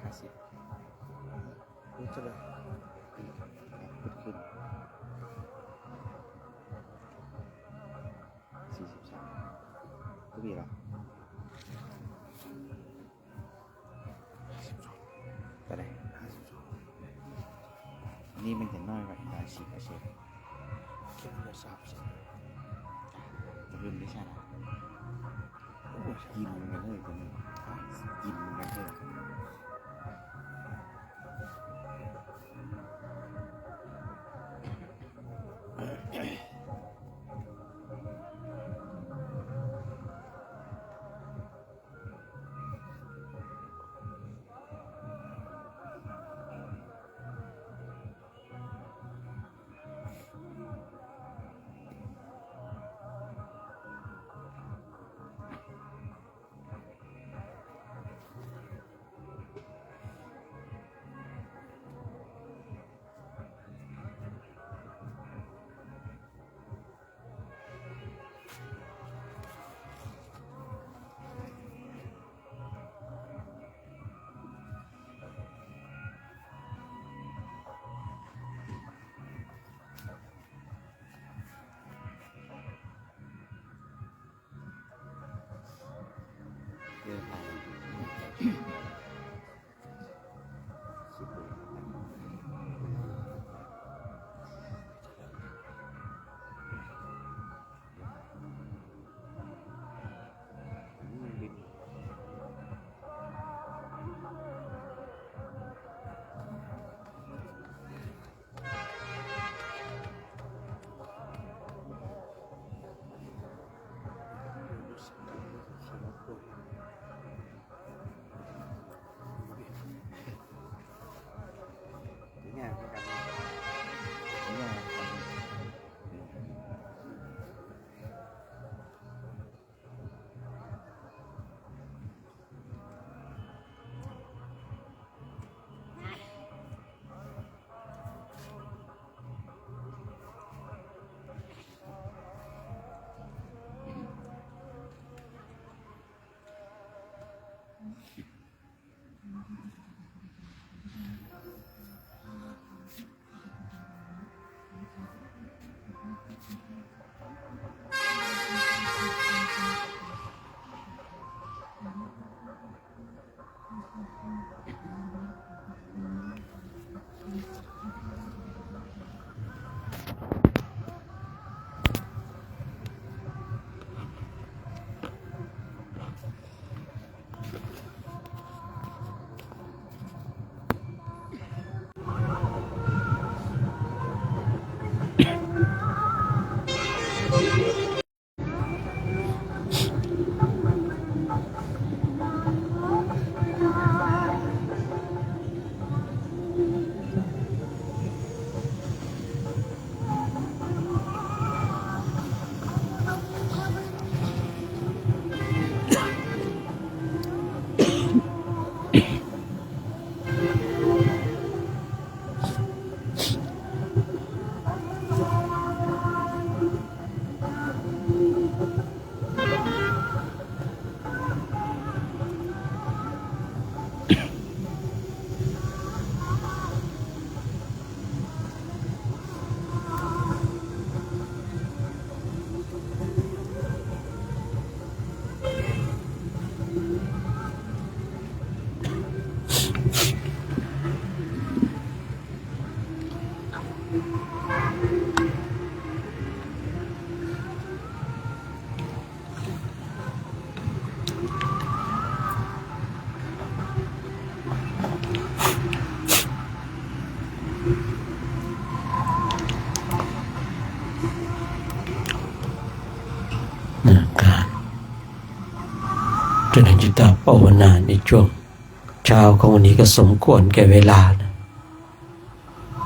50ดูเท่าไหร่ขึ้น43ก็มีละ52ไปไหน52นี่มันจะน้อยกว่าอีก40%คิดว่า30 เริ่มได้ชาติโอ้ยกินมันเลยตอนนี้กินมันเลยเรื่องอะไรคิดดูบินเนี่ยเหมือนกันเนี่ยการเจริญจิตภาวนาในช่วงเช้าของวันนี้ก็สมควรแก่เวลานะ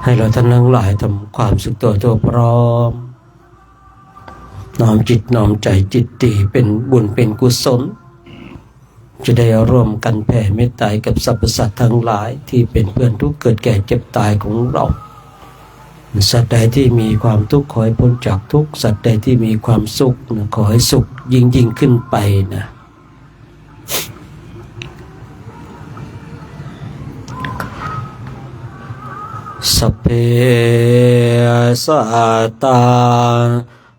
ให้เราท่านทั้งหลายทำความสึกตัวพร้อมน้อมจิตน้อมใจจิตตีเป็นบุญเป็นกุศลจะได้ร่วมกันแผ่เมตตากับสรรพสัตว์ทั้งหลายที่เป็นเพื่อนทุกข์เกิดแก่เจ็บตายของเราสัตว์ใดที่มีความทุกข์ขอให้พ้นจากทุกข์สัตว์ใดที่มีความสุขนะขอให้สุขยิ่งขึ้นไปนะสัพเพสัตตา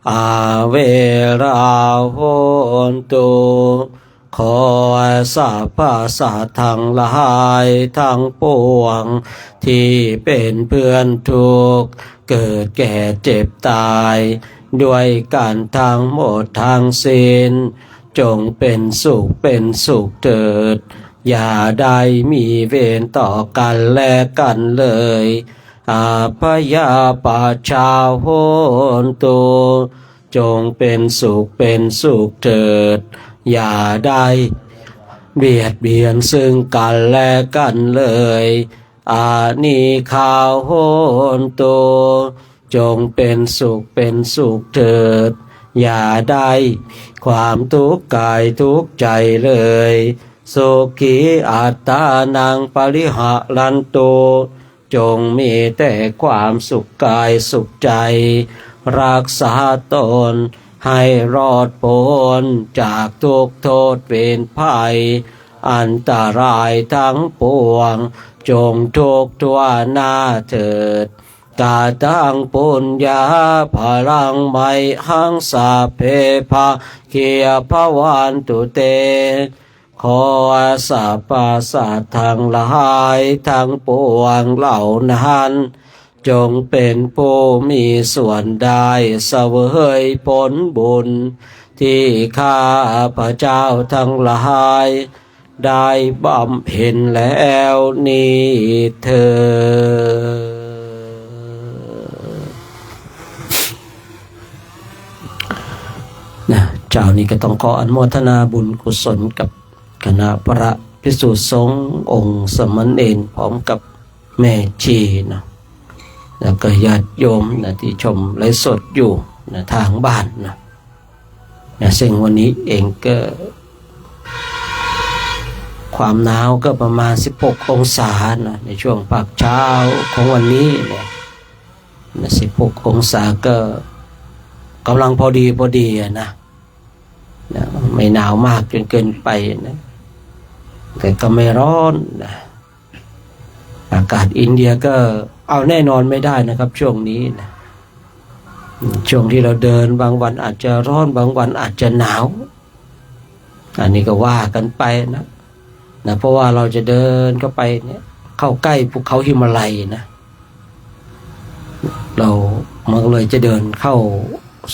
อาเวราโหนตุขอสัพพสัตว์ทั้งหลายทั้งปวงที่เป็นเพื่อนทุกข์เกิดแก่เจ็บตาย ด้วยการทางหมดทางสิ้นจงเป็นสุขเถิดอย่าได้มีเวรต่อกันและกันเลยอาพยาปาชาโหนตุจงเป็นสุขเถิดอย่าได้เบียดเบียนซึ่งกันและกันเลยอานิคาโหนตุจงเป็นสุขเถิดอย่าได้ความทุกข์กายทุกข์ใจเลยสุขีอัตตานังปริหะรันตุจงมีแต่ความสุขกายสุขใจรักษาตนให้รอดพ้นจากทุกข์โทษเวรภัยอันตรายทั้งปวงจงทุกข์ทั่วหน้าเถิดกาตังปุญญาพลังไมหังสาเพภาเคียภวันตุเตขอสัพพสัตว์ทั้งหลายทั้งปวงเหล่านั้นจงเป็นผู้มีส่วนได้เสวยผลบุญที่ข้าพระเจ้าทั้งหลายได้บำเพ็ญแล้วนี้เถิดเจ้านี้ก็ต้องขออนุโมทนาบุญกุศลกับคณะพระภิกษุสงฆ์องค์สมณเณรพร้อมกับแม่ชีนะแล้วก็ญาติโยมนะที่ชมไลฟ์สดอยู่นะทางบ้านนะซึ่งวันนี้เองก็ความหนาวก็ประมาณ16องศานะในช่วงภาคเช้าของวันนี้เนี่ย16องศาก็กำลังพอดีนะไม่หนาวมากจนเกินไปนะแต่ก็ไม่ร้อนนะอากาศอินเดียก็เอาแน่นอนไม่ได้นะครับช่วงนี้นะช่วงที่เราเดินบางวันอาจจะร้อนบางวันอาจจะหนาวอันนี้ก็ว่ากันไปนะเพราะว่าเราจะเดินเข้าไปเนี่ยเข้าใกล้ภูเขาหิมาลัยนะมันเลยจะเดินเข้า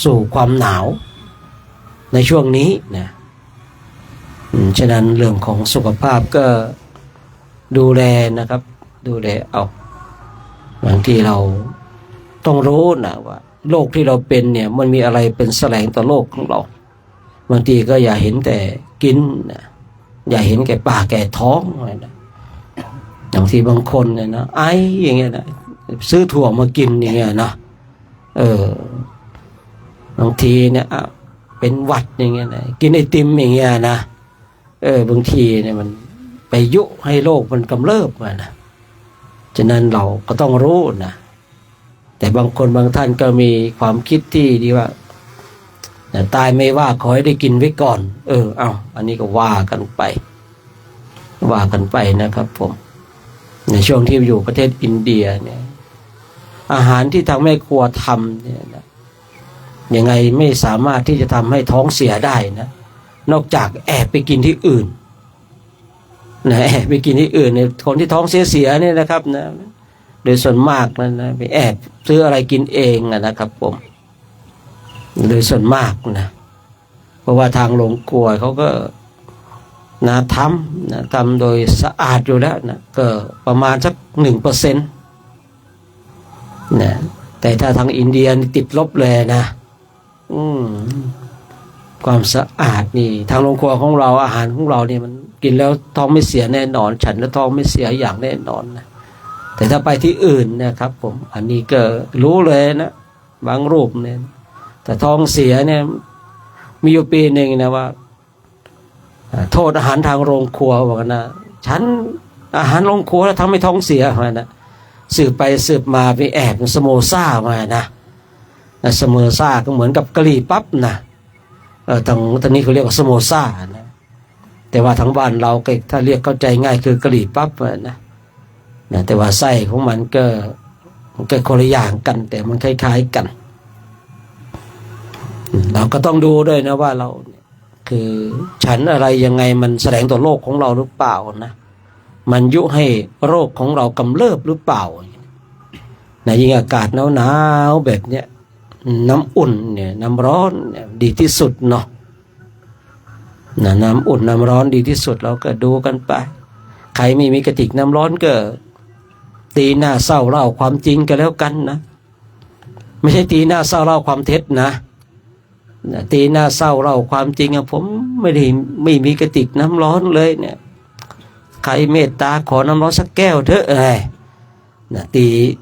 สู่ความหนาวในช่วงนี้นะฉะนั้นเรื่องของสุขภาพก็ดูแลนะครับดูแลเอาบางทีเราต้องรู้นะว่าโรคที่เราเป็นเนี่ยมันมีอะไรเป็นแสลงต่อโลกของเราบางทีก็อย่าเห็นแต่กินนะอย่าเห็นแก่ปากแก่ท้องอะไรนะอย่างที่บางคนเนี่ยนะไอ้อย่างเงี้ยนะซื้อถั่วมากินอย่างเงี้ยนะบางทีเนี่ยเป็นหวัดอย่างเงี้ยนะกินไอติมอย่างเงี้ยนะบางทีเนี่ยมันไปยุให้โรคมันกำเริบมานะฉะนั้นเราก็ต้องรู้นะแต่บางคนบางท่านก็มีความคิดที่ดีว่าตายไม่ว่าขอให้ได้กินไว้ก่อนอันนี้ก็ว่ากันไปนะครับผมในช่วงที่อยู่ประเทศอินเดียเนี่ยอาหารที่ทางแม่ครัวทำเนี่ยนะยังไงไม่สามารถที่จะทำให้ท้องเสียได้นะนอกจากแอบไปกินที่อื่นนะแอบไปกินที่อื่นเนี่ยคนที่ท้องเสียเนี่ยนะครับนะโดยส่วนมากนะไปแอบซื้ออะไรกินเองนะครับผมโดยส่วนมากนะเพราะว่าทางโรงครัวเขาก็ทำโดยสะอาดอยู่แล้วนะก็ประมาณสัก 1% นะแต่ถ้าทางอินเดียติดลบเลยนะความสะอาดนี่ทางโรงครัวของเราอาหารของเราเนี่ยมันกินแล้วท้องไม่เสียแน่นอนฉันแล้วท้องไม่เสียอย่างแน่นอนนะแต่ถ้าไปที่อื่นนะครับผมอันนี้ก็รู้เลยนะบางรูปเนี่ยแต่ท้องเสียเนี่ยมีอยู่ปีหนึ่งนะว่าโทษอาหารทางโรงครัวบอกนะฉันอาหารโรงครัวแล้วทำให้ท้องเสียมานะสืบไปสืบมาไปแอบสโมซ่ามานะสโมซ่าก็เหมือนกับกะหรี่ปั๊บนะตอนนี้เขาเรียกว่าสโมซ่านะแต่ว่าทางบ้านเราถ้าเรียกเข้าใจง่ายคือกะหรี่ปั๊บนะแต่ว่าไส้ของมันก็คนละอย่างกันแต่มันคล้ายๆกันเราก็ต้องดูด้วยนะว่าเราคือฉันอะไรยังไงมันแสดงต่อโลกของเราหรือเปล่านะมันยุให้โรคของเรากำเริบหรือเปล่ายิ่งอากาศหนาวๆแบบเนี้ย น้ำอุ่นเนี่ยน้ำร้อนเนี่ยดีที่สุดเนาะน้ำอุ่นน้ำร้อนดีที่สุดเราก็ดูกันไปใครไม่มีกระติกน้ำร้อนก็ตีหน้าเศร้าเล่าความจริงกันแล้วกันนะไม่ใช่ตีหน้าเศร้าเล่าความเท็จนะตีหน้าเศร้าเล่าความจริงอะผมไม่มีกระติกน้ำร้อนเลยเนี่ยใครเมตตาขอน้ำร้อนสักแก้วเถอะนะ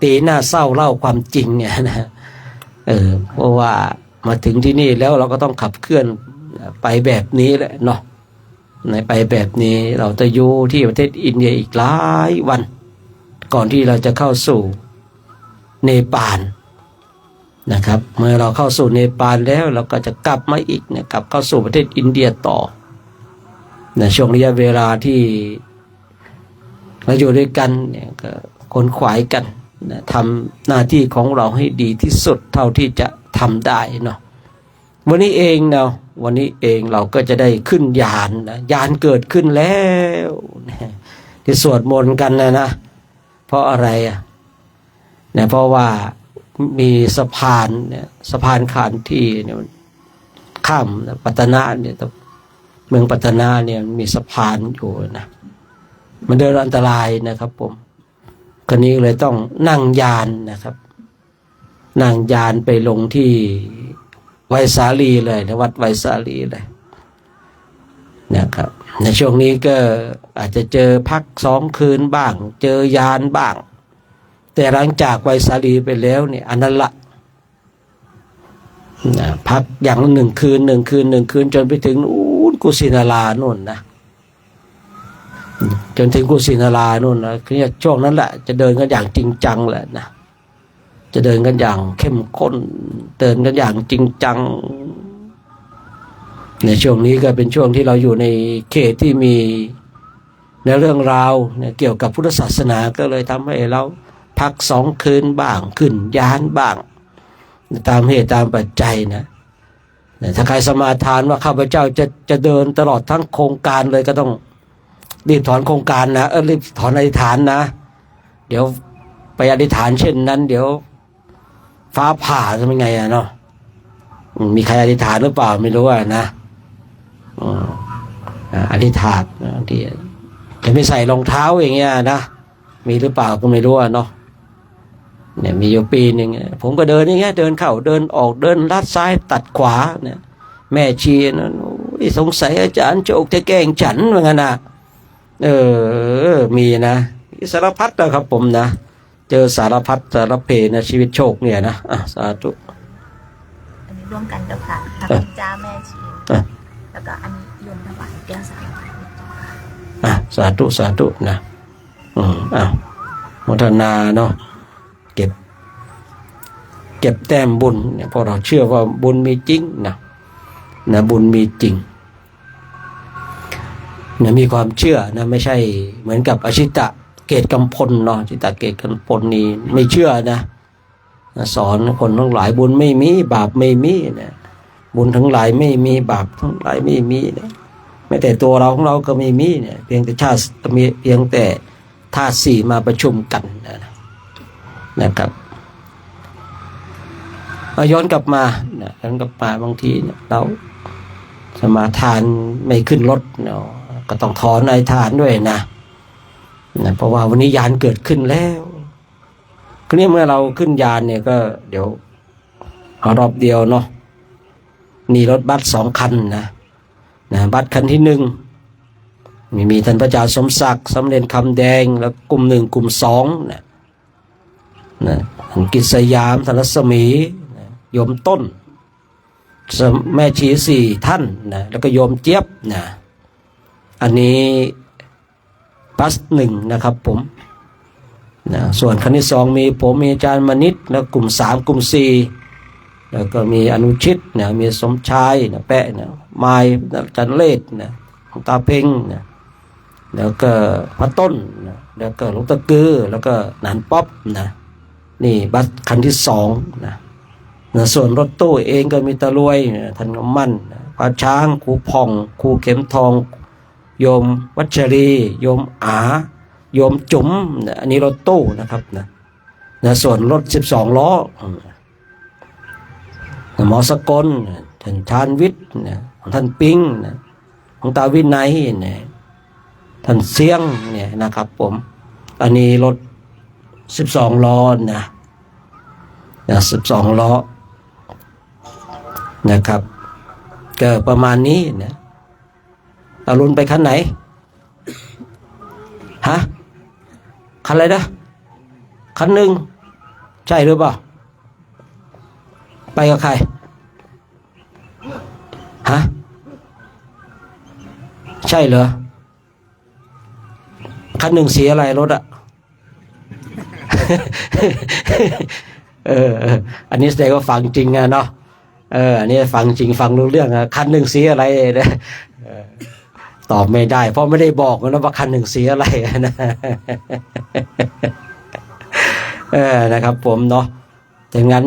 ตีหน้าเศร้าเล่าความจริงเนี่ยนะเพราะว่ามาถึงที่นี่แล้วเราก็ต้องขับเคลื่อนไปแบบนี้แหละเนาะไปแบบนี้เราจะอยู่ที่ประเทศอินเดียอีกหลายวันก่อนที่เราจะเข้าสู่เนปาลนะครับเมื่อเราเข้าสู่เนปาลแล้วเราก็จะกลับมาอีกเนี่ยกลับเข้าสู่ประเทศอินเดียต่อในช่วงระยะเวลาที่เราอยู่ด้วยกันเนี่ยก็ขนขวายกันนะทำหน้าที่ของเราให้ดีที่สุดเท่าที่จะทำได้เนาะวันนี้เองเราก็จะได้ขึ้นยานนะยานเกิดขึ้นแล้วที่สวดมนต์กันนะเพราะอะไรเพราะว่ามีสะพานเนี่ยสะพานข้ามที่เนี่ยข้ามปัตตนาเนี่ยเมืองปัตตนาเนี่ยมีสะพานอยู่นะมันเดินอันตรายนะครับผมคนนี้เลยต้องนั่งยานนะครับนั่งยานไปลงที่ไวสาลีเลยในวัดไวสาลีเลยนะครับในช่วงนี้ก็อาจจะเจอพัก2 คืนบ้างเจอยานบ้างแต่หลังจากไวสาลีไปแล้วเนี่ยอันนั้นละพักอย่างละ1 คืนจนไปถึงกุสินาราโน่นนะจนถึงกุสินาราโน่นนะคือช่วงนั้นแหละจะเดินกันอย่างจริงจังแหละนะจะเดินกันอย่างเข้มข้นเดินกันอย่างจริงจังในช่วงนี้ก็เป็นช่วงที่เราอยู่ในเขตที่มีในเรื่องราวเนี่ยเกี่ยวกับพุทธศาสนาก็เลยทำให้เราพัก2 คืนบ้างขึ้นยานบ้างตามเหตุตามปัจจัยนะถ้าใครสมาทานว่าข้าพเจ้าจะเดินตลอดทั้งโครงการเลยก็ต้องรีบถอนโครงการนะรีบถอนอธิษฐานนะเดี๋ยวไปอธิษฐานเช่นนั้นเดี๋ยวฟ้าผ่าจะเป็นไงเนาะมีใครอธิษฐานหรือเปล่าไม่รู้นะอธิษฐานที่จะไม่ใส่รองเท้าอย่างเงี้ยนะมีหรือเปล่าก็ไม่รู้เนาะเนี่ยมีอยู่ปีนึงผมก็เดินอย่างเงี้ยเดินเข้าเดินออกเดินลัดซ้ายตัดขวาเนี่ยแม่ชีนะสงสัยอาจารย์โจกจะแกล้งฉันเหมือนกันนะมีนะสารพัดนะครับผมนะเจอสารพัดสารเพนะชีวิตโชคเนี่ยนะสาธุอันนี้ร่วมกันเจ้าค่ะพระคุณเจ้าแม่ชีแล้วก็อันนี้รวมถวายแก้วสารพัดสาธุนะโมทนาเนาะเก็บแต้มบุญเนี่ยเพราะเราเชื่อว่าบุญมีจริงนะบุญมีจริงเนี่ยมีความเชื่อนะไม่ใช่เหมือนกับอชิตะเกตกำพลเนาะอชิตะเกตกำพลนี่ไม่เชื่อนะสอนคนทั้งหลายบุญไม่มีบาปไม่มีนะบุญทั้งหลายไม่มีบาปทั้งหลายไม่มีนะแม้แต่ตัวเราของเราก็ไม่มีเนี่ยเพียงแต่ธาตุสี่มาประชุมกันนะครับย้อนกลับมาบางทีเนี่ยเราสมาทานไม่ขึ้นรถเนาะก็ต้องถอนอธิษฐานด้วยนะเพราะว่าวันนี้ยานเกิดขึ้นแล้วคราวนี้เมื่อเราขึ้นยานเนี่ยก็เดี๋ยวเอารอบเดียวเนาะนี่รถบัส2 คันนะบัสคันที่1มีท่านพระอาจารย์สมศักดิ์สำเร็จคำแดงแล้วกลุ่ม1กลุ่ม2นะกิจสยามธนรัศมีโยมต้นแม่ชี4 ท่านนะแล้วก็โยมเจี๊ยบนะอันนี้บัส1นะครับผมนะส่วนคันที่2มีผมมีอาจารย์มณิตแล้วกลุ่ม3กลุ่ม4แล้วก็มีอนุชิตนะมีสมชายนะแปะนะไม้จันเลศนะตาเพ่งนะแล้วก็พระต้นนะแล้วก็หลวงตะกือแล้วก็หนานป๊อปนะนี่บัสคันที่2นะส่วนรถตู้เองก็มีตะรวยท่านกำมั่นพระช้างครูผ่องครูเข็มทองโยมวัชรีโยมโยมจุ๋มอันนี้รถตู้นะครับนะส่วนรถ12 ล้อ หมอสกลท่านชาญวิทย์ท่านปิงของตาวินัยเนี่ยท่านเสียงเนี่ยนะครับผมอันนี้รถ12 ล้อนะ12 ล้อนะครับก็ประมาณนี้นะอรุณไปคันไหนฮะคันอะไรนะคันหนึ่งใช่หรือเปล่าไปกับใครฮะใช่เหรอคันหนึ่งสีอะไรรถอะ อันนี้แสดงว่าฟังจริงอะเนาะอันนี้ฟังจริงฟังรู้เรื่องอะคันหนึ่งสีอะไรนะตอบไม่ได้เพราะไม่ได้บอกนะว่าคันหนึ่งสีอะไรนะ นะครับผมเนาะดังนั้น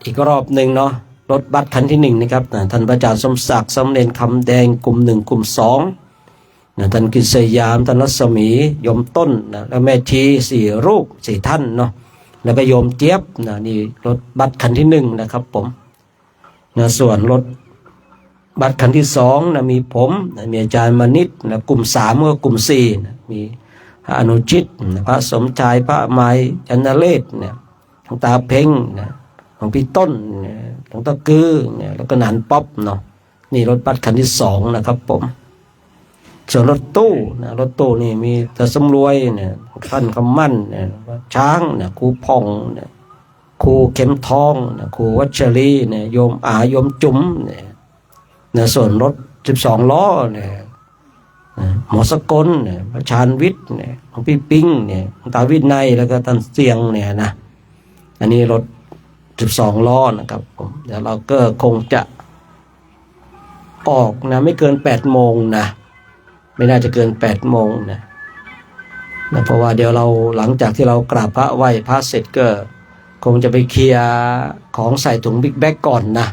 อีกรอบหนึ่งเนาะรถบัสคันที่1นะครับท่านพระอาจารย์สมศักดิ์สำเร็จคำแดงกลุ่ม1กลุ่ม2ท่านกิษยามท่านรัศมีโยมต้นนะแล้วแม่ชี4 รูป4 ท่านเนาะแล้วก็โยมเจี๊ยบนะนี่รถบัสคันที่1นะครับผมนะส่วนรถบัสคันที่2นะมีผมนะมีอาจารย์มณิตนะกลุ่ม3ก็กลุ่ม4นะมีพระอนุชิตนะพระสมชายพระไม้จันทเลศเนี่ยของตาเพ่งนะของพี่ต้นเนี่ยของตะกือเนี่ยแล้วก็หนานป๊อปเนาะนี่รถบัสคันที่2นะครับผมส่วนรถตู้นะรถตู้นี่มีตาสำรวยเนี่ยท่านคำมั่นเนี่ยช้างเนี่ยครูพองเนี่ยครูเข็มทองเนี่ยครูวัชรีเนี่ยโยมโยมจุ๋มเนี่ยส่วนรถ12 ล้อเนี่ยหมอสกลเนี่ยพระชาญวิทย์เนี่ยของพี่ปิงเนี่ยตาวินัยแล้วก็ท่านเสียงเนี่ยนะอันนี้รถ12 ล้อนะครับผมเดี๋ยวเราก็คงจะออกนะไม่เกิน8 โมงนะไม่น่าจะเกิน8 โมงนะเพราะว่าเดี๋ยวเราหลังจากที่เรากราบพระไหว้พระเสร็จก็คงจะไปเคลียร์ของใส่ถุงบิ๊กแบ็กก่อนนะ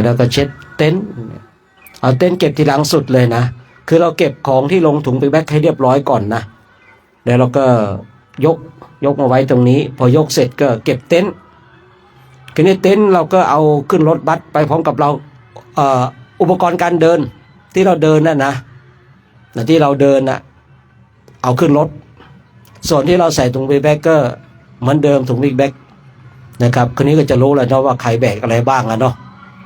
แล้วก็เช็ดเต็นท์เอาเต็นท์เก็บทีหลังสุดเลยนะคือเราเก็บของที่ลงถุงบิ๊กแบ็กให้เรียบร้อยก่อนนะแล้วเราก็ยกมาไว้ตรงนี้พอยกเสร็จก็เก็บเต็นท์ทีนี้เต็นท์เราก็เอาขึ้นรถบัสไปพร้อมกับเราอุปกรณ์การเดินที่เราเดินนะที่เราเดินเอาขึ้นรถส่วนที่เราใส่ถุงบิ๊กแบ็กก็เหมือนเดิมถุงบิ๊กแบ็กนะครับคนนี้ก็จะรู้แล้วเนาะว่าใครแบกอะไรบ้างเนาะ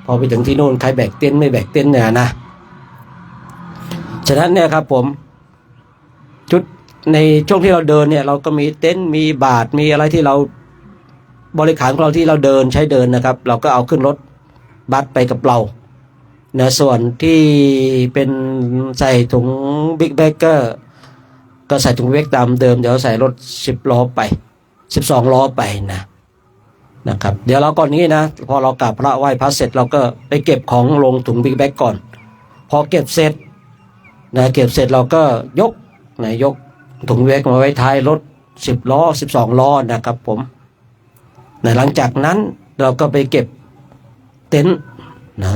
พอไปถึงที่โน่นใครแบกเต็นท์ไม่แบกเต็นท์เนี่ยนะฉะนั้นเนี่ยครับผมจุดในช่วงที่เราเดินเนี่ยเราก็มีเต็นท์มีบาตรมีอะไรที่เราบริขารของเราที่เราเดินใช้เดินนะครับเราก็เอาขึ้นรถบัสไปกับเรานะส่วนที่เป็นใส่ถุงบิ๊กแบ็กก็ใส่ถุงเวกตามเดิมเดี๋ยวใส่รถ10 ล้อไป12 ล้อไปนะครับเดี๋ยวเราก่อนนี้นะพอเรากราบพระไหว้พระเสร็จเราก็ไปเก็บของลงถุงบิ๊กแบ็กก่อนพอเก็บเสร็จเก็บเสร็จเราก็ยกถุงบิ๊กแบ็กมาไว้ท้ายรถ10 ล้อ12 ล้อนะครับผมหลังจากนั้นเราก็ไปเก็บเต็นท์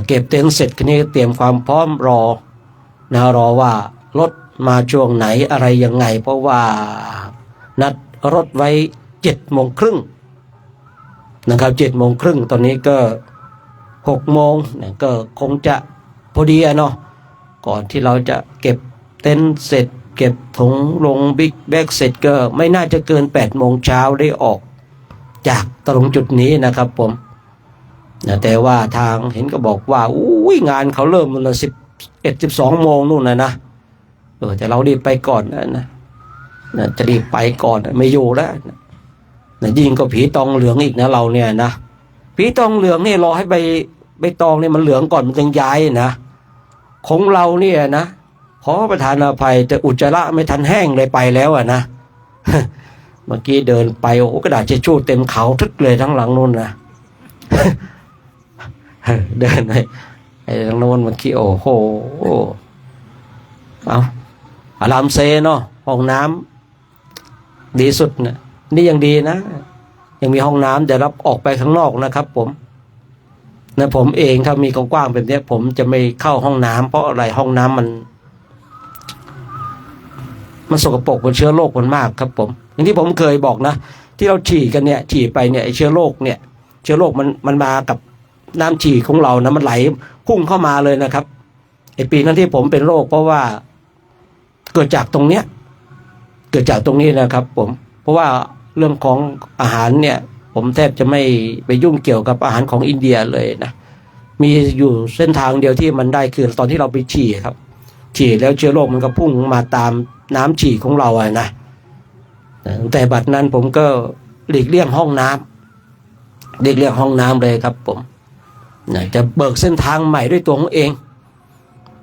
เก็บเต็นท์เสร็จทีนี้เตรียมความพร้อมรอว่ารถมาช่วงไหนอะไรยังไงเพราะว่านัดรถไว้7 โมงครึ่งนะครับ7 โมงครึ่งตอนนี้ก็6 โมงก็คงจะพอดีเนาะก่อนที่เราจะเก็บเต็นท์เสร็จเก็บถุงลงบิ๊กแบ็กเสร็จก็ไม่น่าจะเกิน8 โมงเช้าได้ออกจากตรงจุดนี้นะครับผมแต่ว่าทางเห็นก็บอกว่าอุ้ยงานเขาเริ่มมัน11-12 โมงนู่นนะแต่เรารีบไปก่อนนะจะรีบไปก่อนไม่อยู่แล้วยิ่งก็ผีตองเหลืองอีกนะเราเนี่ยนะผีตองเหลืองนี่รอให้ใบตองนี่มันเหลืองก่อนมันจึงย้ายนะของเราเนี่ยนะขอประทานอภัยแต่อุจจาระไม่ทันแห้งเลยไปแล้วนะ เมื่อกี้เดินไปโอ้กระดาษเช็ดชู่เต็มเขาทึกเลยทั้งหลังนู่นนะ เดินไปทางโน้นเมื่อกี้โอ้โหเอาอารามเซเนาะห้องน้ำดีสุดนะนี่ยังดีนะยังมีห้องน้ำแต่รับออกไปข้างนอกนะครับผมผมเองถ้ามีกว้างๆแบบนี้ผมจะไม่เข้าห้องน้ำเพราะอะไรห้องน้ำมันสกปรกมันเชื้อโรคมันมากครับผมอย่างที่ผมเคยบอกนะที่เราฉี่กันเนี่ยฉี่ไปเนี่ยไอเชื้อโรคเนี่ยเชื้อโรคมันมากับ น้ำฉี่ของเรานะมันไหลพุ่งเข้ามาเลยนะครับไอปีนั้นที่ผมเป็นโรคเพราะว่าเกิดจากตรงเนี้ยเกิดจากตรงนี้นะครับผมเพราะว่าเรื่องของอาหารเนี่ยผมแทบจะไม่ไปยุ่งเกี่ยวกับอาหารของอินเดียเลยนะมีอยู่เส้นทางเดียวที่มันได้คือตอนที่เราไปฉี่ครับฉี่แล้วเชื้อโรคมันก็พุ่งมาตามน้ำฉี่ของเราอะนะแต่บัดนั้นผมก็หลีกเลี่ยงห้องน้ำหลีกเลี่ยงห้องน้ำเลยครับผมจะเบิกเส้นทางใหม่ด้วยตัวของเอง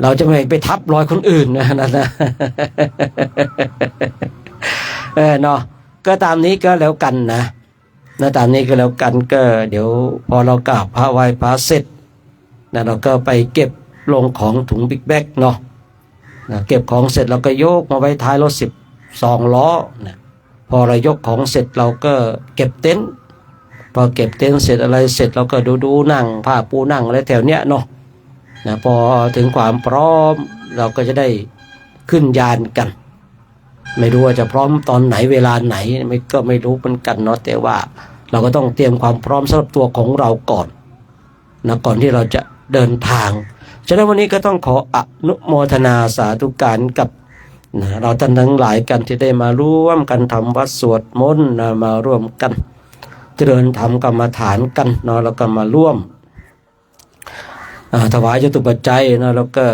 เราจะไม่ไปทับรอยคนอื่นนะเนาะก็ตามนี้ก็แล้วกันนะตามนี้ก็แล้วกันก็เดี๋ยวพอเรากราบพระไหว้พระเสร็จนะเราก็ไปเก็บลงของถุงบิ๊กแบ็กเนาะเก็บของเสร็จเราก็ยกมาไว้ท้ายรถ12 ล้อนะพอเรายกของเสร็จเราก็เก็บเต็นท์พอเก็บเต็นท์เสร็จอะไรเสร็จเราก็ดูนั่งผ้าปูนั่งอะไรแถวเนี้ยเนาะนะพอถึงความพร้อมเราก็จะได้ขึ้นยานกันไม่รู้ว่าจะพร้อมตอนไหนเวลาไหนก็ไม่รู้เหมือนกันเนาะแต่ว่าเราก็ต้องเตรียมความพร้อมสำหรับตัวของเราก่อนนะก่อนที่เราจะเดินทางฉะนั้นวันนี้ก็ต้องขออนุโมทนาสาธุการกับนะเราท่านทั้งหลายกันที่ได้มาร่วมกันทำวัดสวดมนต์นะมาร่วมกันเจริญธรรมกรรมฐานกันเนาะแล้วก็มาร่วมถวายจตุปัจจัยนะแล้วก็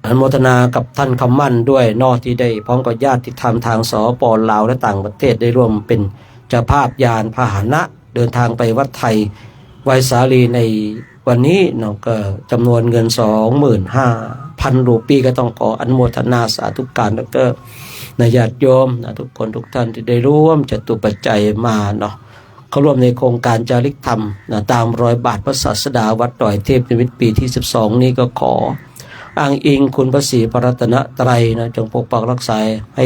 อนุโมทนากับท่านคำมั่นด้วยนอกที่ได้พร้อมกับญาติที่ทำทางสปป.ลาวและต่างประเทศได้ร่วมเป็นเจ้าภาพยานพาหนะเดินทางไปวัดไทยไวสาลีในวันนี้เนาะก็จำนวนเงิน 25,000 รูปีก็ต้องขออนุโมทนาสาธุการแล้วก็ญาติโยมนะทุกคนทุกท่านที่ได้ร่วมจตุปัจจัยมาเนาะเขาร่วมในโครงการจาริกธรรมนะตามรอยบาทพระศาสดาวัดดอยเทพนิมิตรปีที่12นี้ก็ขออ้างอิงคุณพระศรีพระรัตนตรัยนะจงปกปักรักษาให้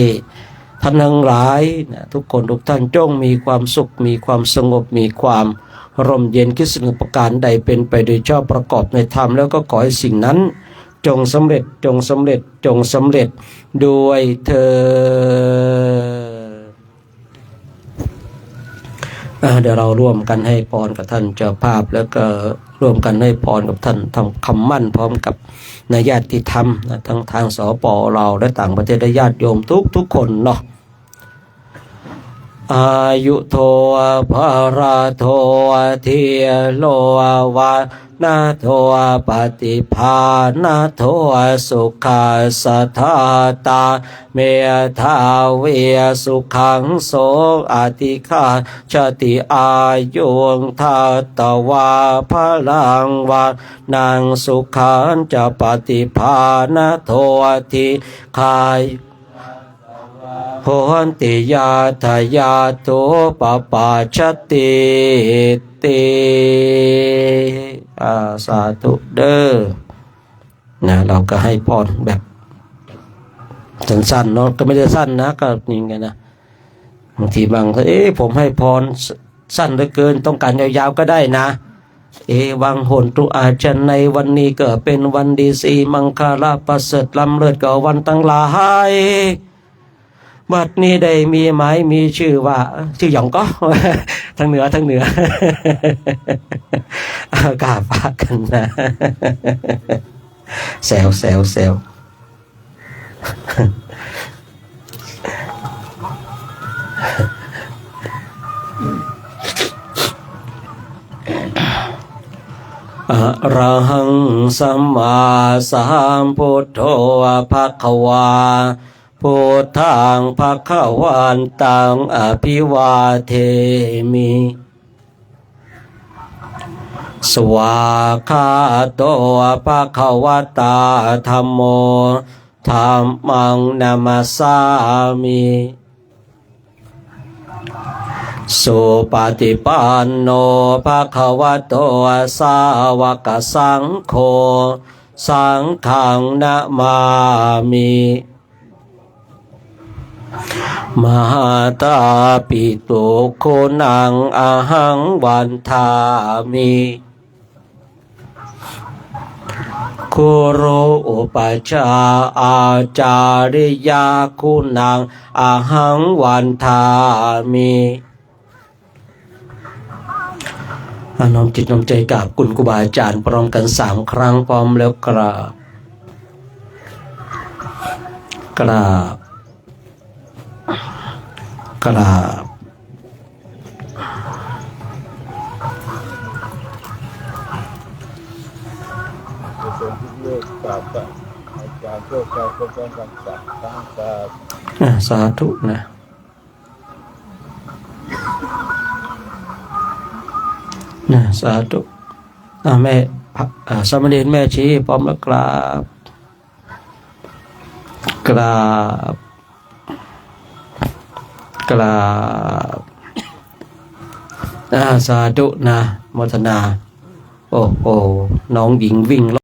ท่านทั้งหลายนะทุกคนทุกท่านจงมีความสุขมีความสงบมีความร่มเย็นคิดสิ่งประการใดเป็นไปโดยชอบประกอบในธรรมแล้วก็ขอให้สิ่งนั้นจงสำเร็จจงสำเร็จจงสำเร็จด้วยเถิดเดี๋ยวเราร่วมกันให้พรกับท่านเจ้าภาพแล้วก็ร่วมกันให้พรกับท่านทำคำมั่นพร้อมกับญาติธรรมทั้งทางสป.เราและต่างประเทศและญาติโยมทุกคนเนาะอายุโทภาราโทเทียโลวานาโทปฏิภาณโทสุขาสัทธาตาเมธาเวสุขังโสอติฆาชติอายุงทัตตวาพลังวานังสุขันจะปฏิภาณโททิคายโหนติยาทายาโตปปาชติติสาธุเด้อนะเราก็ให้พรแบบสั้นๆเนาะก็ไม่ได้สั้นนะก็นี่ไงนะบางทีบางผมให้พรสั้นเหลือเกินต้องการยาวๆก็ได้นะวังโหนตุอาจารย์ในวันนี้ก็เป็นวันดีสีมังคลาประเสริฐล้ำเลิศก็วันตั้งหลายบัดนี้ได้มีหมายมีชื่อว่าชื่อหยองก็ ทางเหนือกล้าฝากกันนะแซวอะระหังสัมมาสัมพุทโธภควาพุทธังภควันตังอภิวาเทมิสวากขาโตภควตาธัมโมธัมมังนามัสสามิสุปฏิปันโนภควโตสาวกสังโฆสังฆังนะมามิมหาตาปิตุโคนังอาหังวันทามิคุโรอุปชาอาจาริยาคุณังอาหังวันทามิ น้อมจิตน้อมใจกราบคุณครูบาอาจารย์พร้อมกัน3 ครั้งพร้อมแล้วกราบกราบกราบ จะเป็นที่เลือกกราบกับอาจารย์เพื่อการป้องกันรักษาทั้งกราบ สาธุนะสาธุแม่สามเณรแม่ชีพร้อมแล้วกราบกราบกราบสาธุนะโมทนาโอ้น้องหญิงวิ่งร